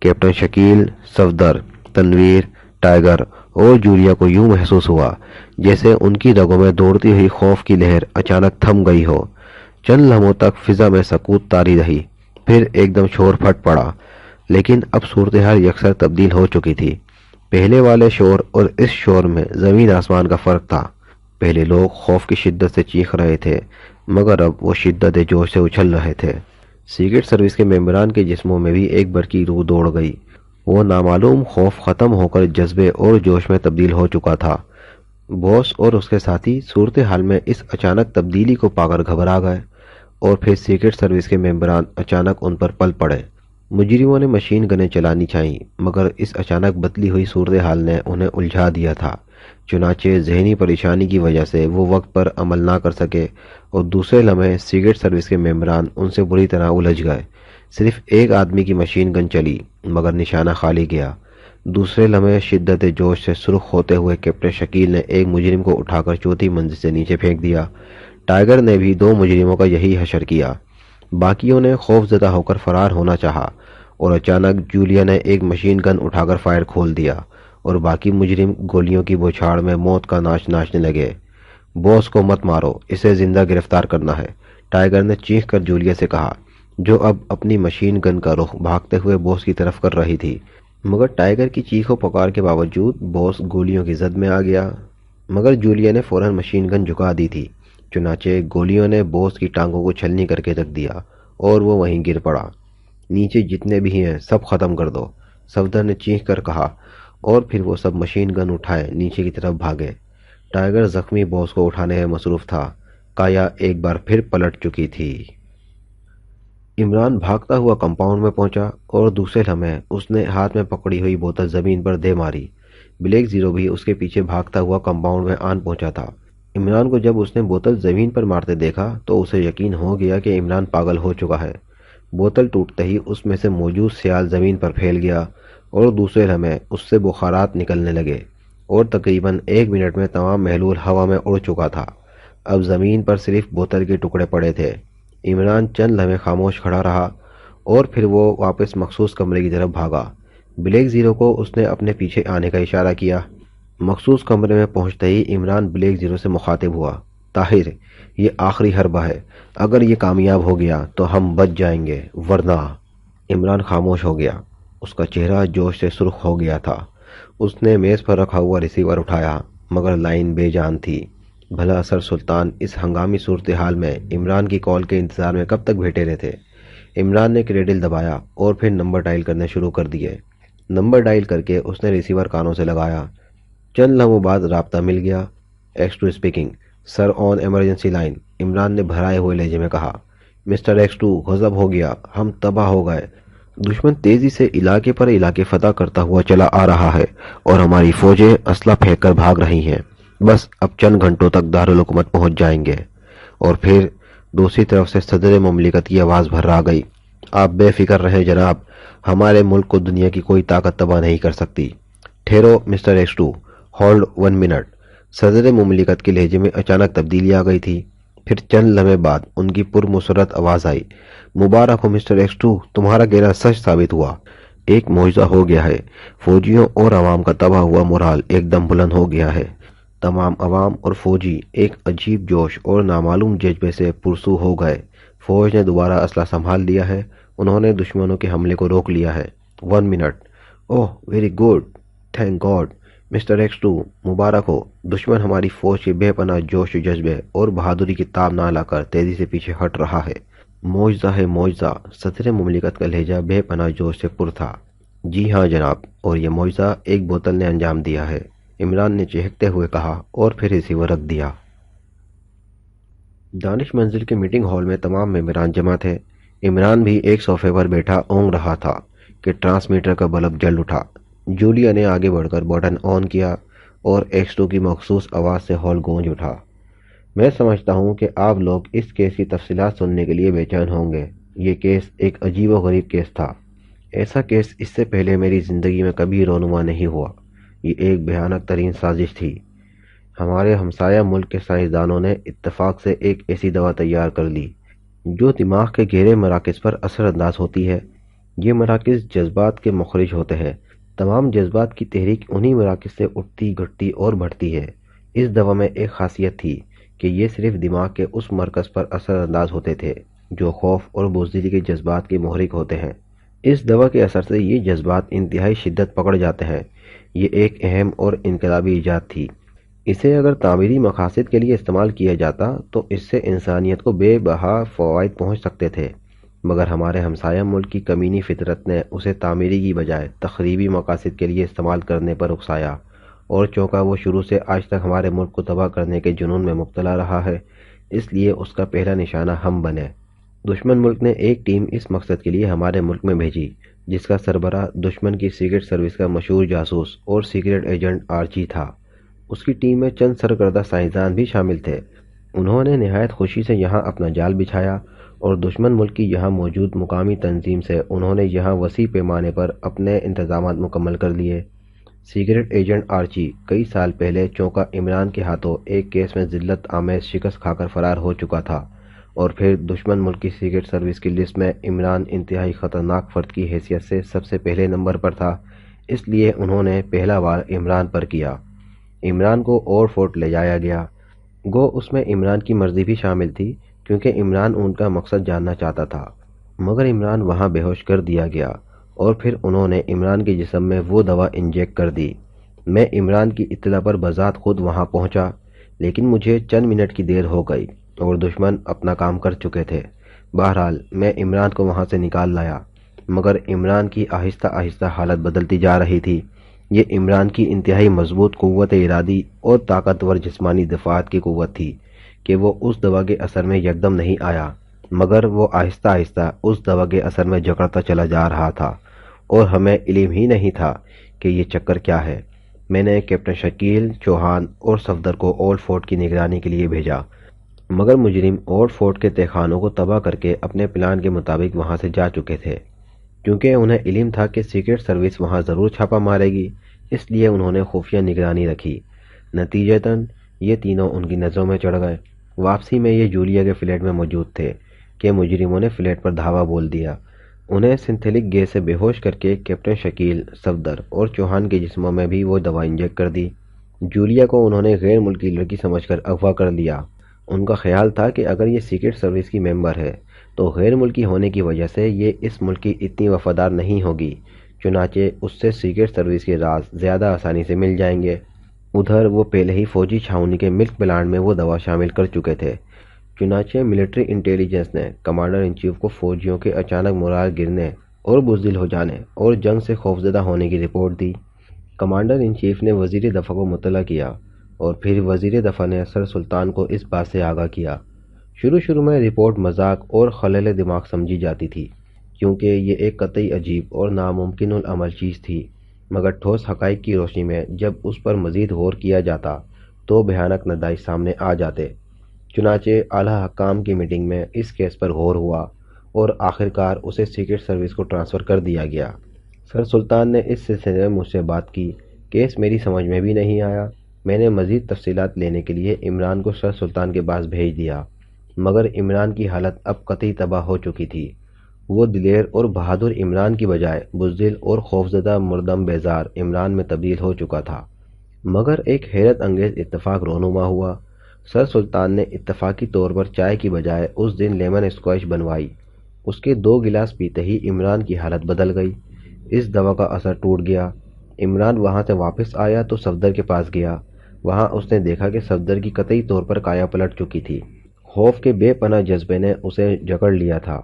کیپٹن شکیل، صفدر، تنویر، ٹائیگر اور جولیا کو یوں محسوس ہوا جیسے ان کی رگوں میں دوڑتی ہوئی خوف کی لہر اچانک تھم گئی ہو۔ چند لمحوں تک فضا میں سکوت طاری رہی، پھر ایک دم شور پھٹ پڑا۔ لیکن اب صورتحال یکسر تبدیل ہو چکی تھی۔ پہلے والے شور اور اس شور میں زمین آسمان کا فرق تھا۔ پہلے لوگ خوف کی شدت سے چیخ رہے تھے، مگر اب وہ شدت جوش سے اچھل رہے تھے۔ سیکرٹ سروس کے ممبران کے جسموں میں بھی ایک برقی روح دوڑ گئی۔ وہ نامعلوم خوف ختم ہو کر جذبے اور جوش میں تبدیل ہو چکا تھا۔ باس اور اس کے ساتھی صورتحال میں اس اچانک تبدیلی کو پا کر گھبرا گئے اور پھر سیکرٹ سروس کے ممبران اچانک ان پر پل پڑے۔ مجرموں نے مشین گنیں چلانی چاہییں، مگر اس اچانک بدلی ہوئی صورتحال نے انہیں الجھا دیا تھا۔ چنانچہ ذہنی پریشانی کی وجہ سے وہ وقت پر عمل نہ کر سکے اور دوسرے لمحے سیکرٹ سروس کے ممبران ان سے بری طرح الجھ گئے۔ صرف ایک آدمی کی مشین گن چلی مگر نشانہ خالی گیا۔ دوسرے لمحے شدت جوش سے سرخ ہوتے ہوئے کیپٹن شکیل نے ایک مجرم کو اٹھا کر چوتھی منزل سے نیچے پھینک دیا۔ ٹائیگر نے بھی 2 مجرموں کا یہی حشر کیا۔ باقیوں نے خوف زدہ ہو کر فرار ہونا چاہا اور اچانک جولیا نے ایک مشین گن اٹھا کر فائر کھول دیا اور باقی مجرم گولیوں کی بوچھاڑ میں موت کا ناچ ناچنے لگے۔ باس کو مت مارو، اسے زندہ گرفتار کرنا ہے، ٹائیگر نے چیخ کر جولیا سے کہا، جو اب اپنی مشین گن کا رخ بھاگتے ہوئے باس کی طرف کر رہی تھی۔ مگر ٹائیگر کی چیخ و پکار کے باوجود باس گولیوں کی زد میں آ گیا، مگر جولیا نے فوراً مشین گن جھکا دی تھی۔ چنانچہ گولیوں نے باس کی ٹانگوں کو چھلنی کر کے رکھ دیا اور وہ وہیں گر پڑا۔ نیچے جتنے بھی ہیں سب ختم کر دو، صفدر نے چیخ کر کہا، اور پھر وہ سب مشین گن اٹھائے نیچے کی طرف بھاگے۔ ٹائیگر زخمی باس کو اٹھانے میں مصروف تھا، کایا ایک بار پھر پلٹ چکی تھی۔ عمران بھاگتا ہوا کمپاؤنڈ میں پہنچا اور دوسرے لمحے اس نے ہاتھ میں پکڑی ہوئی بوتل زمین پر دے ماری۔ بلیک زیرو بھی اس کے پیچھے بھاگتا ہوا کمپاؤنڈ میں آن پہنچا تھا۔ عمران کو جب اس نے بوتل زمین پر مارتے دیکھا تو اسے یقین ہو گیا کہ عمران پاگل ہو چکا ہے۔ بوتل ٹوٹتے ہی اس میں سے موجود سیال زمین پر پھیل گیا اور دوسرے لمحے اس سے بخارات نکلنے لگے اور تقریباً 1 منٹ میں تمام محلول ہوا میں اڑ چکا تھا۔ اب زمین پر صرف بوتل کے ٹکڑے پڑے تھے۔ عمران چند لمحے خاموش کھڑا رہا اور پھر وہ واپس مخصوص کمرے کی طرف بھاگا۔ بلیک زیرو کو اس نے اپنے پیچھے آنے کا اشارہ کیا۔ مخصوص کمرے میں پہنچتے ہی عمران بلیک زیرو سے مخاطب ہوا، طاہر، یہ آخری حربہ ہے، اگر یہ کامیاب ہو گیا تو ہم بچ جائیں گے، ورنہ۔ عمران خاموش ہو گیا، اس کا چہرہ جوش سے سرخ ہو گیا تھا۔ اس نے میز پر رکھا ہوا ریسیور اٹھایا مگر لائن بے جان تھی۔ بھلا سر سلطان اس ہنگامی صورتحال میں عمران کی کال کے انتظار میں کب تک بیٹھے رہتے؟ عمران نے کریڈل دبایا اور پھر نمبر ڈائل کرنے شروع کر دیے۔ نمبر ڈائل کر کے اس نے ریسیور کانوں سے لگایا۔ چند لمحوں بعد رابطہ مل گیا۔ X2 اسپیکنگ، سر آن ایمرجنسی لائن، عمران نے بھرائے ہوئے لہجے میں کہا۔ مسٹر X2، غضب ہو گیا، ہم تباہ ہو گئے۔ دشمن تیزی سے علاقے پر علاقے فتح کرتا ہوا چلا آ رہا ہے اور ہماری فوجیں اسلحہ پھینک کر بھاگ رہی ہیں۔ بس اب چند گھنٹوں تک دارالحکومت پہنچ جائیں گے۔ اور پھر دوسری طرف سے صدر مملکت کی آواز بھرا گئی، آپ بے فکر رہیں جناب، ہمارے ملک کو دنیا کی کوئی طاقت تباہ نہیں کر سکتی۔ ٹھہرو مسٹر X2، ہولڈ 1 منٹ۔ صدر مملکت کے لہجے میں اچانک تبدیلی آ گئی تھی۔ پھر چند لمحے بعد ان کی پرمسرت آواز آئی، مبارک ہو مسٹر X2، تمہارا کہنا سچ ثابت ہوا، ایک معجزہ ہو گیا ہے۔ فوجیوں اور عوام کا تباہ ہوا مورال ایک دم بلند ہو گیا ہے۔ تمام عوام اور فوجی ایک عجیب جوش اور نامعلوم جذبے سے پرسو ہو گئے۔ فوج نے دوبارہ اسلحہ سنبھال لیا ہے، انہوں نے دشمنوں کے حملے کو روک لیا ہے۔ 1 minute. Oh very good, thank God. Mister X2، مبارک ہو، دشمن ہماری فوج کے بے پناہ جوش و جذبے اور بہادری کی تاب نہ لا کر تیزی سے پیچھے ہٹ رہا ہے۔ معجزہ ہے معجزہ، صدر مملکت کا لہجہ بے پناہ جوش سے پر تھا۔ جی ہاں جناب، اور یہ معجزہ ایک بوتل نے انجام دیا ہے، عمران نے چہکتے ہوئے کہا اور پھر ریسیور رکھ دیا۔ دانش منزل کے میٹنگ ہال میں تمام ممبران جمع تھے۔ عمران بھی ایک صوفے پر بیٹھا اونگ رہا تھا کہ ٹرانسمیٹر کا بلب جل اٹھا۔ جولیا نے آگے بڑھ کر بٹن آن کیا اور X2 کی مخصوص آواز سے ہال گونج اٹھا۔ میں سمجھتا ہوں کہ آپ لوگ اس کیس کی تفصیلات سننے کے لیے بے چین ہوں گے۔ یہ کیس ایک عجیب و غریب کیس تھا۔ ایسا کیس اس سے پہلے میری زندگی میں کبھی رونما نہیں ہوا۔ یہ ایک بھیانک ترین سازش تھی۔ ہمارے ہمسایہ ملک کے سائنسدانوں نے اتفاق سے ایک ایسی دوا تیار کر لی جو دماغ کے گہرے مراکز پر اثر انداز ہوتی ہے۔ یہ مراکز جذبات کے مخرج ہوتے ہیں۔ تمام جذبات کی تحریک انہی مراکز سے اٹھتی گھٹتی اور بڑھتی ہے۔ اس دوا میں ایک خاصیت تھی کہ یہ صرف دماغ کے اس مرکز پر اثر انداز ہوتے تھے جو خوف اور بزدلی کے جذبات کے محرک ہوتے ہیں۔ اس دوا کے اثر سے یہ جذبات انتہائی شدت پکڑ جاتے ہیں۔ یہ ایک اہم اور انقلابی ایجاد تھی۔ اسے اگر تعمیری مقاصد کے لیے استعمال کیا جاتا تو اس سے انسانیت کو بے بہا فوائد پہنچ سکتے تھے، مگر ہمارے ہمسایہ ملک کی کمینی فطرت نے اسے تعمیری کی بجائے تخریبی مقاصد کے لیے استعمال کرنے پر اکسایا، اور چونکہ وہ شروع سے آج تک ہمارے ملک کو تباہ کرنے کے جنون میں مبتلا رہا ہے، اس لیے اس کا پہلا نشانہ ہم بنے۔ دشمن ملک نے ایک ٹیم اس مقصد کے لیے ہمارے ملک میں بھیجی جس کا سربراہ دشمن کی سیکرٹ سروس کا مشہور جاسوس اور سیکرٹ ایجنٹ آرچی تھا۔ اس کی ٹیم میں چند سرکردہ سائنسدان بھی شامل تھے۔ انہوں نے نہایت خوشی سے یہاں اپنا جال بچھایا اور دشمن ملک کی یہاں موجود مقامی تنظیم سے انہوں نے یہاں وسیع پیمانے پر اپنے انتظامات مکمل کر لیے۔ سیکرٹ ایجنٹ آرچی کئی سال پہلے چونکہ عمران کے ہاتھوں ایک کیس میں ذلت آمیز شکست کھا کر فرار ہو چکا تھا، اور پھر دشمن ملک کی سیکرٹ سروس کی لسٹ میں عمران انتہائی خطرناک فرد کی حیثیت سے سب سے پہلے نمبر پر تھا، اس لیے انہوں نے پہلا وار عمران پر کیا۔ عمران کو اور فورٹ لے جایا گیا، گو اس میں عمران کی مرضی بھی شامل تھی کیونکہ عمران ان کا مقصد جاننا چاہتا تھا، مگر عمران وہاں بے ہوش کر دیا گیا اور پھر انہوں نے عمران کے جسم میں وہ دوا انجیکٹ کر دی۔ میں عمران کی اطلاع پر بذات خود وہاں پہنچا، لیکن مجھے چند منٹ کی دیر ہو گئی اور دشمن اپنا کام کر چکے تھے۔ بہرحال میں عمران کو وہاں سے نکال لایا، مگر عمران کی آہستہ آہستہ حالت بدلتی جا رہی تھی۔ یہ عمران کی انتہائی مضبوط قوت ارادی اور طاقتور جسمانی دفاعات کی قوت تھی کہ وہ اس دوا کے اثر میں یکدم نہیں آیا، مگر وہ آہستہ آہستہ اس دوا کے اثر میں جکڑتا چلا جا رہا تھا، اور ہمیں علم ہی نہیں تھا کہ یہ چکر کیا ہے۔ میں نے کیپٹن شکیل، چوہان اور صفدر کو اولڈ فورٹ کی نگرانی کے لیے بھیجا، مگر مجرم اولڈ فورٹ کے تہخانوں کو تباہ کر کے اپنے پلان کے مطابق وہاں سے جا چکے تھے۔ کیونکہ انہیں علم تھا کہ سیکرٹ سروس وہاں ضرور چھاپا مارے گی، اس لیے انہوں نے خفیہ نگرانی رکھی۔ نتیجتاً یہ تینوں ان کی نظروں میں چڑھ گئے۔ واپسی میں یہ جولیا کے فلیٹ میں موجود تھے کہ مجرموں نے فلیٹ پر دھاوا بول دیا۔ انہیں سنتھیلک گیس سے بے ہوش کر کے کیپٹن شکیل، صفدر اور چوہان کے جسموں میں بھی وہ دوا انجیکٹ کر دی۔ جولیا کو انہوں نے غیر ملکی لڑکی سمجھ کر اغوا کر لیا۔ ان کا خیال تھا کہ اگر یہ سیکرٹ سروس کی ممبر ہے تو غیر ملکی ہونے کی وجہ سے یہ اس ملک کی اتنی وفادار نہیں ہوگی، چنانچہ اس سے سیکرٹ سروس کے راز زیادہ آسانی سے مل جائیں گے۔ ادھر وہ پہلے ہی فوجی چھاؤنی کے ملک پلانٹ میں وہ دوا شامل کر چکے تھے، چنانچہ ملٹری انٹیلیجنس نے کمانڈر ان چیف کو فوجیوں کے اچانک مورال گرنے اور بزدل ہو جانے اور جنگ سے خوفزدہ ہونے کی report the. Commander in chief نے وزیر دفاع کو مطلع کیا اور پھر وزیر دفاع نے سر سلطان کو اس بات سے آگاہ کیا۔ شروع میں رپورٹ مذاق اور خلل دماغ سمجھی جاتی تھی، کیونکہ یہ ایک قطعی عجیب اور ناممکن العمل چیز تھی، مگر ٹھوس حقائق کی روشنی میں جب اس پر مزید غور کیا جاتا تو بھیانک نتائج سامنے آ جاتے۔ چنانچہ اعلیٰ حکام کی میٹنگ میں اس کیس پر غور ہوا اور آخرکار اسے سیکرٹ سروس کو ٹرانسفر کر دیا گیا۔ سر سلطان نے اس سلسلے میں مجھ سے بات کی۔ کیس میری سمجھ میں بھی نہیں آیا۔ میں نے مزید تفصیلات لینے کے لیے عمران کو سر سلطان کے پاس بھیج دیا، مگر عمران کی حالت اب قطعی تباہ ہو چکی تھی۔ وہ دلیر اور بہادر عمران کی بجائے بزدل اور خوفزدہ مردم بیزار عمران میں تبدیل ہو چکا تھا۔ مگر ایک حیرت انگیز اتفاق رونما ہوا۔ سر سلطان نے اتفاقی طور پر چائے کی بجائے اس دن لیمن اسکواش بنوائی۔ اس کے 2 گلاس پیتے ہی عمران کی حالت بدل گئی۔ اس دوا کا اثر ٹوٹ گیا۔ عمران وہاں سے واپس آیا تو صفدر کے پاس گیا۔ وہاں اس نے دیکھا کہ صفدر کی قطعی طور پر کایا پلٹ چکی تھی۔ خوف کے بے پناہ جذبے نے اسے جکڑ لیا تھا۔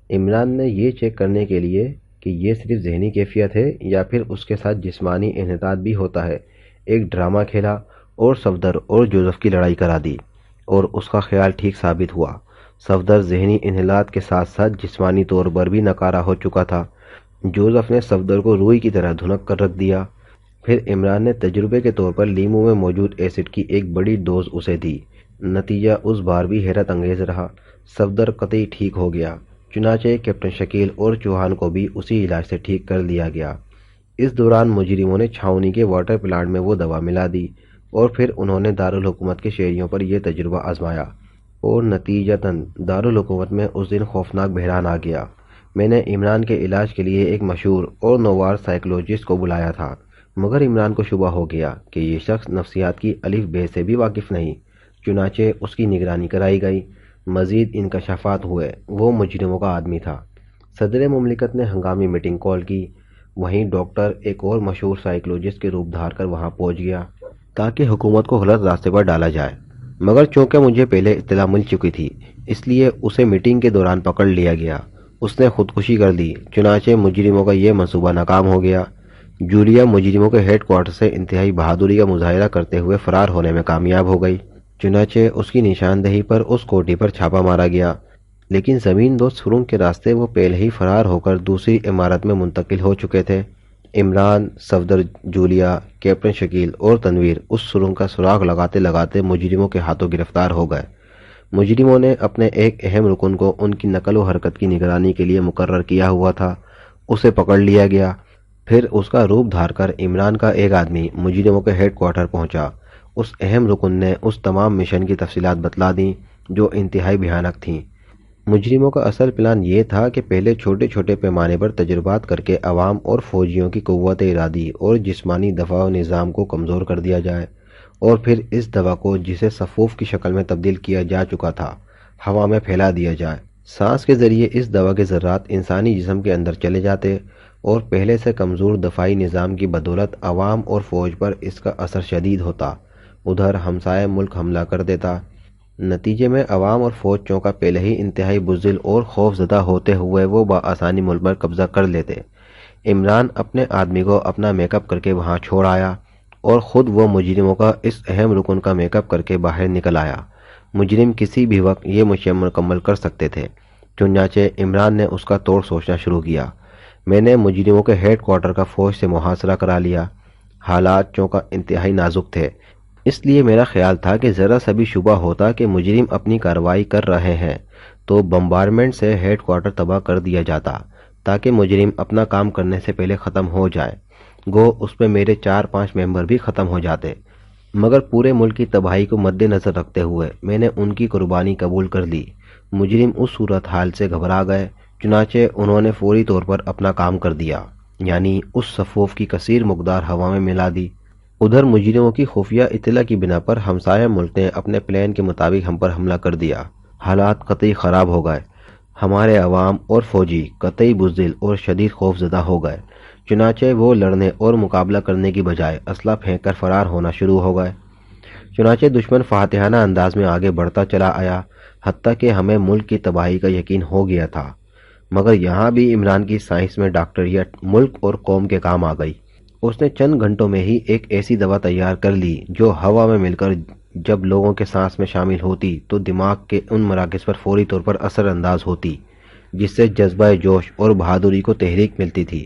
عمران نے یہ چیک کرنے کے لیے کہ یہ صرف ذہنی کیفیت ہے یا پھر اس کے ساتھ جسمانی انحطاط بھی ہوتا ہے، ایک ڈرامہ کھیلا اور صفدر اور جوزف کی لڑائی کرا دی، اور اس کا خیال ٹھیک ثابت ہوا۔ صفدر ذہنی انحطاط کے ساتھ ساتھ جسمانی طور پر بھی ناکارہ ہو چکا تھا۔ جوزف نے صفدر کو روئی کی طرح دھنک کر رکھ دیا۔ پھر عمران نے تجربے کے طور پر لیموں میں موجود ایسڈ کی ایک بڑی ڈوز اسے دی۔ نتیجہ اس بار بھی حیرت انگیز رہا۔ صفدر قطعی ٹھیک ہو گیا، چنانچہ کیپٹن شکیل اور چوہان کو بھی اسی علاج سے ٹھیک کر دیا گیا۔ اس دوران مجرموں نے چھاؤنی کے واٹر پلانٹ میں وہ دوا ملا دی اور پھر انہوں نے دارالحکومت کے شہریوں پر یہ تجربہ آزمایا، اور نتیجتاً دارالحکومت میں اس دن خوفناک بحران آ گیا۔ میں نے عمران کے علاج کے لیے ایک مشہور اور نوار سائیکولوجسٹ کو بلایا تھا، مگر عمران کو شبہ ہو گیا کہ یہ شخص نفسیات کی الف بے سے بھی واقف نہیں، چنانچہ اس کی نگرانی کرائی گئی۔ مزید انکشافات ہوئے۔ وہ مجرموں کا آدمی تھا۔ صدر مملکت نے ہنگامی میٹنگ کال کی۔ وہیں ڈاکٹر ایک اور مشہور سائیکولوجسٹ کے روپ دھار کر وہاں پہنچ گیا تاکہ حکومت کو غلط راستے پر ڈالا جائے، مگر چونکہ مجھے پہلے اطلاع مل چکی تھی اس لیے اسے میٹنگ کے دوران پکڑ لیا گیا۔ اس نے خودکشی کر دی، چنانچہ مجرموں کا یہ منصوبہ ناکام ہو گیا۔ جولیا مجرموں کے ہیڈ کوارٹر سے انتہائی بہادری کا مظاہرہ کرتے ہوئے فرار ہونے میں کامیاب ہو گئی، چنانچہ اس کی نشاندہی پر اس کوٹھی پر چھاپا مارا گیا، لیکن زمین دوست سرنگ کے راستے وہ پہلے ہی فرار ہو کر دوسری عمارت میں منتقل ہو چکے تھے۔ عمران، صفدر، جولیا، کیپٹن شکیل اور تنویر اس سرنگ کا سراغ لگاتے لگاتے مجرموں کے ہاتھوں گرفتار ہو گئے۔ مجرموں نے اپنے ایک اہم رکن کو ان کی نقل و حرکت کی نگرانی کے لیے مقرر کیا ہوا تھا، اسے پکڑ لیا گیا۔ پھر اس کا روپ دھار کر عمران کا ایک آدمی مجرموں کے ہیڈ کوارٹر پہنچا۔ اس اہم رکن نے اس تمام مشن کی تفصیلات بتلا دیں جو انتہائی بھیانک تھیں۔ مجرموں کا اصل پلان یہ تھا کہ پہلے چھوٹے چھوٹے پیمانے پر تجربات کر کے عوام اور فوجیوں کی قوت ارادی اور جسمانی دفاع و نظام کو کمزور کر دیا جائے، اور پھر اس دوا کو، جسے صفوف کی شکل میں تبدیل کیا جا چکا تھا، ہوا میں پھیلا دیا جائے۔ سانس کے ذریعے اس دوا کے ذرات انسانی جسم کے اندر چلے جاتے اور پہلے سے کمزور دفاعی نظام کی بدولت عوام اور فوج پر اس کا اثر شدید ہوتا۔ ادھر ہمسائے ملک حملہ کر دیتا۔ نتیجے میں عوام اور فوج چونکہ پہلے ہی انتہائی بزدل اور خوف زدہ ہوتے ہوئے وہ بآسانی ملک پر قبضہ کر لیتے۔ عمران اپنے آدمی کو اپنا میک اپ کر کے وہاں چھوڑ آیا اور خود وہ مجرموں کا اس اہم رکن کا میک اپ کر کے باہر نکل آیا۔ مجرم کسی بھی وقت یہ مشن مکمل کر سکتے تھے، چنانچہ عمران نے اس کا توڑ سوچنا شروع کیا۔ میں نے مجرموں کے ہیڈ کوارٹر کا فوج سے محاصرہ کرا لیا۔ حالات چونکہ انتہائی نازک تھے، اس لیے میرا خیال تھا کہ ذرا سا بھی شبہ ہوتا کہ مجرم اپنی کارروائی کر رہے ہیں تو بمبارمنٹ سے ہیڈ کوارٹر تباہ کر دیا جاتا، تاکہ مجرم اپنا کام کرنے سے پہلے ختم ہو جائے۔ گو اس پہ میرے 4-5 ممبر بھی ختم ہو جاتے، مگر پورے ملک کی تباہی کو مد نظر رکھتے ہوئے میں نے ان کی قربانی قبول کر لی۔ مجرم اس صورتحال سے گھبرا گئے، چنانچہ انہوں نے فوری طور پر اپنا کام کر دیا، یعنی اس صفوف کی کثیر مقدار ہوا میں ملا دی۔ ادھر مجرموں کی خفیہ اطلاع کی بنا پر ہمسایہ ملک نے اپنے پلان کے مطابق ہم پر حملہ کر دیا۔ حالات قطعی خراب ہو گئے۔ ہمارے عوام اور فوجی قطعی بزدل اور شدید خوف زدہ ہو گئے، چنانچہ وہ لڑنے اور مقابلہ کرنے کی بجائے اسلحہ پھینک کر فرار ہونا شروع ہو گئے۔ چنانچہ دشمن فاتحانہ انداز میں آگے بڑھتا چلا آیا، حتیٰ کہ ہمیں ملک کی تباہی کا یقین ہو گیا تھا۔ مگر یہاں بھی عمران کی سائنس میں ڈاکٹریٹ ملک اور قوم کے کام آ گئی۔ اس نے چند گھنٹوں میں ہی ایک ایسی دوا تیار کر لی جو ہوا میں مل کر جب لوگوں کے سانس میں شامل ہوتی تو دماغ کے ان مراکز پر فوری طور پر اثر انداز ہوتی، جس سے جذبہ جوش اور بہادری کو تحریک ملتی تھی۔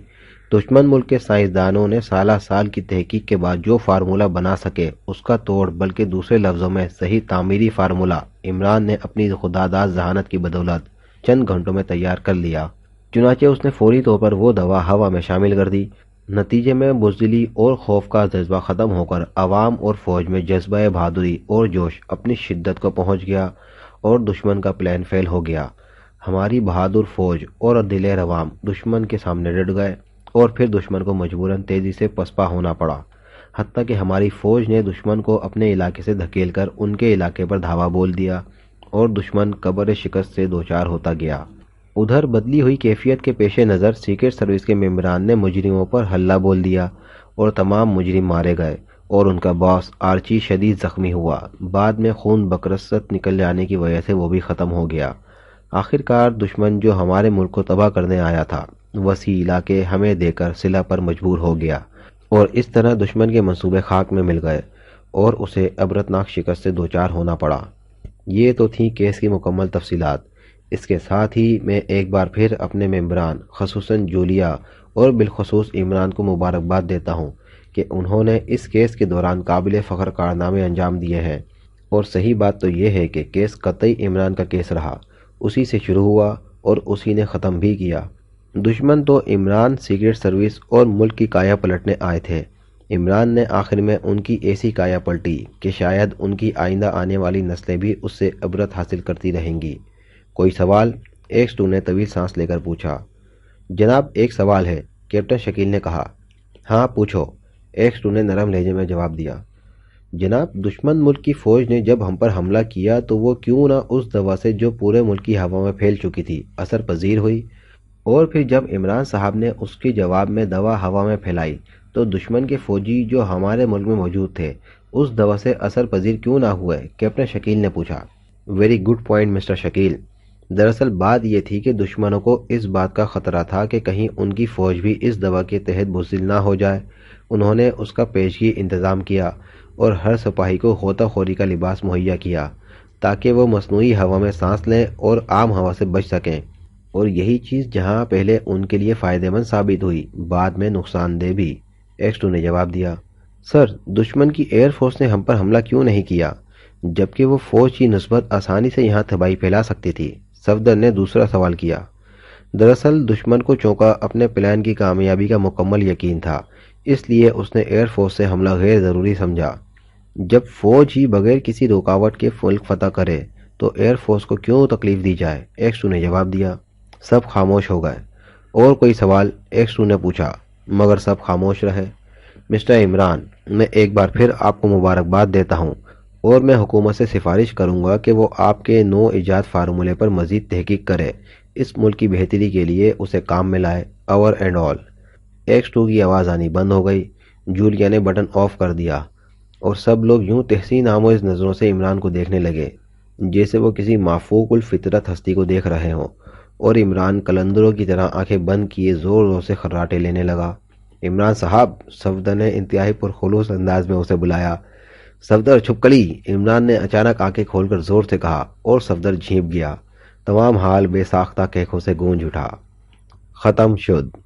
دشمن ملک کے سائنسدانوں نے سالہ سال کی تحقیق کے بعد جو فارمولہ بنا سکے اس کا توڑ، بلکہ دوسرے لفظوں میں صحیح تعمیری فارمولہ، عمران نے اپنی خداداد ذہانت کی بدولت چند گھنٹوں میں تیار کر لیا۔ چنانچہ اس نے فوری طور پر وہ دوا ہوا میں شامل کر دی۔ نتیجے میں بزدلی اور خوف کا جذبہ ختم ہو کر عوام اور فوج میں جذبہ بہادری اور جوش اپنی شدت کو پہنچ گیا اور دشمن کا پلان فیل ہو گیا۔ ہماری بہادر فوج اور دلیر عوام دشمن کے سامنے ڈٹ گئے اور پھر دشمن کو مجبوراً تیزی سے پسپا ہونا پڑا، حتیٰ کہ ہماری فوج نے دشمن کو اپنے علاقے سے دھکیل کر ان کے علاقے پر دھاوا بول دیا اور دشمن قبر شکست سے دوچار ہوتا گیا۔ ادھر بدلی ہوئی کیفیت کے پیش نظر سیکرٹ سروس کے ممبران نے مجرموں پر حلہ بول دیا اور تمام مجرم مارے گئے اور ان کا باس آرچی شدید زخمی ہوا۔ بعد میں خون بکرست نکل جانے کی وجہ سے وہ بھی ختم ہو گیا۔ آخر کار دشمن جو ہمارے ملک کو تباہ کرنے آیا تھا، وسیع علاقے ہمیں دے کر صلح پر مجبور ہو گیا اور اس طرح دشمن کے منصوبے خاک میں مل گئے اور اسے عبرتناک شکست سے دوچار ہونا پڑا۔ یہ تو تھیں کیس کی مکمل تفصیلات۔ اس کے ساتھ ہی میں ایک بار پھر اپنے ممبران خصوصاً جولیا اور بالخصوص عمران کو مبارکباد دیتا ہوں کہ انہوں نے اس کیس کے دوران قابل فخر کارنامے انجام دیے ہیں، اور صحیح بات تو یہ ہے کہ کیس قطعی عمران کا کیس رہا، اسی سے شروع ہوا اور اسی نے ختم بھی کیا۔ دشمن تو عمران، سیکرٹ سروس اور ملک کی کایا پلٹنے آئے تھے۔ عمران نے آخر میں ان کی ایسی کایا پلٹی کہ شاید ان کی آئندہ آنے والی نسلیں بھی اس سے عبرت حاصل کرتی رہیں گی۔ کوئی سوال؟ ایک سٹو نے طویل سانس لے کر پوچھا۔ جناب ایک سوال ہے، کیپٹن شکیل نے کہا۔ ہاں پوچھو، ایک سٹو نے نرم لہجے میں جواب دیا۔ جناب دشمن ملک کی فوج نے جب ہم پر حملہ کیا تو وہ کیوں نہ اس دوا سے جو پورے ملک کی ہوا میں پھیل چکی تھی اثر پذیر ہوئی، اور پھر جب عمران صاحب نے اس کے جواب میں دوا ہوا میں پھیلائی تو دشمن کے فوجی جو ہمارے ملک میں موجود تھے اس دوا سے اثر پذیر کیوں نہ ہوئے؟ کیپٹن شکیل نے پوچھا۔ Very good point mister Shakeel. دراصل بات یہ تھی کہ دشمنوں کو اس بات کا خطرہ تھا کہ کہیں ان کی فوج بھی اس دوا کے تحت بزدل نہ ہو جائے۔ انہوں نے اس کا پیشگی انتظام کیا اور ہر سپاہی کو غوطہ خوری کا لباس مہیا کیا تاکہ وہ مصنوعی ہوا میں سانس لیں اور عام ہوا سے بچ سکیں، اور یہی چیز جہاں پہلے ان کے لیے فائدہ مند ثابت ہوئی، بعد میں نقصان دہ بھی۔ ایکس ٹو نے جواب دیا۔ سر دشمن کی ایئر فورس نے ہم پر حملہ کیوں نہیں کیا؟ جبکہ وہ فوج کی نسبت آسانی سے یہاں تباہی پھیلا سکتی تھی۔ صفدر نے دوسرا سوال کیا۔ دراصل دشمن کو چونکا اپنے پلان کی کامیابی کا مکمل یقین تھا، اس لیے اس نے ایئر فورس سے حملہ غیر ضروری سمجھا۔ جب فوج ہی بغیر کسی رکاوٹ کے ملک فتح کرے تو ایئر فورس کو کیوں تکلیف دی جائے؟ ایکس 2 نے جواب دیا۔ سب خاموش ہو گئے۔ اور کوئی سوال؟ ایکس 2 نے پوچھا، مگر سب خاموش رہے۔ مسٹر عمران، میں ایک بار پھر آپ کو مبارکباد دیتا ہوں اور میں حکومت سے سفارش کروں گا کہ وہ آپ کے نو ایجاد فارمولے پر مزید تحقیق کرے، اس ملک کی بہتری کے لیے اسے کام میں لائے، اور اینڈ آل۔ ایکس 2 کی آواز آنی بند ہو گئی۔ جولیا نے بٹن آف کر دیا اور سب لوگ یوں تحسین آموز نظروں سے عمران کو دیکھنے لگے جیسے وہ کسی مافوق الفطرت ہستی کو دیکھ رہے ہوں، اور عمران قلندروں کی طرح آنکھیں بند کیے زور زور سے خراٹے لینے لگا۔ عمران صاحب، صفدر نے انتہائی پرخلوص انداز میں اسے بلایا۔ صفدر چھپ کلی، عمران نے اچانک آنکھیں کھول کر زور سے کہا، اور صفدر جھینپ گیا۔ تمام حال بے ساختہ کہکوں سے گونج اٹھا۔ ختم شد۔